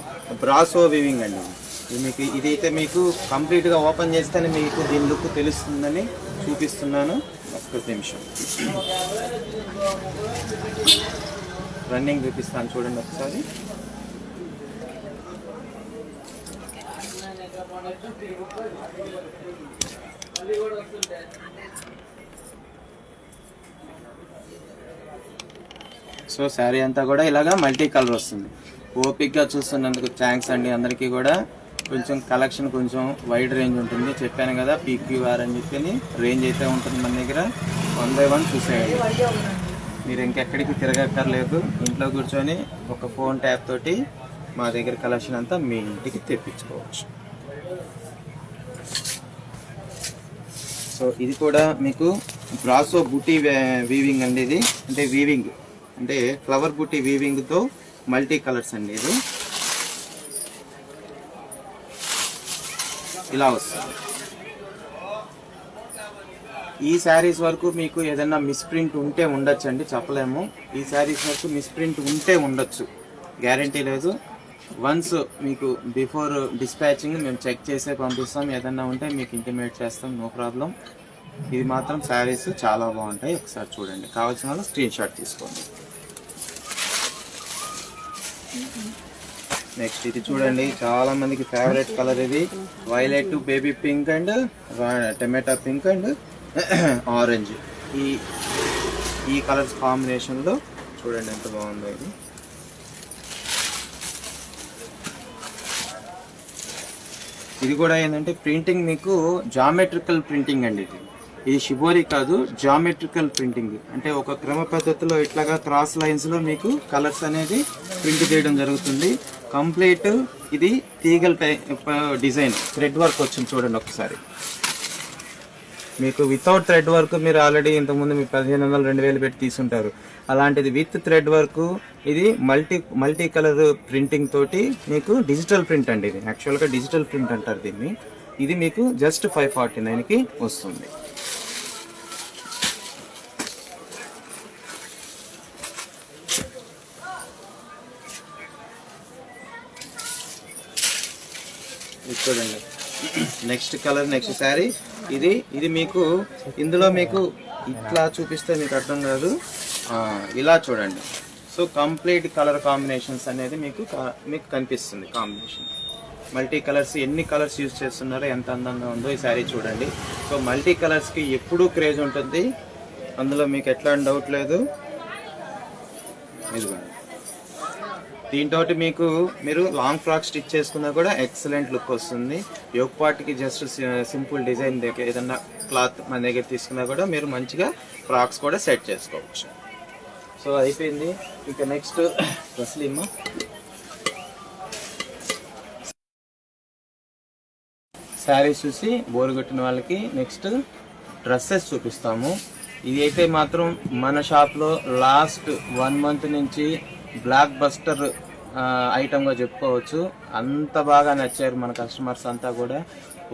Speaker 1: brasso weaving అండి. ఇది మీకు, ఇది అయితే మీకు కంప్లీట్గా ఓపెన్ చేస్తేనే మీకు దీని లుక్ తెలుస్తుందని చూపిస్తున్నాను. ఒక్క నిమిషం రన్నింగ్ చూపిస్తాను చూడండి ఒకసారి. సో శారీ అంతా కూడా ఇలాగా మల్టీ కలర్ వస్తుంది. ఓపిక్గా చూస్తున్నందుకు థ్యాంక్స్ అండి అందరికీ కూడా. కొంచెం కలెక్షన్ కొంచెం వైడ్ రేంజ్ ఉంటుంది, చెప్పాను కదా PQR అని చెప్పి రేంజ్ అయితే ఉంటుంది మన దగ్గర. 1 by 1 చూసేయండి, మీరు ఇంకెక్కడికి తిరగక్కర్లేదు. ఇంట్లో కూర్చొని ఒక ఫోన్ ట్యాప్ తోటి మా దగ్గర కలెక్షన్ అంతా మీ ఇంటికి తెప్పించుకోవచ్చు. సో ఇది కూడా మీకు బ్రాసో బూటీ వీవింగ్ అండి. ఇది అంటే వీవింగ్ అంటే ఫ్లవర్ బూటీ వీవింగ్తో మల్టీ కలర్స్ అండి. ఇది ఇలా వస్తుంది. ఈ శారీస్ వరకు మీకు ఏదైనా మిస్ప్రింట్ ఉంటే ఉండొచ్చు అండి, చెప్పలేము. ఈ శారీస్ వరకు మిస్ప్రింట్ ఉంటే ఉండొచ్చు, గ్యారంటీ లేదు. వన్స్ మీకు బిఫోర్ డిస్పాచింగ్ మేము చెక్ చేసే పంపిస్తాం. ఏదన్నా ఉంటే మీకు ఇంటిమేట్ చేస్తాం, నో ప్రాబ్లం. ఇది మాత్రం శారీస్ చాలా బాగుంటాయి, ఒకసారి చూడండి. కావాల్సిన వాళ్ళు స్క్రీన్ షాట్ తీసుకోండి. నెక్స్ట్ ఇది చూడండి, చాలా మందికి ఫేవరెట్ కలర్ ఇది. Violet, baby pink and tomato pink and orange. ఈ కలర్స్ కాంబినేషన్లో చూడండి ఎంత బాగుందో ఇది. ఇది కూడా ఏంటంటే ప్రింటింగ్ మీకు జామెట్రికల్ ప్రింటింగ్ అండి. ఇది షిబోరి కాదు, జామెట్రికల్ ప్రింటింగ్. అంటే ఒక క్రమ పద్ధతిలో ఇట్లాగా క్రాస్ లైన్స్లో మీకు కలర్స్ అనేది ప్రింట్ చేయడం జరుగుతుంది. కంప్లీట్ ఇది తీగల్ డిజైన్, థ్రెడ్ వర్క్ వచ్చింది చూడండి ఒకసారి. మీకు వితౌట్ థ్రెడ్ వర్క్ మీరు ఆల్రెడీ ఇంతకుముందు మీరు 1500 2000 పెట్టి తీసుంటారు. అలాంటిది విత్ థ్రెడ్ వర్క్. ఇది మల్టీ కలర్ ప్రింటింగ్ తోటి మీకు డిజిటల్ ప్రింట్ అండి. ఇది యాక్చువల్గా డిజిటల్ ప్రింట్ అంటారు దీన్ని. ఇది మీకు జస్ట్ 549కి వస్తుంది. చూడండి నెక్స్ట్ కలర్, నెక్స్ట్ శారీ. ఇది మీకు ఇందులో మీకు ఇట్లా చూపిస్తే మీకు అర్థం కాదు, ఇలా చూడండి. సో కంప్లీట్ కలర్ కాంబినేషన్స్ అనేది మీకు కనిపిస్తుంది. కాంబినేషన్ మల్టీ కలర్స్, ఎన్ని కలర్స్ యూజ్ చేస్తున్నారో ఎంత అందంగా ఉందో ఈ శారీ చూడండి. సో మల్టీ కలర్స్కి ఎప్పుడూ క్రేజ్ ఉంటుంది, అందులో మీకు ఎట్లాంటి డౌట్ లేదు. ఇదిగోండి, దీంతో మీకు మీరు లాంగ్ ఫ్రాక్ స్టిచ్ చేసుకున్నా కూడా ఎక్సలెంట్ లుక్ వస్తుంది. యోక్ పార్ట్కి జస్ట్ సింపుల్ డిజైన్ దగ్గర ఏదన్నా క్లాత్ మన దగ్గర తీసుకున్నా కూడా మీరు మంచిగా ఫ్రాక్స్ కూడా సెట్ చేసుకోవచ్చు. సో అయిపోయింది. ఇక నెక్స్ట్ తస్లీమా శారీస్ చూసి బోర్ కొట్టిన వాళ్ళకి నెక్స్ట్ డ్రెస్సెస్ చూపిస్తాము. ఇది అయితే మాత్రం మన షాప్లో లాస్ట్ 1 month నుంచి బ్లాక్ బస్టర్ ఐటమ్గా చెప్పుకోవచ్చు. అంత బాగా నచ్చారు మన కస్టమర్స్ అంతా కూడా.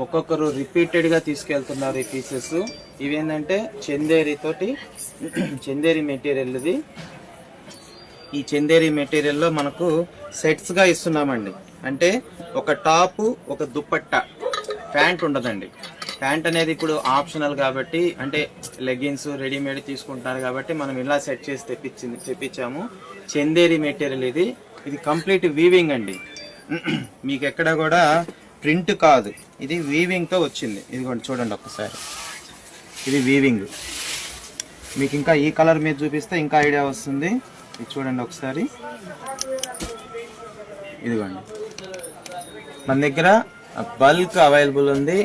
Speaker 1: ఒక్కొక్కరు రిపీటెడ్గా తీసుకెళ్తున్నారు ఈ పీసెస్. ఇవేంటంటే చందేరి మెటీరియల్. ఇది ఈ చందేరి మెటీరియల్లో మనకు సెట్స్గా ఇస్తున్నామండి. అంటే ఒక టాపు, ఒక దుప్పట్టా, ప్యాంట్ ఉండదండి. ప్యాంట్ అనేది ఇప్పుడు ఆప్షనల్ కాబట్టి, అంటే లెగ్గిన్స్ రెడీమేడ్ తీసుకుంటున్నారు కాబట్టి మనం ఇలా సెట్ చేసి తెప్పించాము. చందేరి మెటీరియల్ ఇది కంప్లీట్ వీవింగ్ అండి. మీకు ఎక్కడ కూడా ప్రింట్ కాదు, ఇది వీవింగ్తో వచ్చింది. ఇదిగోండి చూడండి ఒక్కసారి, ఇది వీవింగ్. మీకు ఇంకా ఈ కలర్ మీద చూపిస్తే ఇంకా ఐడియా వస్తుంది. ఇది చూడండి ఒకసారి, ఇదిగోండి మన దగ్గర బల్క్ అవైలబుల్ ఉంది.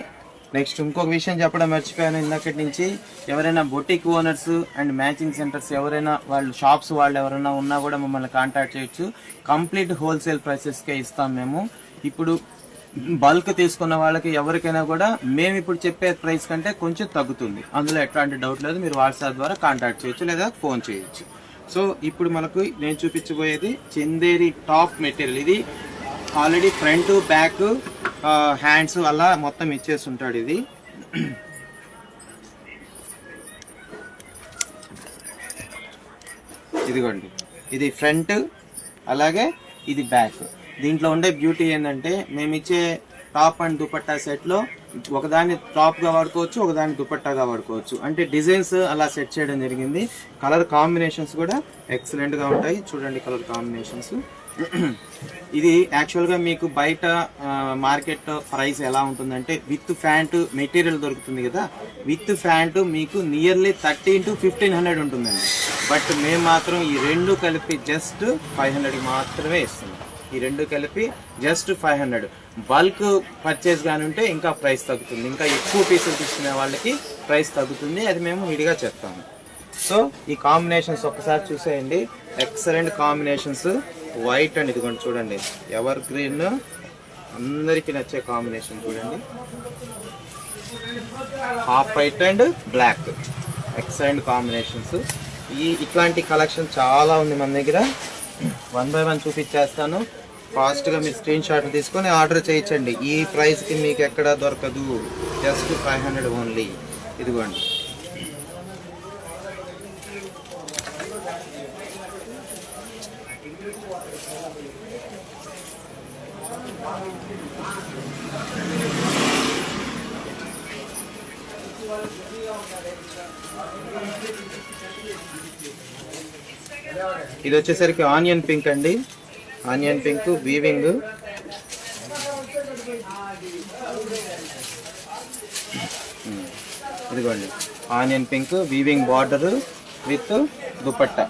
Speaker 1: నెక్స్ట్ ఇంకొక విషయం చెప్పడం మర్చిపోయాను ఇందాకటి నుంచి, ఎవరైనా boutique owners and matching centres ఎవరైనా వాళ్ళు షాప్స్ వాళ్ళు ఎవరైనా ఉన్నా కూడా మమ్మల్ని కాంటాక్ట్ చేయొచ్చు. కంప్లీట్ హోల్సేల్ ప్రైసెస్కే ఇస్తాం మేము. ఇప్పుడు బల్క్ తీసుకున్న వాళ్ళకి ఎవరికైనా కూడా మేము ఇప్పుడు చెప్పే ప్రైస్ కంటే కొంచెం తగ్గుతుంది, అందులో ఎట్లాంటి డౌట్ లేదు. మీరు వాట్సాప్ ద్వారా కాంటాక్ట్ చేయొచ్చు లేదా ఫోన్ చేయొచ్చు. సో ఇప్పుడు మనకు నేను చూపించబోయేది చందేరి టాప్ మెటీరియల్. ఇది ఆల్రెడీ ఫ్రంట్ బ్యాక్ హ్యాండ్స్ అలా మొత్తం ఇచ్చేసి ఉంటాడు. ఇది ఇదిగోండి, ఇది ఫ్రంట్ అలాగే ఇది బ్యాక్. దీంట్లో ఉండే బ్యూటీ ఏంటంటే మేము ఇచ్చే టాప్ అండ్ దుపట్టా సెట్లో ఒకదాన్ని టాప్గా వాడుకోవచ్చు, ఒకదాన్ని దుపట్టాగా వాడుకోవచ్చు. అంటే డిజైన్స్ అలా సెట్ చేయడం జరిగింది. కలర్ కాంబినేషన్స్ కూడా ఎక్సలెంట్గా ఉంటాయి. చూడండి కలర్ కాంబినేషన్స్. ఇది యాక్చువల్గా మీకు బయట మార్కెట్ ప్రైస్ ఎలా ఉంటుందంటే విత్ ప్యాంటు మెటీరియల్ దొరుకుతుంది కదా, విత్ ప్యాంటు మీకు నియర్లీ 1300 to 1500 ఉంటుందండి. బట్ మేము మాత్రం ఈ రెండు కలిపి జస్ట్ 500 మాత్రమే ఇస్తున్నాం. ఈ రెండు కలిపి జస్ట్ 500. బల్క్ పర్చేస్ కానీ ఉంటే ఇంకా ప్రైస్ తగ్గుతుంది, ఇంకా ఎక్కువ పీసులు తీసుకునే వాళ్ళకి ప్రైస్ తగ్గుతుంది. అది మేము విడిగా చెప్తాము. సో ఈ కాంబినేషన్స్ ఒక్కసారి చూసేయండి, ఎక్సలెంట్ కాంబినేషన్స్. వైట్ అండ్ ఇదిగోండి చూడండి, ఎవర్ గ్రీన్, అందరికీ నచ్చే కాంబినేషన్ చూడండి. Half white and black, excellent combinations. ఇట్లాంటి కలెక్షన్ చాలా ఉంది మన దగ్గర. 1 by 1 చూపించేస్తాను. ఫాస్ట్గా మీరు స్క్రీన్ షాట్ తీసుకొని ఆర్డర్ చేయించండి. ఈ ప్రైస్కి మీకు ఎక్కడ దొరకదు, జస్ట్ 500 ఓన్లీ. ఇదిగోండి ఇది వచ్చేసరికి ఆనియన్ పింక్ అండి. Onion pink weaving. ఇదిగోండి onion pink weaving border with dupatta.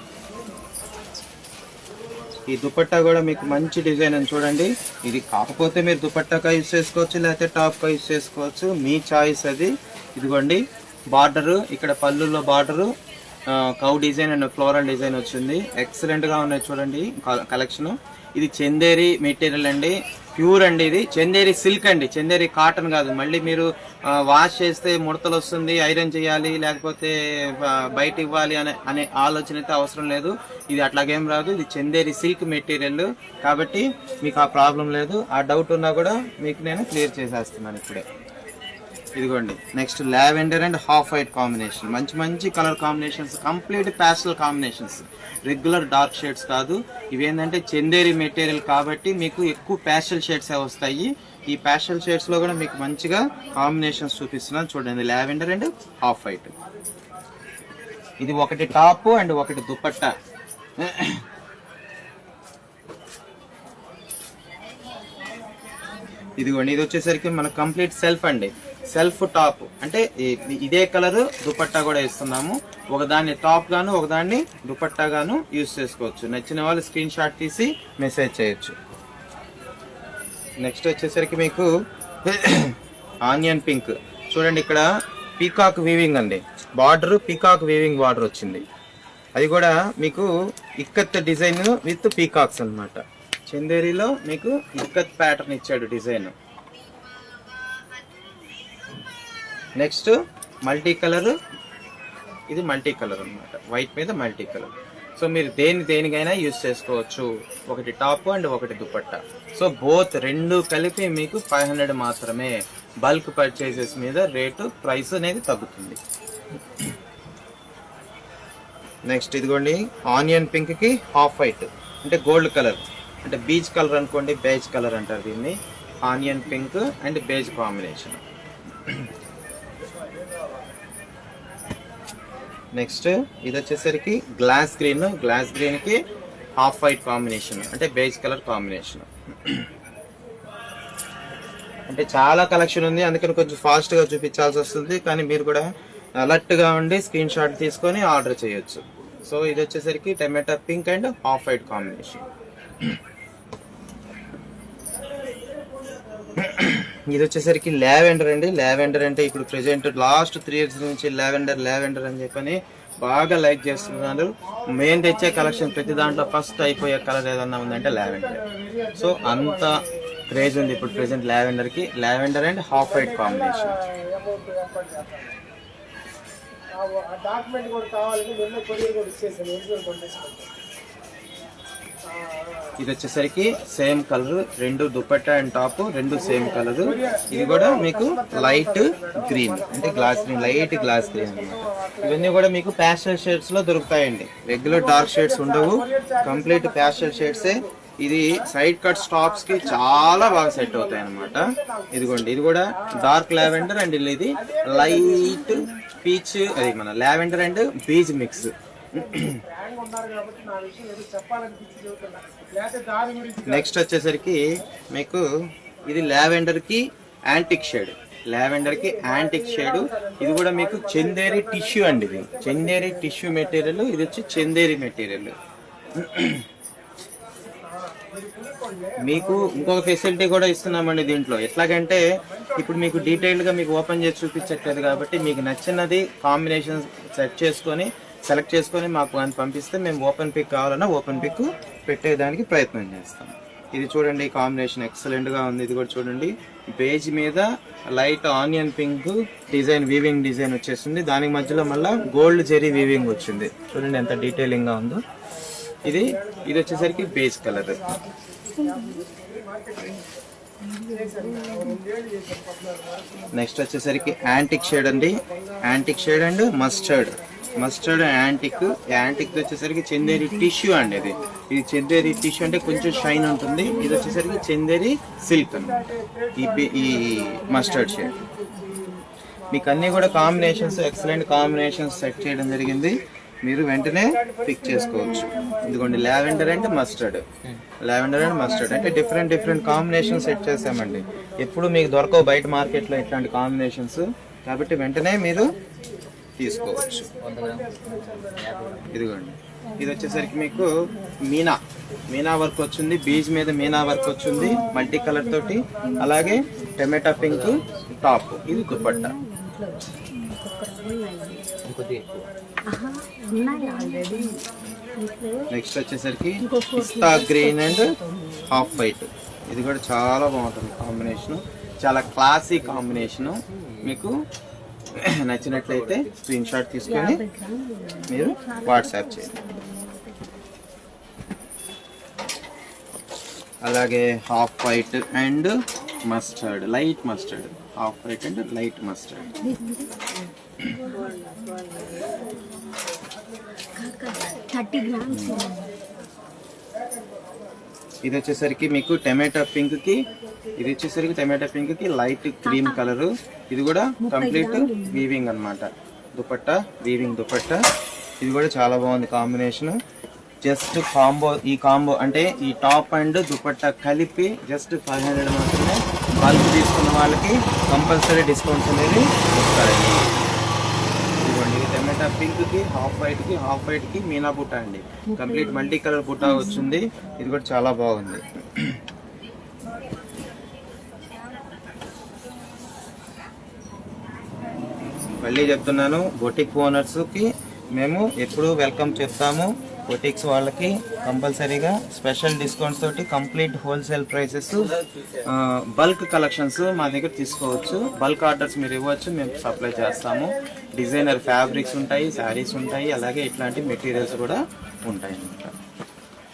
Speaker 1: ఈ దుపట్టా కూడా మీకు మంచి డిజైన్ అని చూడండి. ఇది కాకపోతే మీరు దుపట్టాగా యూజ్ చేసుకోవచ్చు, లేకపోతే టాప్గా యూజ్ చేసుకోవచ్చు, మీ చాయిస్ అది. ఇదిగోండి బార్డరు, ఇక్కడ పళ్ళులో border cow design and floral design వచ్చింది. ఎక్సలెంట్గా ఉన్నాయి చూడండి కలెక్షన్. ఇది చందేరి మెటీరియల్ అండి, ప్యూర్ అండి. ఇది చందేరి సిల్క్ అండి, చందేరి కాటన్ కాదు. మళ్ళీ మీరు వాష్ చేస్తే ముడతలు వస్తుంది, ఐరన్ చేయాలి, లేకపోతే బయట ఇవ్వాలి అనే ఆలోచన అయితే అవసరం లేదు. ఇది అట్లాగేం రాదు, ఇది చందేరి సిల్క్ మెటీరియల్ కాబట్టి మీకు ఆ ప్రాబ్లం లేదు. ఆ డౌట్ ఉన్నా కూడా మీకు నేను క్లియర్ చేసేస్తున్నాను ఇప్పుడే. ఇదిగోండి next lavender and half white combination. మంచి మంచి colour combinations, complete pastel combinations, regular dark shades కాదు. ఇవేంటంటే చందేరి మెటీరియల్ కాబట్టి మీకు ఎక్కువ ప్యాస్టల్ షేడ్స్ వస్తాయి. ఈ ప్యాస్టల్ షేడ్స్లో కూడా మీకు మంచిగా కాంబినేషన్స్ చూపిస్తున్నాను చూడండి. Lavender and half white. ఇది ఒకటి టాప్ అండ్ ఒకటి దుపట్టా. ఇదిగోండి ఇది వచ్చేసరికి మన కంప్లీట్ సెల్ఫ్ అండి, సెల్ఫ్ టాప్. అంటే ఇదే కలర్ దుపట్టా కూడా ఇస్తున్నాము. ఒకదాన్ని టాప్ గాను ఒకదాన్ని దుపట్టా గాను యూజ్ చేసుకోవచ్చు. నచ్చిన వాళ్ళు స్క్రీన్ షాట్ తీసి మెసేజ్ చేయొచ్చు. నెక్స్ట్ వచ్చేసరికి మీకు ఆనియన్ పింక్ చూడండి. ఇక్కడ పీకాక్ వీవింగ్ అండి, బార్డర్ పీకాక్ వీవింగ్ బార్డర్ వచ్చింది. అది కూడా మీకు ఇక్కత్ డిజైన్ విత్ పీకాక్స్ అన్నమాట. చందేరిలో మీకు ఇక్కత్ ప్యాటర్న్ ఇచ్చాడు డిజైన్. నెక్స్ట్ మల్టీ కలర్, ఇది మల్టీ కలర్ అనమాట, వైట్ మీద మల్టీ కలర్. సో మీరు దేనికైనా యూజ్ చేసుకోవచ్చు. ఒకటి టాప్ అండ్ ఒకటి దుపట్టా. సో బోత్ రెండు కలిపి మీకు 500 మాత్రమే. బల్క్ పర్చేసెస్ మీద రేటు ప్రైస్ అనేది తగ్గుతుంది. నెక్స్ట్ ఇదిగోండి ఆనియన్ పింక్కి హాఫ్ వైట్, అంటే గోల్డ్ కలర్, అంటే బీచ్ కలర్ అనుకోండి, బేజ్ కలర్ అంటారు దీన్ని. Onion pink and beige combination. Next ఇది వచ్చేసరికి గ్లాస్ గ్రీన్ కి హాఫ్ వైట్ కాంబినేషన్, అంటే బేస్ కలర్ కాంబినేషన్. అంటే చాలా కలెక్షన్ ఉంది, అందుకని కొంచెం ఫాస్ట్ గా చూపించాల్సి వస్తుంది. కానీ మీరు కూడా అలర్ట్ గా ఉండి స్క్రీన్ షాట్ తీసుకొని ఆర్డర్ చేయొచ్చు. సో ఇది వచ్చేసరికి tomato pink and half white combination. ఇది వచ్చేసరికి లావెండర్ అండి. లావెండర్ అంటే ఇప్పుడు ప్రెసెంట్ లాస్ట్ 3 years నుంచి లావెండర్ అని చెప్పని బాగా లైక్ చేస్తున్నారు. మెయిన్ తెచ్చే కలెక్షన్ ప్రతి దాంట్లో ఫస్ట్ అయిపోయే కలర్ ఏదన్నా ఉందంటే లావెండర్. సో అంత క్రేజ్ ఉంది ఇప్పుడు present lavender and half white combination. ఇది వచ్చేసరికి సేమ్ కలర్, రెండు దుపట్టా అండ్ టాప్ రెండు సేమ్ కలర్. ఇది కూడా మీకు లైట్ గ్రీన్, అంటే లైట్ గ్లాస్ గ్రీన్ అన్నమాట. ఇవన్నీ కూడా మీకు ప్యాస్టల్ షేడ్స్ లో దొరుకుతాయండి. రెగ్యులర్ డార్క్ షేడ్స్ ఉండవు, కంప్లీట్ ప్యాస్టల్ షేడ్సే. ఇది సైడ్ కట్ స్టాప్స్ కి చాలా బాగా సెట్ అవుతాయి అన్నమాట. ఇదిగోండి, ఇది కూడా డార్క్ లావెండర్ అండ్ ఇది లైట్ పీచ్, అది మన lavender and beige mix. Next వచ్చేసరికి మీకు ఇది లావెండర్ కి యాంటిక్ షేడ్, ఇది కూడా మీకు చందేరి టిష్యూ అండి. ఇది చందేరి టిష్యూ మెటీరియల్, ఇది వచ్చి చందేరి మెటీరియల్. మీకు ఇంకొక ఫెసిలిటీ కూడా ఇస్తున్నామండి దీంట్లో. ఎట్లాగంటే ఇప్పుడు మీకు డీటెయిల్డ్ గా మీకు ఓపెన్ చేసి చూపించట్లేదు కాబట్టి మీకు నచ్చినది కాంబినేషన్ సెలెక్ట్ చేసుకొని మాకు అని పంపిస్తే మేము ఓపెన్ పిక్ కావాలన్నా ఓపెన్ పిక్ పెట్టేదానికి ప్రయత్నం చేస్తాం. ఇది చూడండి, కాంబినేషన్ ఎక్సలెంట్ గా ఉంది. ఇది కూడా చూడండి, బేజ్ మీద light onion pink design, weaving design వచ్చేస్తుంది. దానికి మధ్యలో మళ్ళీ గోల్డ్ జెరీ వీవింగ్ వచ్చింది. చూడండి ఎంత డీటెయిలింగ్ గా ఉందో. ఇది వచ్చేసరికి బేజ్ కలర్. నెక్స్ట్ వచ్చేసరికి యాంటిక్ షేడ్ అండి, antique shade and mustard antique వచ్చేసరికి చందేరి టిష్యూ అండి. ఇది చందేరి టిష్యూ అంటే కొంచెం షైన్ ఉంటుంది. ఇది వచ్చేసరికి చందేరి సిల్క్ అన్నమాట. ఈ మస్టర్డ్ షేడ్ మీకు అన్ని కూడా కాంబినేషన్స్, ఎక్సలెంట్ కాంబినేషన్స్ సెట్ చేయడం జరిగింది. మీరు వెంటనే పిక్ చేసుకోవచ్చు. ఇదిగోండి, లావెండర్ అండ్ మస్టర్డ్ అంటే డిఫరెంట్ కాంబినేషన్ సెట్ చేసామండి. ఎప్పుడు మీకు దొరకవు బయట మార్కెట్లో ఇట్లాంటి కాంబినేషన్స్, కాబట్టి వెంటనే మీరు తీసుకోవచ్చు. ఇదిగోండి, ఇది వచ్చేసరికి మీకు మీనా వర్క్ వచ్చింది, బీజ్ మీద మీనా వర్క్ వచ్చింది మల్టీ కలర్ తోటి. అలాగే టమాటా పింక్ టాప్, ఇది దుపట్టా. నెక్స్ట్ వచ్చేసరికి పిస్తా గ్రీన్ అండ్ హాఫ్ వైట్. ఇది కూడా చాలా బాగుంటుంది కాంబినేషన్, చాలా క్లాసీ కాంబినేషన్. మీకు నచ్చినట్లయితే స్క్రీన్ షాట్ తీసుకొని మీరు వాట్సాప్ చేయండి. అలాగే half white and mustard, light mustard, half white and light mustard. ఇది వచ్చేసరికి మీకు టమాటా పింక్ కి లైట్ క్రీమ్ కలర్. ఇది కూడా కంప్లీట్ వీవింగ్ అన్నమాట, వీవింగ్ దుపట్టా. ఇది కూడా చాలా బాగుంది కాంబినేషన్. జస్ట్ ఈ కాంబో అంటే ఈ టాప్ అండ్ దుపట్టా కలిపి జస్ట్ 500 మాత్రమే. బల్క్ తీసుకున్న వాళ్ళకి కంపల్సరీ డిస్కౌంట్స్ అనేది వస్తాయి. ఇదిగోండి, టమాటా పింక్ కి హాఫ్ వైట్ కి మీనా బుట్ట అండి, కంప్లీట్ మల్టీ కలర్ బుట్ట వచ్చింది. ఇది కూడా చాలా బాగుంది. మళ్ళీ చెప్తున్నాను, బొటిక్ ఓనర్స్ కి మేము ఎప్పుడు వెల్కమ్ చెప్తాము. బొటిక్స్ వాళ్ళకి కంపల్సరీగా స్పెషల్ డిస్కౌంట్స్ తోటి complete wholesale prices, bulk collections మా దగ్గర తీసుకోవచ్చు. బల్క్ ఆర్డర్స్ మీరు ఇవ్వచ్చు, మేము సప్లై చేస్తాము. డిజైనర్ ఫ్యాబ్రిక్స్ ఉంటాయి, శారీస్ ఉంటాయి, అలాగే ఇట్లాంటి మెటీరియల్స్ కూడా ఉంటాయి అన్నమాట.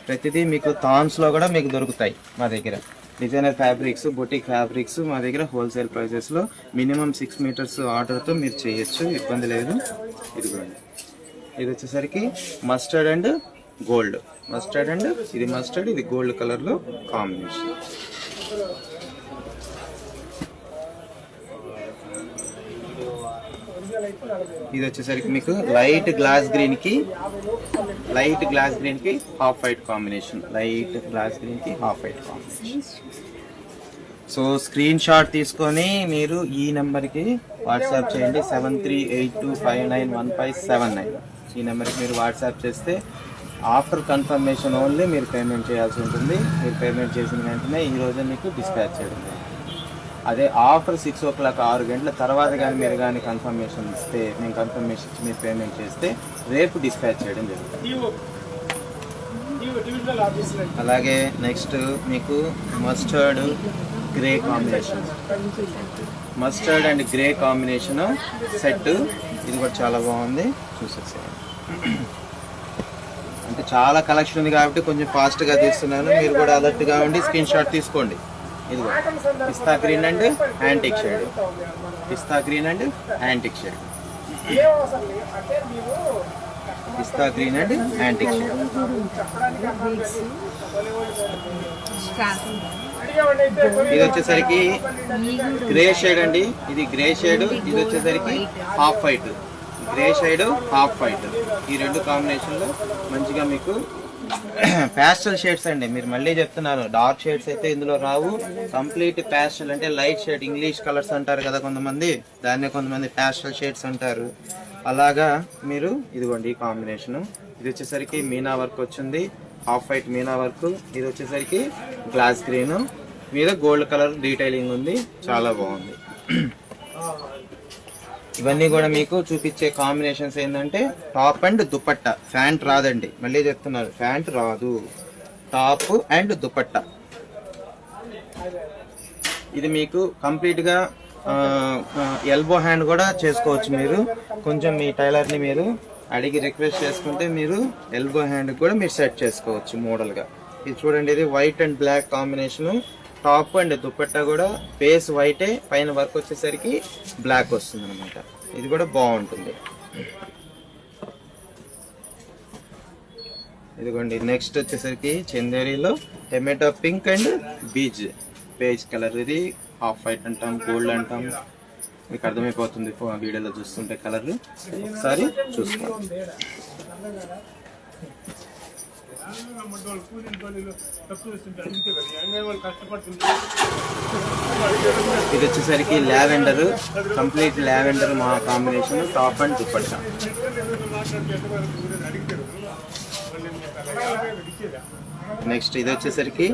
Speaker 1: ప్రతిదీ మీకు థాన్స్లో కూడా మీకు దొరుకుతాయి మా దగ్గర. డిజైనర్ ఫ్యాబ్రిక్స్, బొటిక్ ఫ్యాబ్రిక్స్ మా దగ్గర హోల్సేల్ ప్రైసెస్లో మినిమం 6 meters ఆర్డర్తో మీరు చేయొచ్చు, ఇబ్బంది లేదు. ఇదిగోండి, ఇది వచ్చేసరికి మస్టర్డ్ అండ్ గోల్డ్, ఇది గోల్డ్ కలర్లో కాంబినేషన్. ఇది వచ్చేసరికి మీకు లైట్ గ్లాస్ గ్రీన్ కి half white combination, so screen shot తీసుకొని మీరు ఈ నెంబర్కి వాట్సాప్ చేయండి 7382591579. ఈ నెంబర్కి మీరు వాట్సాప్ చేస్తే ఆఫ్టర్ కన్ఫర్మేషన్ ఓన్లీ మీరు పేమెంట్ చేయాల్సి ఉంటుంది. మీరు పేమెంట్ చేసిన వెంటనే ఈ రోజు మీకు డిస్పాచ్ చేయడం. అదే ఆఫర్ 6 o'clock 6 గంటల తర్వాత కానీ మీరు కానీ కన్ఫర్మేషన్ ఇస్తే, మేము కన్ఫర్మేషన్ ఇచ్చి మీరు పేమెంట్ చేస్తే రేపు డిస్పాచ్ చేయడం జరుగుతుంది. అలాగే నెక్స్ట్ మీకు mustard and grey combination set, ఇది కూడా చాలా బాగుంది, చూసేసేయండి. అంటే చాలా కలెక్షన్ ఉంది కాబట్టి కొంచెం ఫాస్ట్గా తీస్తున్నాను, మీరు కూడా అలర్ట్గా ఉండి స్క్రీన్ షాట్ తీసుకోండి. ఇదిగో pista green and antique shade, pista green and antique shade. ఇది వచ్చేసరికి గ్రే షేడ్ అండి, ఇది గ్రే షేడ్, ఇది వచ్చేసరికి half white, grey shade half white. ఈ రెండు కాంబినేషన్లో మంచిగా మీకు ప్యాస్టల్ షేడ్స్ అండి. మీరు మళ్ళీ చెప్తున్నారు, డార్క్ షేడ్స్ అయితే ఇందులో రావు. కంప్లీట్ ప్యాస్టల్ అంటే లైట్ షేడ్, ఇంగ్లీష్ కలర్స్ అంటారు కదా కొంతమంది, దాన్ని కొంతమంది ప్యాస్టల్ షేడ్స్ అంటారు. అలాగా మీరు ఇదిగోండి ఈ కాంబినేషను. ఇది వచ్చేసరికి మీనా వర్క్ వచ్చింది, హాఫ్ వైట్ మీనా వర్క్. ఇది వచ్చేసరికి గ్లాస్ గ్రీన్ మీద గోల్డ్ కలర్ డీటెయిలింగ్ ఉంది, చాలా బాగుంది. ఇవన్నీ కూడా మీకు చూపించే కాంబినేషన్స్ ఏంటంటే టాప్ అండ్ దుపట్టా. ఫ్యాంట్ రాదండి, మళ్ళీ చెప్తున్నారు, ఫ్యాంట్ రాదు, టాప్ అండ్ దుపట్టా. ఇది మీకు కంప్లీట్గా ఎల్బో హ్యాండ్ కూడా చేసుకోవచ్చు. మీరు కొంచెం మీ టైలర్ని మీరు అడిగి రిక్వెస్ట్ చేసుకుంటే మీరు ఎల్బో హ్యాండ్ కూడా మీరు సెట్ చేసుకోవచ్చు మోడల్గా. ఇది చూడండి, ఇది white and black combination. Top and dupatta కూడా ఫేస్ వైటే, పైన వర్క్ వచ్చేసరికి బ్లాక్ వస్తుంది అనమాట. ఇది కూడా బాగుంటుంది. ఇదిగోండి నెక్స్ట్ వచ్చేసరికి చందేరీలో tomato pink and beige colour. ఇది హాఫ్ వైట్ అంటాం, గోల్డ్ అంటాం, మీకు అర్థమైపోతుంది వీడియోలో చూస్తుంటే కలర్. ఒకసారి చూసుకోండి. ఇది వచ్చేసరికి లావెండర్, కంప్లీట్ లావెండర్ మా combination, top and dupatta. Next ఇది వచ్చేసరికి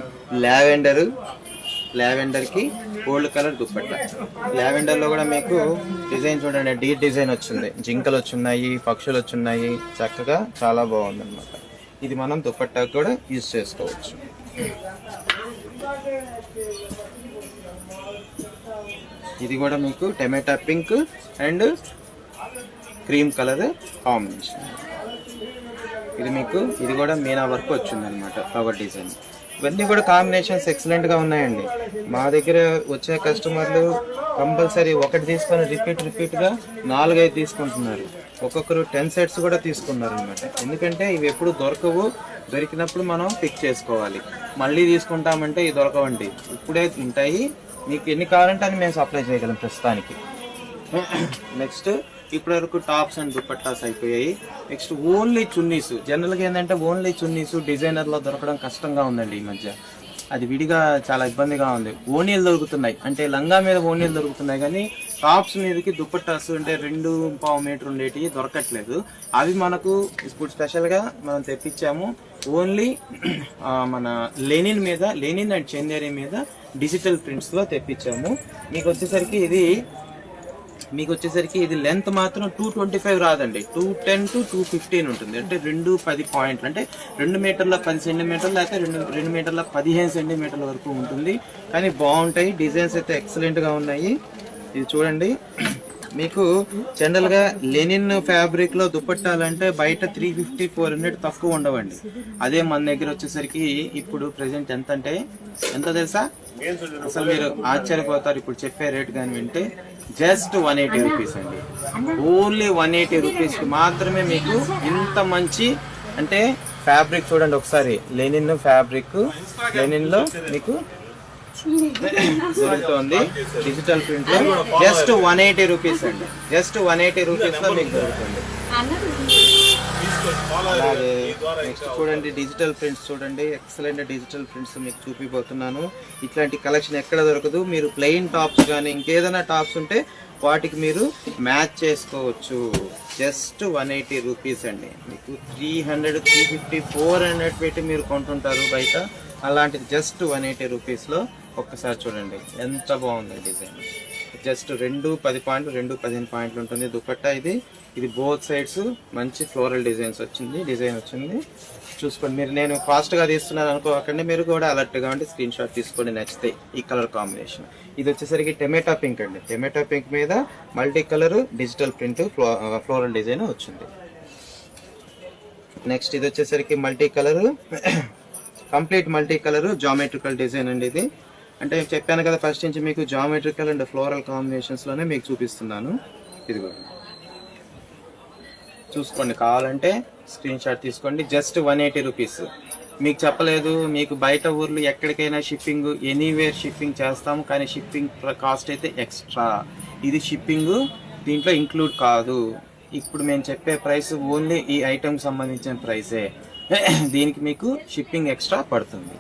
Speaker 1: లావెండర్ కి గోల్డ్ కలర్ దుపట్టా. లావెండర్ లో కూడా మీకు డిజైన్ చూడండి, డీ డిజైన్ వచ్చింది, జింకలు వచ్చున్నాయి, పక్షులు వచ్చున్నాయి, చక్కగా చాలా బాగుంది అనమాట. ఇది మనం దుపట్టా కూడా యూజ్ చేసుకోవచ్చు. ఇది కూడా మీకు tomato pink and cream colour combination. ఇది కూడా మీనా వర్క్ వచ్చింది అనమాట, ఫ్లవర్ డిజైన్. ఇవన్నీ కూడా కాంబినేషన్స్ ఎక్సలెంట్గా ఉన్నాయండి. మా దగ్గర వచ్చే కస్టమర్లు కంపల్సరీ ఒకటి తీసుకొని రిపీట్గా 4-5 తీసుకుంటున్నారు. ఒక్కొక్కరు 10 sets కూడా తీసుకున్నారు అనమాట. ఎందుకంటే ఇవి ఎప్పుడు దొరకవు, దొరికినప్పుడు మనం పిక్ చేసుకోవాలి. మళ్ళీ తీసుకుంటామంటే ఇవి దొరకవండి, ఇప్పుడే ఉంటాయి. మీకు ఎన్ని కావాలంటే అని మేము సప్లై చేయగలం ప్రస్తుతానికి. నెక్స్ట్ ఇప్పటి వరకు టాప్స్ అండ్ దుపట్టాస్ అయిపోయాయి. Next only chunnis. జనరల్గా ఏంటంటే ఓన్లీ చున్నీస్ డిజైనర్లో దొరకడం కష్టంగా ఉందండి ఈ మధ్య. అది విడిగా చాలా ఇబ్బందిగా ఉంది. ఓనీలు దొరుకుతున్నాయి, అంటే లంగా మీద ఓనీలు దొరుకుతున్నాయి, కానీ టాప్స్ మీదకి దుపట్టాస్ అంటే 2.5 మీటర్ ఉండేటివి దొరకట్లేదు. అవి మనకు ఇప్పుడు స్పెషల్గా మనం తెప్పించాము. ఓన్లీ మన లెనిన్ అండ్ చందేరి మీద డిజిటల్ ప్రింట్స్లో తెప్పించాము. మీకు వచ్చేసరికి ఇది లెంత్ మాత్రం 225 రాదండి, 210 to 215 ఉంటుంది. అంటే 2-10 పాయింట్లు, అంటే 2 మీటర్ల 10 సెంటీమీటర్లు, లేకపోతే 2 మీటర్ల 15 సెంటీమీటర్ల వరకు ఉంటుంది. కానీ బాగుంటాయి, డిజైన్స్ అయితే ఎక్సలెంట్గా ఉన్నాయి. ఇది చూడండి, మీకు జనరల్గా లెనిన్ ఫ్యాబ్రిక్లో దుపట్టాలంటే బయట 350-400 తక్కువ ఉండవండి. అదే మన దగ్గర వచ్చేసరికి ఇప్పుడు ప్రెసెంట్ ఎంత తెలుసా? అసలు మీరు ఆశ్చర్యపోతారు ఇప్పుడు చెప్పే రేట్ కానీ వింటే. జస్ట్ 180 రూపీస్ అండి. ఓన్లీ 180 రూపీస్కి మాత్రమే మీకు ఇంత మంచి, అంటే ఫ్యాబ్రిక్ చూడండి ఒకసారి. లెనిన్ ఫ్యాబ్రిక్, లెనిన్లో మీకు దొరుకుతుంది డిజిటల్ ప్రింట్ లో. జస్ట్ 180 రూపీస్ అండి. జస్ట్ 180 రూపీస్ లో మీకు దొరుకుతుంది. అలాగే నెక్స్ట్ చూడండి డిజిటల్ ప్రింట్స్ చూడండి, ఎక్సలెంట్ డిజిటల్ ప్రింట్స్ మీకు చూపిపోతున్నాను. ఇట్లాంటి కలెక్షన్ ఎక్కడ దొరకదు. మీరు ప్లెయిన్ టాప్స్ కానీ ఇంకేదైనా టాప్స్ ఉంటే వాటికి మీరు మ్యాచ్ చేసుకోవచ్చు. జస్ట్ 180 రూపీస్ అండి. మీకు 300, 350, 400 పెట్టి మీరు కొంటుంటారు బయట. అలాంటిది జస్ట్ 180 రూపీస్లో ఒక్కసారి చూడండి ఎంత బాగుంది డిజైన్. జస్ట్ 2 10 పాయింట్లు, 2 15 పాయింట్లు ఉంటుంది దుపట్టా. ఇది బోత్ సైడ్స్ మంచి ఫ్లోరల్ డిజైన్ వచ్చింది. చూసుకోండి మీరు. నేను ఫాస్ట్గా తీస్తున్నాను అనుకోకండి, మీరు కూడా అలర్ట్గా ఉండి స్క్రీన్ షాట్ తీసుకోండి నచ్చితే. ఈ కలర్ కాంబినేషన్ ఇది వచ్చేసరికి టమాటా పింక్ అండి. టమాటా పింక్ మీద multi colour digital print floral design వచ్చింది. నెక్స్ట్ ఇది వచ్చేసరికి multi colour, complete multi colour geometrical design అండి. ఇది అంటే చెప్పాను కదా ఫస్ట్ నుంచి మీకు జామెట్రికల్ అండ్ ఫ్లోరల్ కాంబినేషన్స్లోనే మీకు చూపిస్తున్నాను. ఇది కూడా చూసుకోండి, కావాలంటే స్క్రీన్ షాట్ తీసుకోండి. Just 180 rupees. మీకు చెప్పలేదు, మీకు బయట ఊర్లు ఎక్కడికైనా షిప్పింగ్ ఎనీవేర్ షిప్పింగ్ చేస్తాము, కానీ షిప్పింగ్ కాస్ట్ అయితే ఎక్స్ట్రా. ఇది షిప్పింగ్ దీంట్లో ఇంక్లూడ్ కాదు. ఇప్పుడు మేము చెప్పే ప్రైస్ ఓన్లీ ఈ ఐటమ్ సంబంధించిన ప్రైసే. దీనికి మీకు షిప్పింగ్ ఎక్స్ట్రా పడుతుంది.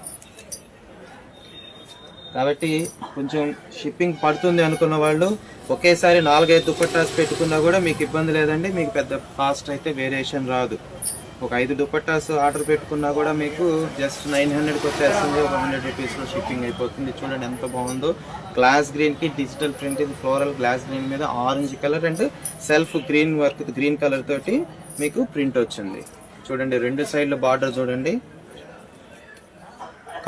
Speaker 1: కాబట్టి కొంచెం షిప్పింగ్ పడుతుంది అనుకున్న వాళ్ళు ఒకేసారి 4-5 దుపట్టాస్ పెట్టుకున్నా కూడా మీకు ఇబ్బంది లేదండి. మీకు పెద్ద కాస్ట్ అయితే వేరియేషన్ రాదు. ఒక 5 దుపట్టాస్ ఆర్డర్ పెట్టుకున్నా కూడా మీకు జస్ట్ 900కి వచ్చేస్తుంది. 100 రూపీస్లో షిప్పింగ్ అయిపోతుంది. చూడండి ఎంత బాగుందో. గ్లాస్ గ్రీన్కి డిజిటల్ ప్రింట్, ఇది ఫ్లోరల్ గ్లాస్ గ్రీన్ మీద orange colour and self green work, green colour తోటి మీకు ప్రింట్ వచ్చింది. చూడండి 2 సైడ్ల బార్డర్ చూడండి,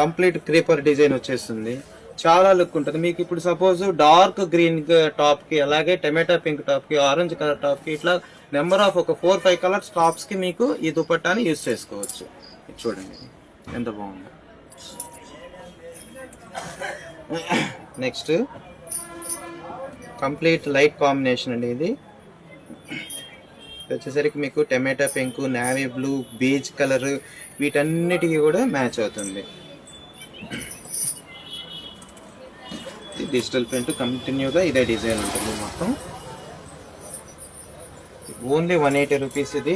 Speaker 1: కంప్లీట్ క్రీపర్ డిజైన్ వచ్చేస్తుంది. చాలా లుక్ ఉంటుంది మీకు. ఇప్పుడు సపోజ్ డార్క్ గ్రీన్ టాప్కి, అలాగే టమాటా పింక్ టాప్కి, ఆరెంజ్ కలర్ టాప్కి, ఇట్లా నెంబర్ ఆఫ్ ఒక 4-5 కలర్స్ టాప్స్కి మీకు ఈ దుపట్టాని యూజ్ చేసుకోవచ్చు. చూడండి ఎంత బాగుంది. నెక్స్ట్ కంప్లీట్ లైట్ కాంబినేషన్ అండి. ఇది వచ్చేసరికి మీకు tomato pink, navy blue, beige colour వీటన్నిటికీ కూడా మ్యాచ్ అవుతుంది. డిజిటల్ ప్రింట్ కంటిన్యూగా ఇదే డిజైన్ ఉంటుంది మొత్తం. Only 180 rupees. ఇది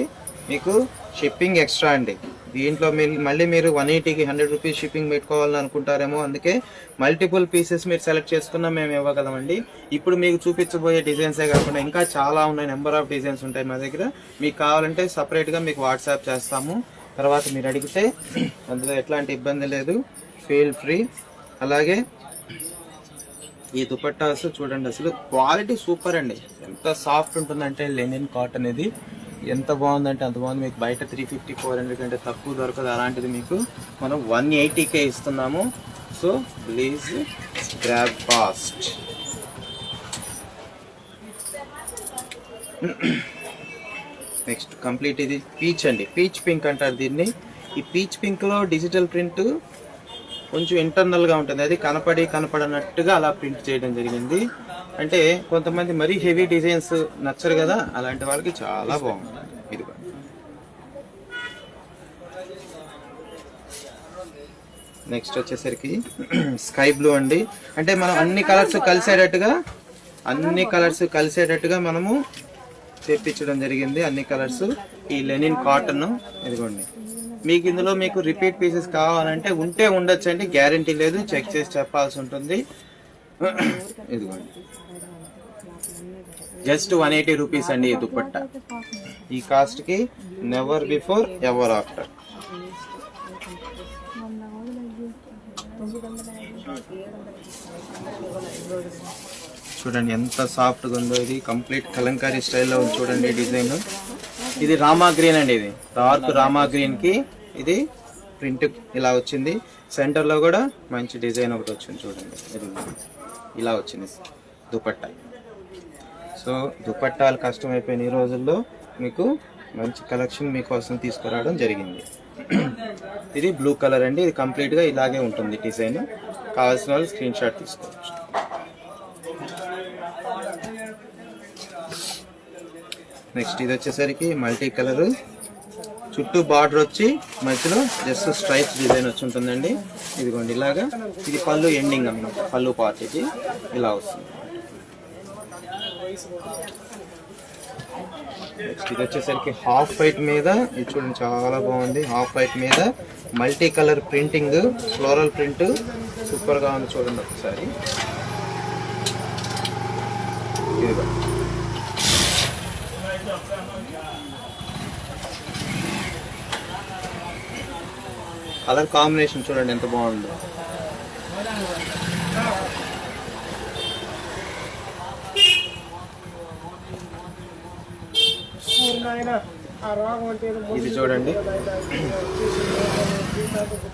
Speaker 1: మీకు షిప్పింగ్ ఎక్స్ట్రా అండి. దీంట్లో మళ్ళీ మీరు 180కి 100 రూపీస్ షిప్పింగ్ పెట్టుకోవాలని అనుకుంటారేమో, అందుకే మల్టిపుల్ పీసెస్ మీరు సెలెక్ట్ చేసుకున్నా మేము ఇవ్వగలమండి. ఇప్పుడు మీకు చూపించబోయే డిజైన్సే కాకుండా ఇంకా చాలా ఉన్నాయి, నెంబర్ ఆఫ్ డిజైన్స్ ఉంటాయి మా దగ్గర. మీకు కావాలంటే సపరేట్గా మీకు వాట్సాప్ చేస్తాము. తర్వాత మీరు అడిగితే అందులో ఎట్లాంటి ఇబ్బంది లేదు, ఫీల్ ఫ్రీ. అలాగే ఈ దుపట్టాస్ చూడండి, అసలు క్వాలిటీ సూపర్ అండి. ఎంత సాఫ్ట్ ఉంటుందంటే లెనిన్ కాటన్, ఇది ఎంత బాగుందంటే అంత బాగుంది. మీకు బయట 350-400 కంటే తక్కువ దొరకదు. అలాంటిది మీకు మనం 180కే ఇస్తున్నాము. So please grab fast. Next complete ఇది పీచ్ అండి, పీచ్ పింక్ అంటారు దీన్ని. ఈ పీచ్ పింక్లో డిజిటల్ ప్రింట్ కొంచెం ఇంటర్నల్గా ఉంటుంది. అది కనపడనట్టుగా అలా ప్రింట్ చేయడం జరిగింది. అంటే కొంతమంది మరీ హెవీ డిజైన్స్ నచ్చరు కదా, అలాంటి వాళ్ళకి చాలా బాగుంటుంది. ఇది నెక్స్ట్ వచ్చేసరికి స్కై బ్లూ అండి. అంటే మనం అన్ని కలర్స్ కలిసేటట్టుగా మనము తెప్పించడం జరిగింది. అన్ని కలర్స్ ఈ లెనిన్ కాటన్. ఇదిగోండి, మీకు ఇందులో మీకు రిపీట్ పీసెస్ కావాలంటే ఉంటే ఉండొచ్చు అండి, గ్యారంటీ లేదు, చెక్ చేసి చెప్పాల్సి ఉంటుంది. ఇదిగోండి జస్ట్ 180 రూపీస్ అండి ఈ దుపట్టా. ఈ కాస్ట్కి నెవర్ బిఫోర్ ఎవర్ ఆఫ్టర్. చూడండి ఎంత సాఫ్ట్గా ఉందో. ఇది కంప్లీట్ కలంకారీ స్టైల్లో ఉంది చూడండి డిజైన్. ఇది రామా గ్రీన్ అండి. ఇది డార్క్ రామా గ్రీన్కి ఇది ప్రింట్ ఇలా వచ్చింది. సెంటర్లో కూడా మంచి డిజైన్ ఒకటి వచ్చింది చూడండి. ఇది ఇలా వచ్చింది దుపట్టా. సో దుపట్టాలు కష్టమైపోయిన ఈ రోజుల్లో మీకు మంచి కలెక్షన్ మీకోసం తీసుకురావడం జరిగింది. ఇది బ్లూ కలర్ అండి. ఇది కంప్లీట్గా ఇలాగే ఉంటుంది డిజైన్. కావాల్సిన వాళ్ళు స్క్రీన్ షాట్ తీసుకోవచ్చు. నెక్స్ట్ ఇది వచ్చేసరికి మల్టీ కలర్ చుట్టూ బార్డర్ వచ్చి మధ్యలో జస్ట్ స్ట్రైప్స్ డిజైన్ వచ్చి ఉంటుందండి. ఇదిగోండి ఇలాగా. ఇది పళ్ళు ఎండింగ్ అన్నమాట, పళ్ళు పార్ట్ ఇది ఇలా వస్తుంది. నెక్స్ట్ ఇది వచ్చేసరికి హాఫ్ వైట్ మీద, ఇది చూడండి చాలా బాగుంది. హాఫ్ వైట్ మీద multi colour printing, floral print super గా ఉంది. చూడండి ఒకసారి. కలర్ కాంబినేషన్ చూడండి ఎంత బాగుందో. ఇది చూడండి,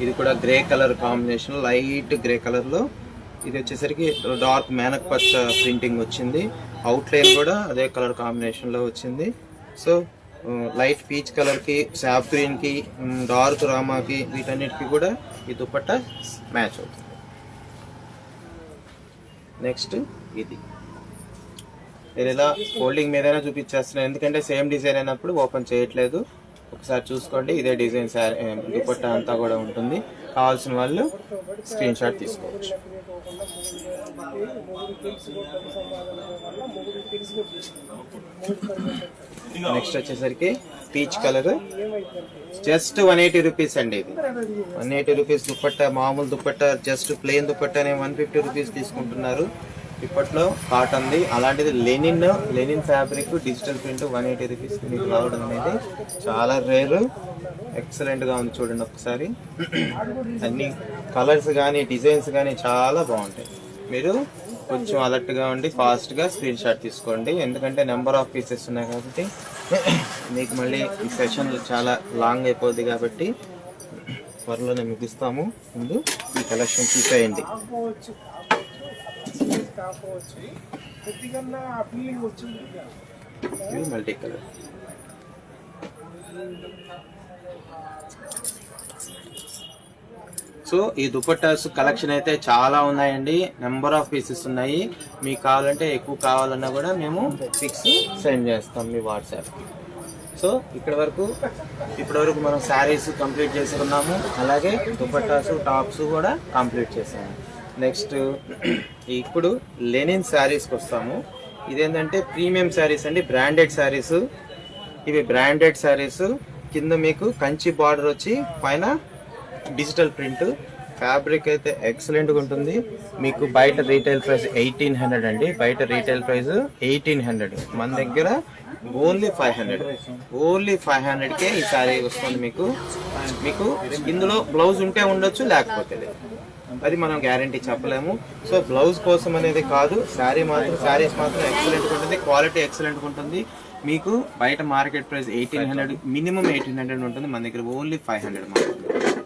Speaker 1: ఇది కూడా grey colour combination, light grey colour లో. ఇది వచ్చేసరికి డార్క్ మేనక్ పచ్చ ప్రింటింగ్ వచ్చింది. అవుట్ లైన్ కూడా అదే కలర్ కాంబినేషన్ లో వచ్చింది. సో లైట్ పీచ్ కలర్ కి, శాప్ గ్రీన్ కి, డార్క్ రామాకి, వీటన్నిటికి కూడా ఈ దుపట్టా మ్యాచ్ అవుతుంది. నెక్స్ట్ ఇది నేను ఇలా ఫోల్డింగ్ మీదైనా చూపించేస్తున్నాను, ఎందుకంటే సేమ్ డిజైన్ అయినప్పుడు ఓపెన్ చేయట్లేదు. ఒకసారి చూసుకోండి, ఇదే డిజైన్ దుపట్టా అంతా కూడా ఉంటుంది. కావాల్సిన వాళ్ళు స్క్రీన్ షాట్ తీసుకోవచ్చు. నెక్స్ట్ వచ్చేసరికి పీచ్ కలర్, జస్ట్ 180 రూపీస్ అండి. ఇది 180 రూపీస్ దుపట్టా. మామూలు దుపట్టా జస్ట్ ప్లెయిన్ దుపట్టానే 150 రూపీస్ తీసుకుంటున్నారు. ఇప్పట్లో కాటన్ది, అలాంటిది Lenin fabric digital print 180 rupees మీకు రావడం అనేది చాలా రేర్. ఎక్సలెంట్ గా ఉంది చూడండి ఒకసారి. అన్ని కలర్స్ కానీ డిజైన్స్ కానీ చాలా బాగుంటాయి. మీరు కొంచెం అలర్ట్ గా ఉండి ఫాస్ట్ గా స్క్రీన్ షాట్ తీసుకోండి, ఎందుకంటే నెంబర్ ఆఫ్ పీసెస్ ఉన్నాయి కాబట్టి మీకు మళ్ళీ ఈ సెషన్ చాలా లాంగ్ అయిపోద్ది. కాబట్టి త్వరలోనే ముగిస్తాము. ముందు ఈ కలెక్షన్ చూసేయండి. ఇది మల్టీ కలర్. సో ఈ దుపట్టాస్ కలెక్షన్ అయితే చాలా ఉన్నాయండి, నెంబర్ ఆఫ్ పీసెస్ ఉన్నాయి. మీకు కావాలంటే ఎక్కువ కావాలన్నా కూడా మేము పిక్స్ సెండ్ చేస్తాం మీ వాట్సాప్కి. సో ఇప్పటి వరకు మనం శారీస్ కంప్లీట్ చేసుకున్నాము, అలాగే దుపట్టాస్ టాప్స్ కూడా కంప్లీట్ చేసాము. నెక్స్ట్ ఇప్పుడు లెనిన్ శారీస్కి వస్తాము. ఇదేంటంటే ప్రీమియం శారీస్ అండి, బ్రాండెడ్ శారీస్. ఇవి బ్రాండెడ్ శారీస్. కింద మీకు కంచి బార్డర్ వచ్చి పైన డిజిటల్ ప్రింట్. ఫ్యాబ్రిక్ అయితే ఎక్సలెంట్గా ఉంటుంది. మీకు బయట రీటైల్ ప్రైస్ 1800 అండి. బయట రీటైల్ ప్రైస్ 1800, మన దగ్గర ఓన్లీ 500. ఓన్లీ 500కే ఈ శారీ వస్తుంది మీకు ఇందులో బ్లౌజ్ ఉంటే ఉండొచ్చు, లేకపోతే లేదు, అది మనం గ్యారంటీ చెప్పలేము. సో బ్లౌజ్ కోసం అనేది కాదు, శారీస్ మాత్రం ఎక్సలెంట్గా ఉంటుంది, క్వాలిటీ ఎక్సలెంట్గా ఉంటుంది. మీకు బయట మార్కెట్ ప్రైస్ 1800, మినిమం 1800 ఉంటుంది, మన దగ్గర ఓన్లీ 500 మాత్రం.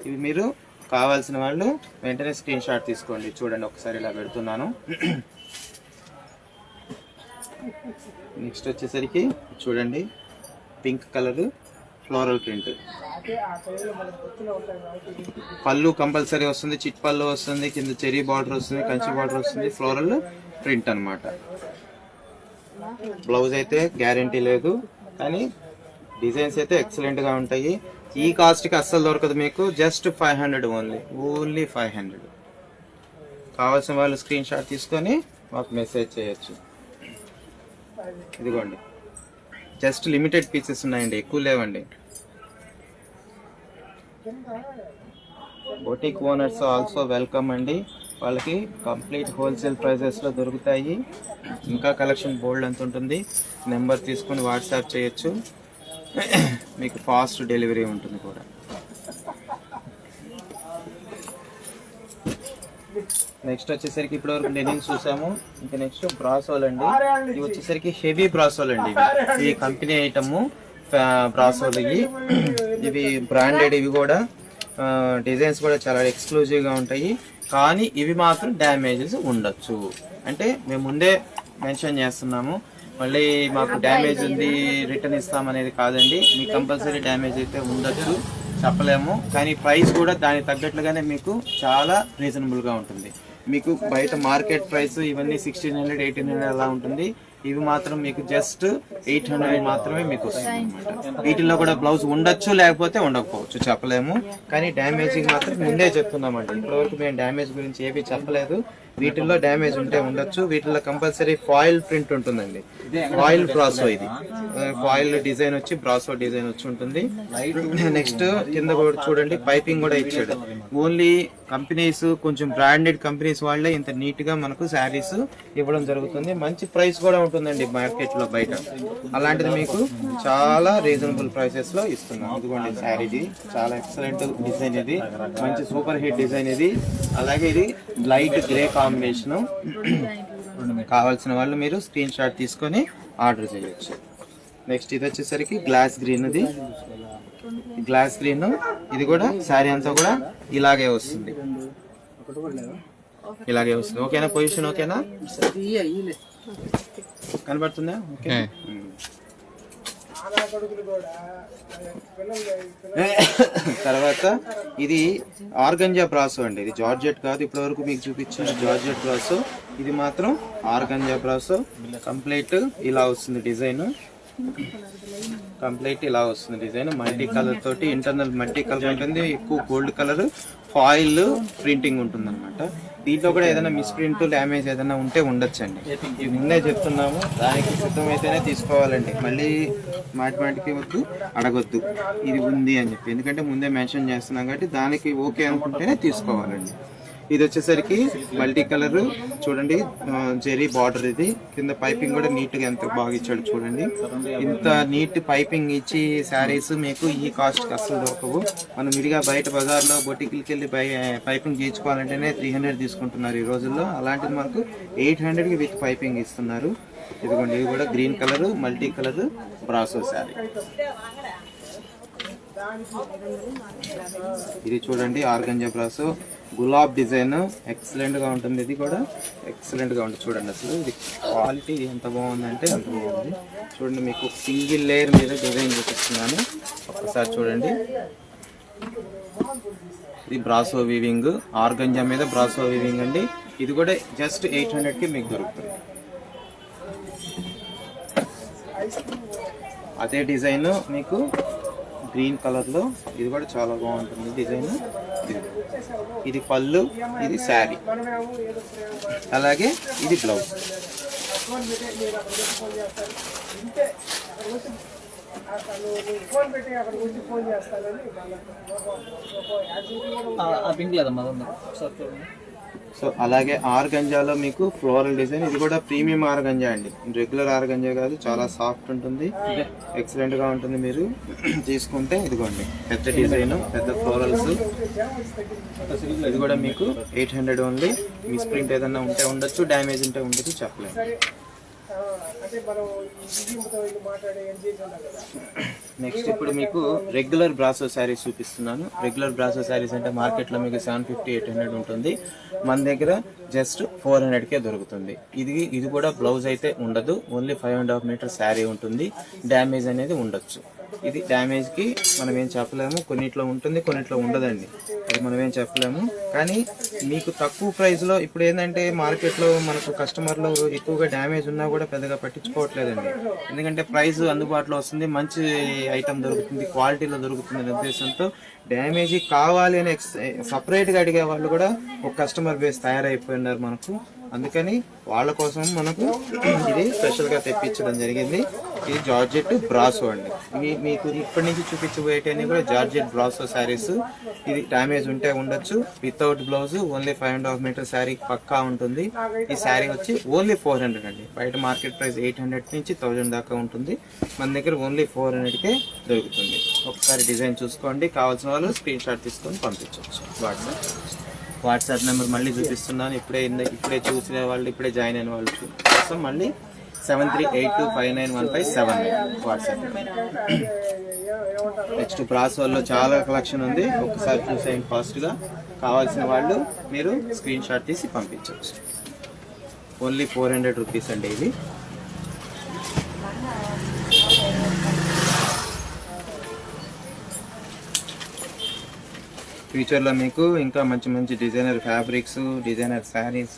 Speaker 1: ఇవి మీరు కావాల్సిన వాళ్ళు వెంటనే స్క్రీన్ షాట్ తీసుకోండి. చూడండి ఒకసారి ఇలా పెడుతున్నాను. నెక్స్ట్ వచ్చేసరికి చూడండి, పింక్ కలర్ ఫ్లోరల్ ప్రింట్. పళ్ళు కంపల్సరీ వస్తుంది, చిట్ పళ్ళు వస్తుంది, కింద చెరీ బార్డర్ వస్తుంది, కంచి బార్డర్ వస్తుంది, ఫ్లోరల్ ప్రింట్ అన్నమాట. బ్లౌజ్ అయితే గ్యారంటీ లేదు, కానీ డిజైన్స్ అయితే ఎక్సలెంట్ గా ఉంటాయి. ఈ కాస్ట్ కి అస్సలు దొరకదు మీకు, జస్ట్ 500 ఓన్లీ 500. కావాల్సిన వాళ్ళు స్క్రీన్ షాట్ తీసుకొని మాకు మెసేజ్ చేయొచ్చు. ఇదిగోండి, జస్ట్ లిమిటెడ్ పీసెస్ ఉన్నాయండి, ఎక్కువ లేవండి. బొటిక్ ఓనర్స్ ఆల్సో వెల్కమ్ అండి, వాళ్ళకి కంప్లీట్ హోల్సేల్ ప్రైజెస్లో దొరుకుతాయి. ఇంకా కలెక్షన్ బోల్డ్ అంత ఉంటుంది. నెంబర్ తీసుకొని వాట్సాప్ చేయొచ్చు, మీకు ఫాస్ట్ డెలివరీ ఉంటుంది కూడా. నెక్స్ట్ వచ్చేసరికి ఇప్పటివరకు లెనిన్ చూసాము. ఇంకా నెక్స్ట్ బ్రాసోల్ అండి. ఇవి వచ్చేసరికి హెవీ బ్రాసోల్ అండి. ఈ కంపెనీ ఐటమ్ బ్రాసోల్. ఇవి బ్రాండెడ్. ఇవి కూడా డిజైన్స్ కూడా చాలా ఎక్స్క్లూజివ్గా ఉంటాయి, కానీ ఇవి మాత్రం డ్యామేజెస్ ఉండొచ్చు. అంటే మేము ముందే మెన్షన్ చేస్తున్నాము, మళ్ళీ మాకు డ్యామేజ్ ఉంది రిటర్న్ ఇస్తామనేది కాదండి. మీకు కంపల్సరీ డ్యామేజ్ అయితే ఉండొచ్చు, చెప్పలేము. కానీ ప్రైస్ కూడా దానికి తగ్గట్లుగానే మీకు చాలా రీజనబుల్గా ఉంటుంది. మీకు బయట మార్కెట్ ప్రైస్ ఇవన్నీ 1600, 1800 అలా ఉంటుంది. ఇవి మాత్రం మీకు జస్ట్ 800 మాత్రమే మీకు వస్తుంది అనమాట. వీటిల్లో కూడా బ్లౌజ్ ఉండొచ్చు లేకపోతే ఉండకపోవచ్చు, చెప్పలేము. కానీ డ్యామేజింగ్ మాత్రం ముందే చెప్తున్నామండి. ఇప్పటివరకు మేము డ్యామేజ్ గురించి ఏమీ చెప్పలేదు. వీటిల్లో డ్యామేజ్ ఉంటే ఉండొచ్చు. వీటిల్లో కంపల్సరీ ఫాయిల్ ప్రింట్ ఉంటుందండి. ఫాయిల్ బ్రాసో, ఇది ఫాయిల్ డిజైన్ వచ్చి బ్రాసో డిజైన్ వచ్చి ఉంటుంది. నెక్స్ట్ కింద కూడా చూడండి పైపింగ్ కూడా ఇచ్చాడు. ఓన్లీ కంపెనీస్, కొంచెం బ్రాండెడ్ కంపెనీస్ వాళ్ళే ఇంత నీట్ గా మనకు శారీస్ ఇవ్వడం జరుగుతుంది. మంచి ప్రైస్ కూడా ఉంటుందండి మార్కెట్ లో బయట. అలాంటిది మీకు చాలా రీజనబుల్ ప్రైసెస్ లో ఇస్తున్నాం. ఇదిగోండి శారీ, ఇది చాలా ఎక్సలెంట్ డిజైన్, ఇది మంచి సూపర్ హిట్ డిజైన్ ఇది. అలాగే ఇది లైట్ గ్రే కాంబినేషన్. కావాల్సిన వాళ్ళు మీరు స్క్రీన్ షాట్ తీసుకొని ఆర్డర్ చేయొచ్చు. నెక్స్ట్ ఇది వచ్చేసరికి గ్లాస్ గ్రీన్, ఇది గ్లాస్ గ్రీన్. ఇది కూడా శారీ అంతా కూడా ఇలాగే వస్తుంది, ఇలాగే వస్తుంది. ఓకేనా? పొజిషన్ ఓకేనా? కనబడుతుందా? ఓకే. తర్వాత ఇది ఆర్గంజా బ్రాసో అండి. ఇది జార్జెట్ కాదు, ఇప్పటి వరకు మీకు చూపించిన జార్జెట్ బ్రాసో. ఇది మాత్రం ఆర్గంజా బ్రాసో. కంప్లీట్ ఇలా వస్తుంది డిజైన్, కంప్లీట్ ఇలా వస్తుంది డిజైన్. మల్టీ కలర్ తోటి, ఇంటర్నల్ మల్టీ కలర్ ఉంటుంది, ఎక్కువ గోల్డ్ కలర్ ఫాయిల్ ప్రింటింగ్ ఉంటుంది అనమాట. దీంట్లో కూడా ఏదైనా మిస్ప్రింట్, డ్యామేజ్ ఏదైనా ఉంటే ఉండొచ్చండి. ఇది ముందే చెప్తున్నాము, దానికి సిద్ధమైతేనే తీసుకోవాలండి. మళ్ళీ మాటికి వద్దు, అడగొద్దు ఇది ఉంది అని చెప్పి, ఎందుకంటే ముందే మెన్షన్ చేస్తున్నాం కాబట్టి దానికి ఓకే అనుకుంటేనే తీసుకోవాలండి. ఇది వచ్చేసరికి మల్టీ కలర్ చూడండి, జెరీ బార్డర్. ఇది కింద పైపింగ్ కూడా నీట్ గా ఎంత బాగా ఇచ్చాడు చూడండి. ఇంత నీట్ పైపింగ్ ఇచ్చి శారీస్ మీకు ఈ కాస్ట్ కి అసలు దొరకవు. మనం విడిగా బయట బజార్లో బొటిక్లకి వెళ్ళి పైపింగ్ చేయించుకోవాలంటేనే 300 తీసుకుంటున్నారు ఈ రోజుల్లో. అలాంటిది మనకు 800 కి విత్ పైపింగ్ ఇస్తున్నారు. ఇదిగోండి, ఇది కూడా green colour multi colour brasso sari. ఇది చూడండి organza brasso, gulab design excellent గా ఉంటుంది. ఇది కూడా ఎక్సలెంట్ గా ఉంటుంది చూడండి. అసలు ఇది క్వాలిటీ ఎంత బాగుందంటే అంత బాగుంది. చూడండి, మీకు సింగిల్ లేయర్ మీద డిజైన్ చూపిస్తున్నాను, ఒక్కసారి చూడండి. ఇది బ్రాసో వీవింగ్, ఆర్గంజా మీద బ్రాసో వీవింగ్ అండి. ఇది కూడా జస్ట్ 800 కి మీకు దొరుకుతుంది. అదే డిజైన్ మీకు గ్రీన్ కలర్ లో, ఇది కూడా చాలా బాగుంటుంది డిజైన్. ఇది పళ్ళు, ఇది శారీ, అలాగే ఇది బ్లౌజ్. సో అలాగే ఆర్గంజాలో మీకు ఫ్లోరల్ డిజైన్. ఇది కూడా ప్రీమియం ఆర్గంజా అండి, రెగ్యులర్ ఆర్గంజా కాదు. చాలా సాఫ్ట్ ఉంటుంది, ఎక్సలెంట్ గా ఉంటుంది. మీరు తీసుకుంటే ఇదిగోండి పెద్ద డిజైన్, పెద్ద ఫ్లోరల్స్. ఇది కూడా మీకు 800 ఓన్లీ. మిస్ ప్రింట్ ఏదైనా ఉంటే ఉండొచ్చు, డ్యామేజ్ ఉంటే ఉండొచ్చు, చెప్పలేము. నెక్స్ట్ ఇప్పుడు మీకు రెగ్యులర్ బ్రాసో శారీస్ చూపిస్తున్నాను. రెగ్యులర్ బ్రాసో శారీస్ అంటే మార్కెట్లో మీకు 750-800 ఉంటుంది. మన దగ్గర జస్ట్ 400కే దొరుకుతుంది. ఇది కూడా బ్లౌజ్ అయితే ఉండదు, ఓన్లీ 5.5 మీటర్ శారీ ఉంటుంది. డ్యామేజ్ అనేది ఉండొచ్చు. ఇది డ్యామేజ్ కి మనం ఏం చెప్పలేము, కొన్నిట్లో ఉంటుంది, కొన్నిట్లో ఉండదండి. అది మనం ఏం చెప్పలేము. కానీ మీకు తక్కువ ప్రైస్ లో ఇప్పుడు ఏంటంటే మార్కెట్లో మనకు కస్టమర్లు ఎక్కువగా డ్యామేజ్ ఉన్నా కూడా పెద్దగా పట్టించుకోవట్లేదండి. ఎందుకంటే ప్రైస్ అందుబాటులో వస్తుంది, మంచి ఐటమ్ దొరుకుతుంది, క్వాలిటీలో దొరుకుతుంది అనే ఉద్దేశంతో డ్యామేజ్ కావాలి అని సపరేట్ గా అడిగే వాళ్ళు కూడా ఒక కస్టమర్ బేస్ తయారైపోయినారు మనకు. అందుకని వాళ్ళ కోసం మనకు ఇది స్పెషల్ గా తెప్పించడం జరిగింది. ఇది జార్జెట్ బ్రాసో అండి. ఇవి మీకు ఇప్పటి నుంచి చూపించబోయేటన్నీ కూడా జార్జెట్ బ్రాసో శారీస్. ఇది డ్యామేజ్ ఉంటే ఉండొచ్చు, without blouse, only 5.5 metre sari పక్కా ఉంటుంది. ఈ శారీ వచ్చి ఓన్లీ 400 అండి. బయట మార్కెట్ ప్రైస్ 800 నుంచి 1000 దాకా ఉంటుంది. మన దగ్గర ఓన్లీ 400కే దొరుకుతుంది. ఒకసారి డిజైన్ చూసుకోండి, కావాల్సిన వాళ్ళు స్క్రీన్ షాట్ తీసుకొని పంపించవచ్చు. వాట్సాప్ నెంబర్ మళ్ళీ చూపిస్తున్నాను. ఇప్పుడే చూసిన వాళ్ళు, ఇప్పుడే జాయిన్ అయిన వాళ్ళు కోసం మళ్ళీ 7382591579 వాట్సాప్. నెక్స్ట్ బ్రాసోల్లో చాలా కలెక్షన్ ఉంది, ఒకసారి చూసేయండి ఫాస్ట్గా. కావాల్సిన వాళ్ళు మీరు స్క్రీన్ షాట్ తీసి పంపించవచ్చు. ఓన్లీ 400 రూపీస్ అండి ఇది. ఫ్యూచర్లో మీకు ఇంకా మంచి మంచి డిజైనర్ ఫ్యాబ్రిక్స్, డిజైనర్ శారీస్,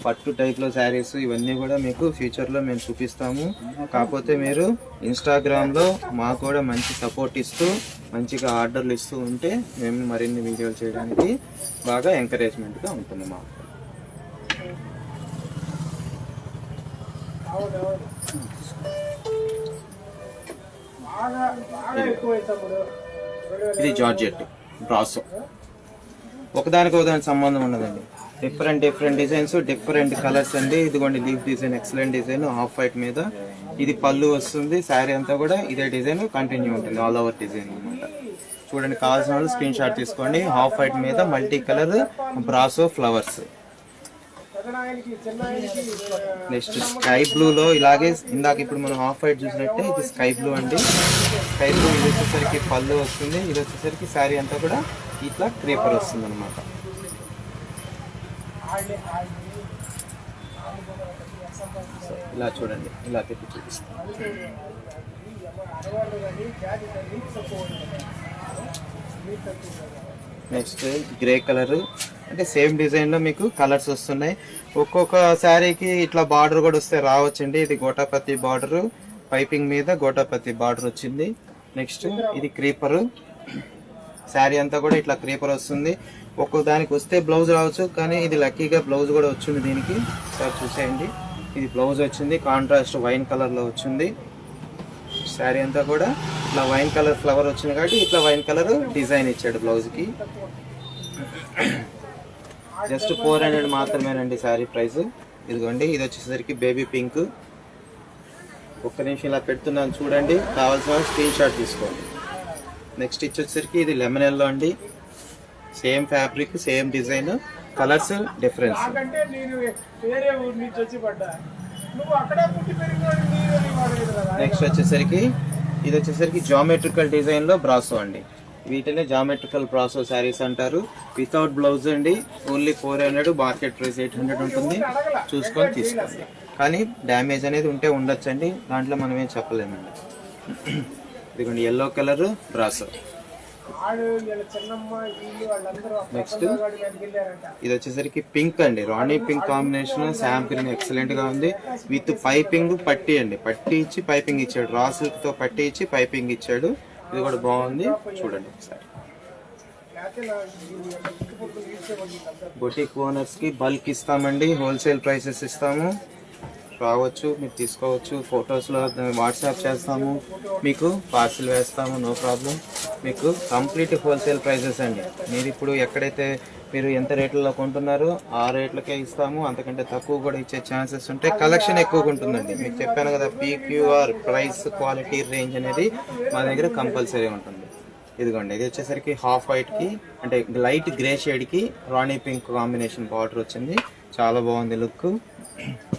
Speaker 1: పట్టు టైప్లో శారీస్ ఇవన్నీ కూడా మీకు ఫ్యూచర్లో మేము చూపిస్తాము. కాకపోతే మీరు ఇన్స్టాగ్రామ్లో మాకు కూడా మంచి సపోర్ట్ ఇస్తూ మంచిగా ఆర్డర్లు ఇస్తూ ఉంటే మేము మరిన్ని వీడియోలు చేయడానికి బాగా ఎంకరేజ్మెంట్గా ఉంటుంది మాకు. ఇది జార్జెట్ బ్రాసో, ఒకదానికి ఒకదానికి సంబంధం ఉండదండి. డిఫరెంట్ డిజైన్స్, డిఫరెంట్ కలర్స్ అండి. ఇదిగోండి leaf design, excellent design, half white మీద. ఇది పళ్ళు వస్తుంది. శారీ అంతా కూడా ఇదే డిజైన్ కంటిన్యూ ఉంటుంది, ఆల్ ఓవర్ డిజైన్ అనమాట. చూడండి, కావాల్సిన వాళ్ళు స్క్రీన్ షాట్ తీసుకోండి. హాఫ్ వైట్ మీద మల్టీ కలర్ బ్రాసో ఫ్లవర్స్. నెక్స్ట్ స్కై బ్లూలో ఇలాగే ఇందాక ఇప్పుడు మనం హాఫ్ వైట్ చూసినట్టే ఇది స్కై బ్లూ అండి. స్కై బ్లూ ఇది వచ్చేసరికి పళ్ళు వస్తుంది. ఇది వచ్చేసరికి శారీ అంతా కూడా ఇట్లా క్రీపర్ వస్తుంది అనమాట. ఇలా చూడండి, ఇలా తిప్పి చూపిస్తాను. నెక్స్ట్ గ్రే కలర్, అంటే సేమ్ డిజైన్లో మీకు కలర్స్ వస్తున్నాయి. ఒక్కొక్క శారీకి ఇట్లా బార్డర్ కూడా వస్తే రావచ్చండి. ఇది గోటాపత్తి బార్డర్, పైపింగ్ మీద గోటాపత్తి బార్డర్ వచ్చింది. నెక్స్ట్ ఇది క్రీపర్, శారీ అంతా కూడా ఇట్లా క్రీపర్ వస్తుంది. ఒక్కొక్క దానికి వస్తే బ్లౌజ్ రావచ్చు, కానీ ఇది లక్కీగా బ్లౌజ్ కూడా వచ్చింది దీనికి. సార్ చూసేయండి, ఇది బ్లౌజ్ వచ్చింది, కాంట్రాస్ట్ వైన్ కలర్లో వచ్చింది. శారీ అంతా కూడా ఇట్లా వైన్ కలర్ ఫ్లవర్ వచ్చింది కాబట్టి ఇట్లా వైన్ కలర్ డిజైన్ ఇచ్చాడు బ్లౌజ్కి. జస్ట్ 400 మాత్రమేనండి శారీ ప్రైస్. ఇదిగోండి, ఇది వచ్చేసరికి బేబీ పింక్. ఒక్క నిమిషం ఇలా పెడుతున్నాను చూడండి, కావాల్సిన స్క్రీన్ షాట్ తీసుకోండి. నెక్స్ట్ వచ్చేసరికి ఇది లెమన్ ఎల్లో అండి. Same fabric, same design, colours difference. Next వచ్చేసరికి ఇది వచ్చేసరికి జామెట్రికల్ డిజైన్లో బ్రాసో అండి. వీటినే జామెట్రికల్ బ్రాసో శారీస్ అంటారు. వితౌట్ బ్లౌజ్ అండి. ఓన్లీ 400, మార్కెట్ ప్రైస్ 800 ఉంటుంది. చూసుకొని తీసుకోండి. కానీ డ్యామేజ్ అనేది ఉంటే ఉండొచ్చండి, దాంట్లో మనం ఏం చెప్పలేమండి. ఇదిగోండి ఎల్లో కలర్ బ్రాసో. నెక్స్ట్ ఇది వచ్చేసరికి పింక్ అండి, రాణి పింక్ కాంబినేషన్, శామ్ గ్రీన్ ఎక్సలెంట్ గా ఉంది. విత్ పైపింగ్ పట్టి అండి, పట్టి ఇచ్చి పైపింగ్ ఇచ్చాడు. రా సిల్క్ తో పట్టి ఇచ్చి పైపింగ్ ఇచ్చాడు. ఇది కూడా బాగుంది, చూడండి ఒకసారి. బొటిక్ ఓనర్స్ కి బల్క్ ఇస్తామండి, హోల్సేల్ ప్రైసెస్ ఇస్తాము. రావచ్చు, మీరు తీసుకోవచ్చు. ఫొటోస్లో వాట్సాప్ చేస్తాము, మీకు పార్సిల్ వేస్తాము, నో ప్రాబ్లం. మీకు కంప్లీట్ హోల్సేల్ ప్రైసెస్ అండి. మీరు ఇప్పుడు ఎక్కడైతే మీరు ఎంత రేట్లలో కొంటున్నారో ఆ రేట్లకే ఇస్తాము. అంతకంటే తక్కువ కూడా ఇచ్చే ఛాన్సెస్ ఉంటాయి. కలెక్షన్ ఎక్కువగా ఉంటుందండి. మీకు చెప్పాను కదా, PQR ప్రైస్ క్వాలిటీ రేంజ్ అనేది మా దగ్గర కంపల్సరీ ఉంటుంది. ఇదిగోండి, ఇది వచ్చేసరికి హాఫ్ వైట్కి అంటే లైట్ గ్రే షేడ్కి రాణి పింక్ కాంబినేషన్ బార్డర్ వచ్చింది. చాలా బాగుంది లుక్.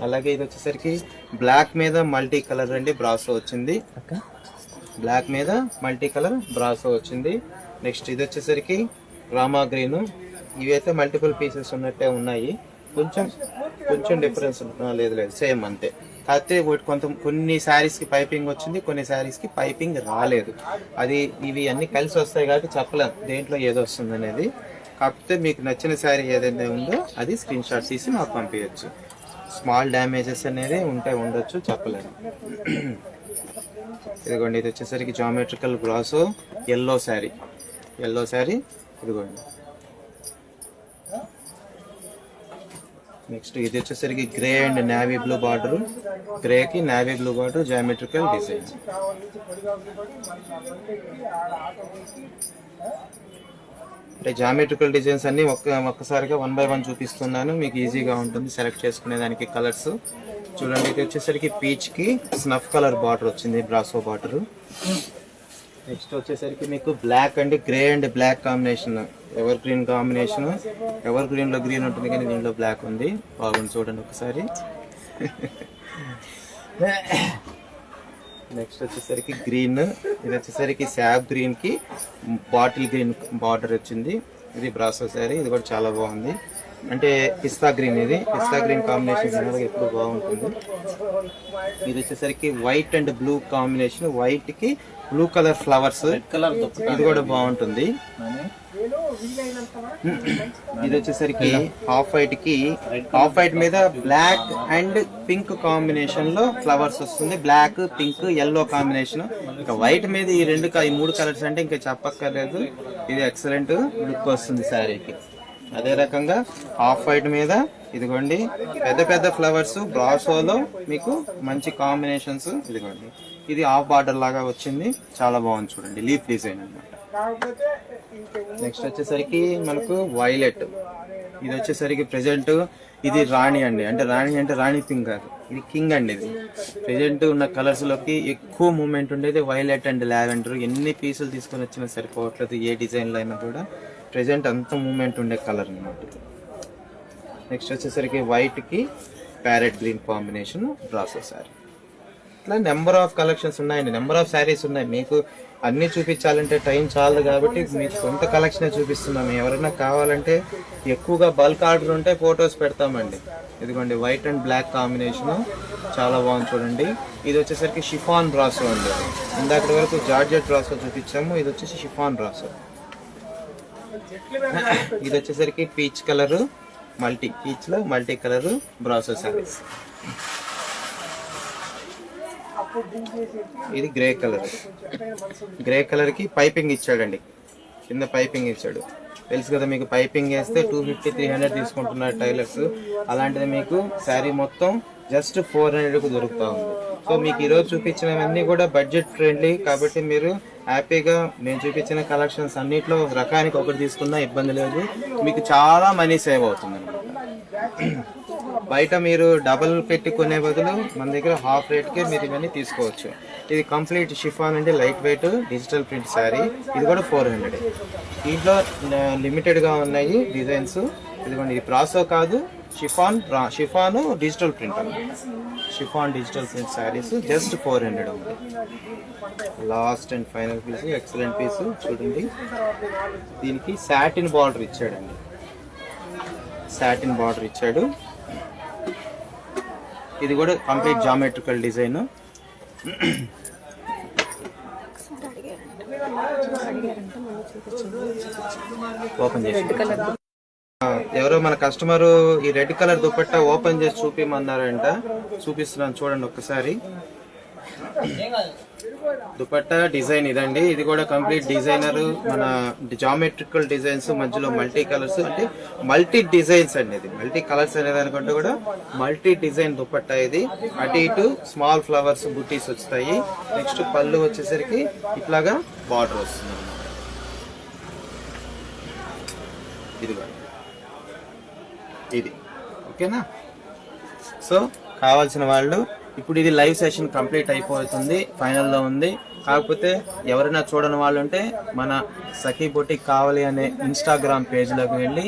Speaker 1: అలాగే ఇది వచ్చేసరికి బ్లాక్ మీద మల్టీ కలర్ అండి బ్రాసో వచ్చింది. బ్లాక్ మీద మల్టీ కలర్ బ్రాసో వచ్చింది. నెక్స్ట్ ఇది వచ్చేసరికి రామా గ్రీన్. ఇవి అయితే మల్టిపుల్ పీసెస్ ఉన్నట్టే ఉన్నాయి. కొంచెం డిఫరెన్స్ లేదు సేమ్ అంతే. కాకపోతే కొన్ని శారీస్కి పైపింగ్ వచ్చింది, కొన్ని శారీస్కి పైపింగ్ రాలేదు. అది ఇవి అన్నీ కలిసి వస్తాయి కాబట్టి చెప్పలేం దేంట్లో ఏదో వస్తుంది అనేది. కాకపోతే మీకు నచ్చిన శారీ ఏదైతే ఉందో అది స్క్రీన్ షాట్ తీసి మాకు పంపించచ్చు. స్మాల్ డ్యామేజెస్ అనేది ఉండొచ్చు, చెప్పలేము. ఇదిగోండి, ఇది వచ్చేసరికి జామెట్రికల్ బ్రాసో ఎల్లో శారీ. ఇదిగోండి. నెక్స్ట్ ఇది వచ్చేసరికి grey and navy blue border, గ్రేకి navy blue border, geometrical design. అంటే జామెట్రికల్ డిజైన్స్ అన్ని ఒక్కసారిగా 1 by 1 చూపిస్తున్నాను, మీకు ఈజీగా ఉంటుంది సెలెక్ట్ చేసుకునే దానికి కలర్స్. చూడండి, ఇది వచ్చేసరికి పీచ్కి స్నఫ్ కలర్ బార్డర్ వచ్చింది, బ్రాసో బార్డర్. నెక్స్ట్ వచ్చేసరికి మీకు black and grey and black combination, evergreen combination. ఎవర్ గ్రీన్లో గ్రీన్ ఉంటుంది కానీ దీంట్లో బ్లాక్ ఉంది, బాగుంది చూడండి ఒకసారి. నెక్స్ట్ వచ్చేసరికి గ్రీన్. ఇది వచ్చేసరికి శాప్ గ్రీన్కి బాటిల్ గ్రీన్ బార్డర్ వచ్చింది. ఇది బ్రాసో శారీ, ఇది కూడా చాలా బాగుంది. అంటే పిస్తా గ్రీన్, ఇది పిస్తా గ్రీన్ కాంబినేషన్ ఎప్పుడు బాగుంటుంది. ఇది వచ్చేసరికి వైట్ అండ్ బ్లూ కాంబినేషన్, వైట్కి బ్లూ కలర్ ఫ్లవర్స్, ఇది కూడా బాగుంటుంది. ఇది వచ్చేసరికి హాఫ్ వైట్ మీద బ్లాక్ అండ్ పింక్ కాంబినేషన్ లో ఫ్లవర్స్ వస్తుంది. Black, pink, yellow combination. ఇంకా వైట్ మీద ఈ ఈ 3 కలర్స్ అంటే ఇంకా చెప్పక్కర్లేదు. ఇది ఎక్సలెంట్ లుక్ వస్తుంది శారీకి. అదే రకంగా హాఫ్ వైట్ మీద ఇదిగోండి పెద్ద పెద్ద ఫ్లవర్స్ బ్రాసోలో మీకు మంచి కాంబినేషన్స్. ఇదిగోండి ఇది హాఫ్ బార్డర్ లాగా వచ్చింది, చాలా బాగుంది చూడండి, లీఫ్ డిజైన్ అన్నమాట. నెక్స్ట్ వచ్చేసరికి మనకు వైలెట్. ఇది వచ్చేసరికి ప్రెజెంట్ ఇది రాణి అండి, అంటే రాణి పింక్ కాదు, ఇది కింగ్ అండి. ఇది ప్రెజెంట్ ఉన్న కలర్స్ లోకి ఎక్కువ మూమెంట్ ఉండేది వైలెట్ అండ్ లావెండర్. ఎన్ని పీసులు తీసుకొని వచ్చినా సరిపోవట్లేదు, ఏ డిజైన్ లో అయినా కూడా ప్రెజెంట్ అంత మూమెంట్ ఉండే కలర్ అన్నమాట. నెక్స్ట్ వచ్చేసరికి వైట్ కి parrot green combination brasso sari. ఇట్లా నెంబర్ ఆఫ్ కలెక్షన్స్ ఉన్నాయండి, నెంబర్ ఆఫ్ శారీస్ ఉన్నాయి. మీకు అన్ని చూపించాలంటే టైం చాలదు కాబట్టి మీకు కొంత కలెక్షన్ చూపిస్తున్నాము. ఎవరైనా కావాలంటే ఎక్కువగా బల్క్ ఆర్డర్ ఉంటే ఫొటోస్ పెడతామండి. ఇదిగోండి వైట్ అండ్ బ్లాక్ కాంబినేషన్ చాలా బాగుంది చూడండి. ఇది వచ్చేసరికి షిఫాన్ బ్రాసో అండి. ఇందాక వరకు జార్జెట్ బ్రాసో చూపించాము, ఇది వచ్చేసి షిఫాన్ బ్రాసో. ఇది వచ్చేసరికి పీచ్ కలర్ పీచ్ లో మల్టీ కలర్ బ్రాసో శారీస్. ఇది గ్రే కలర్ కి పైపింగ్ ఇచ్చాడండి, కింద పైపింగ్ ఇచ్చాడు. తెలుసు కదా మీకు, పైపింగ్ వేస్తే 250-300 తీసుకుంటున్నారు టైలర్స్. అలాంటిది మీకు శారీ మొత్తం జస్ట్ 400 కు దొరుకుతా ఉంది. సో మీకు ఈరోజు చూపించినవన్నీ కూడా బడ్జెట్ ఫ్రెండ్లీ కాబట్టి మీరు హ్యాపీగా మేము చూపించిన కలెక్షన్స్ అన్నిట్లో రకానికి ఒకటి తీసుకున్నా ఇబ్బంది లేదు, మీకు చాలా మనీ సేవ్ అవుతుంది అనమాట. బయట మీరు డబల్ పెట్టి కొనే బదులు మన దగ్గర హాఫ్ రేట్కే మీరు ఇవన్నీ తీసుకోవచ్చు. ఇది కంప్లీట్ షిఫాన్ అంటే light weight digital print sari. ఇది కూడా 400. దీంట్లో లిమిటెడ్గా ఉన్నాయి డిజైన్స్. ఇదిగోండి ఇది బ్రాసో కాదు, షిఫాన్ డిజిటల్ ప్రింట్ అన్నమాట. Chiffon digital print saris just 400 ఉంది. Last and final piece, excellent piece చూడండి. దీనికి సాటిన్ బార్డర్ ఇచ్చాడండి, సాటిన్ బార్డర్ ఇచ్చాడు. ఇది కూడా కంప్లీట్ జామెట్రికల్ డిజైన్. ఓపెన్ చేసి ఎవరో మన కస్టమర్ ఈ రెడ్ కలర్ దుపట్టా ఓపెన్ చేసి చూపిమన్నారంట, చూపిస్తున్నాను చూడండి ఒక్కసారి. దుపట్టా డిజైన్ ఇదండి. ఇది కూడా కంప్లీట్ డిజైనర్, మన జామెట్రికల్ డిజైన్స్ మధ్యలో మల్టీ కలర్స్, అంటే మల్టీ డిజైన్స్ అండి. ఇది మల్టీ కలర్స్ అనేది అనుకుంటే కూడా మల్టీ డిజైన్ దుపట్టా. ఇది అటు ఇటు స్మాల్ ఫ్లవర్స్ బుటీస్ వస్తాయి. నెక్స్ట్ పళ్ళు వచ్చేసరికి ఇట్లాగా బార్డర్ వస్తుంది అన్నమాట. ఇది ఓకేనా. సో కావాల్సిన వాళ్ళు ఇప్పుడు ఇది లైవ్ సెషన్ కంప్లీట్ అయిపోతుంది, ఫైనల్లో ఉంది. కాకపోతే ఎవరైనా చూడని వాళ్ళు ఉంటే మన సఖీ బొటిక్ కావాలి అనే ఇన్స్టాగ్రామ్ పేజ్లోకి వెళ్ళి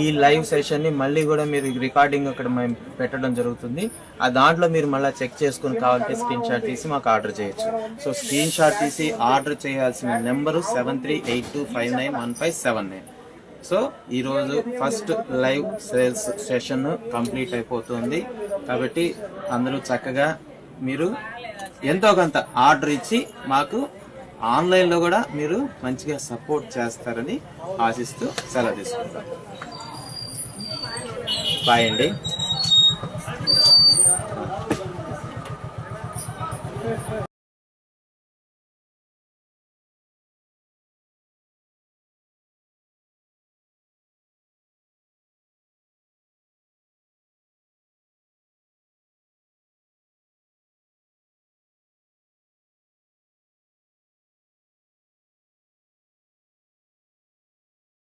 Speaker 1: ఈ లైవ్ సెషన్ని మళ్ళీ కూడా మీరు రికార్డింగ్ అక్కడ మేము పెట్టడం జరుగుతుంది. ఆ దాంట్లో మీరు మళ్ళీ చెక్ చేసుకుని కావాలంటే స్క్రీన్ షాట్ తీసి మాకు ఆర్డర్ చేయొచ్చు. సో స్క్రీన్ షాట్ తీసి ఆర్డర్ చేయాల్సిన నెంబరు 7382591579. సో ఈరోజు first live sales session complete అయిపోతుంది కాబట్టి అందరూ చక్కగా మీరు ఎంతో కొంత ఆర్డర్ ఇచ్చి మాకు ఆన్లైన్లో కూడా మీరు మంచిగా సపోర్ట్ చేస్తారని ఆశిస్తూ సెలవు తీసుకుంటాం. బాయ్ అండి.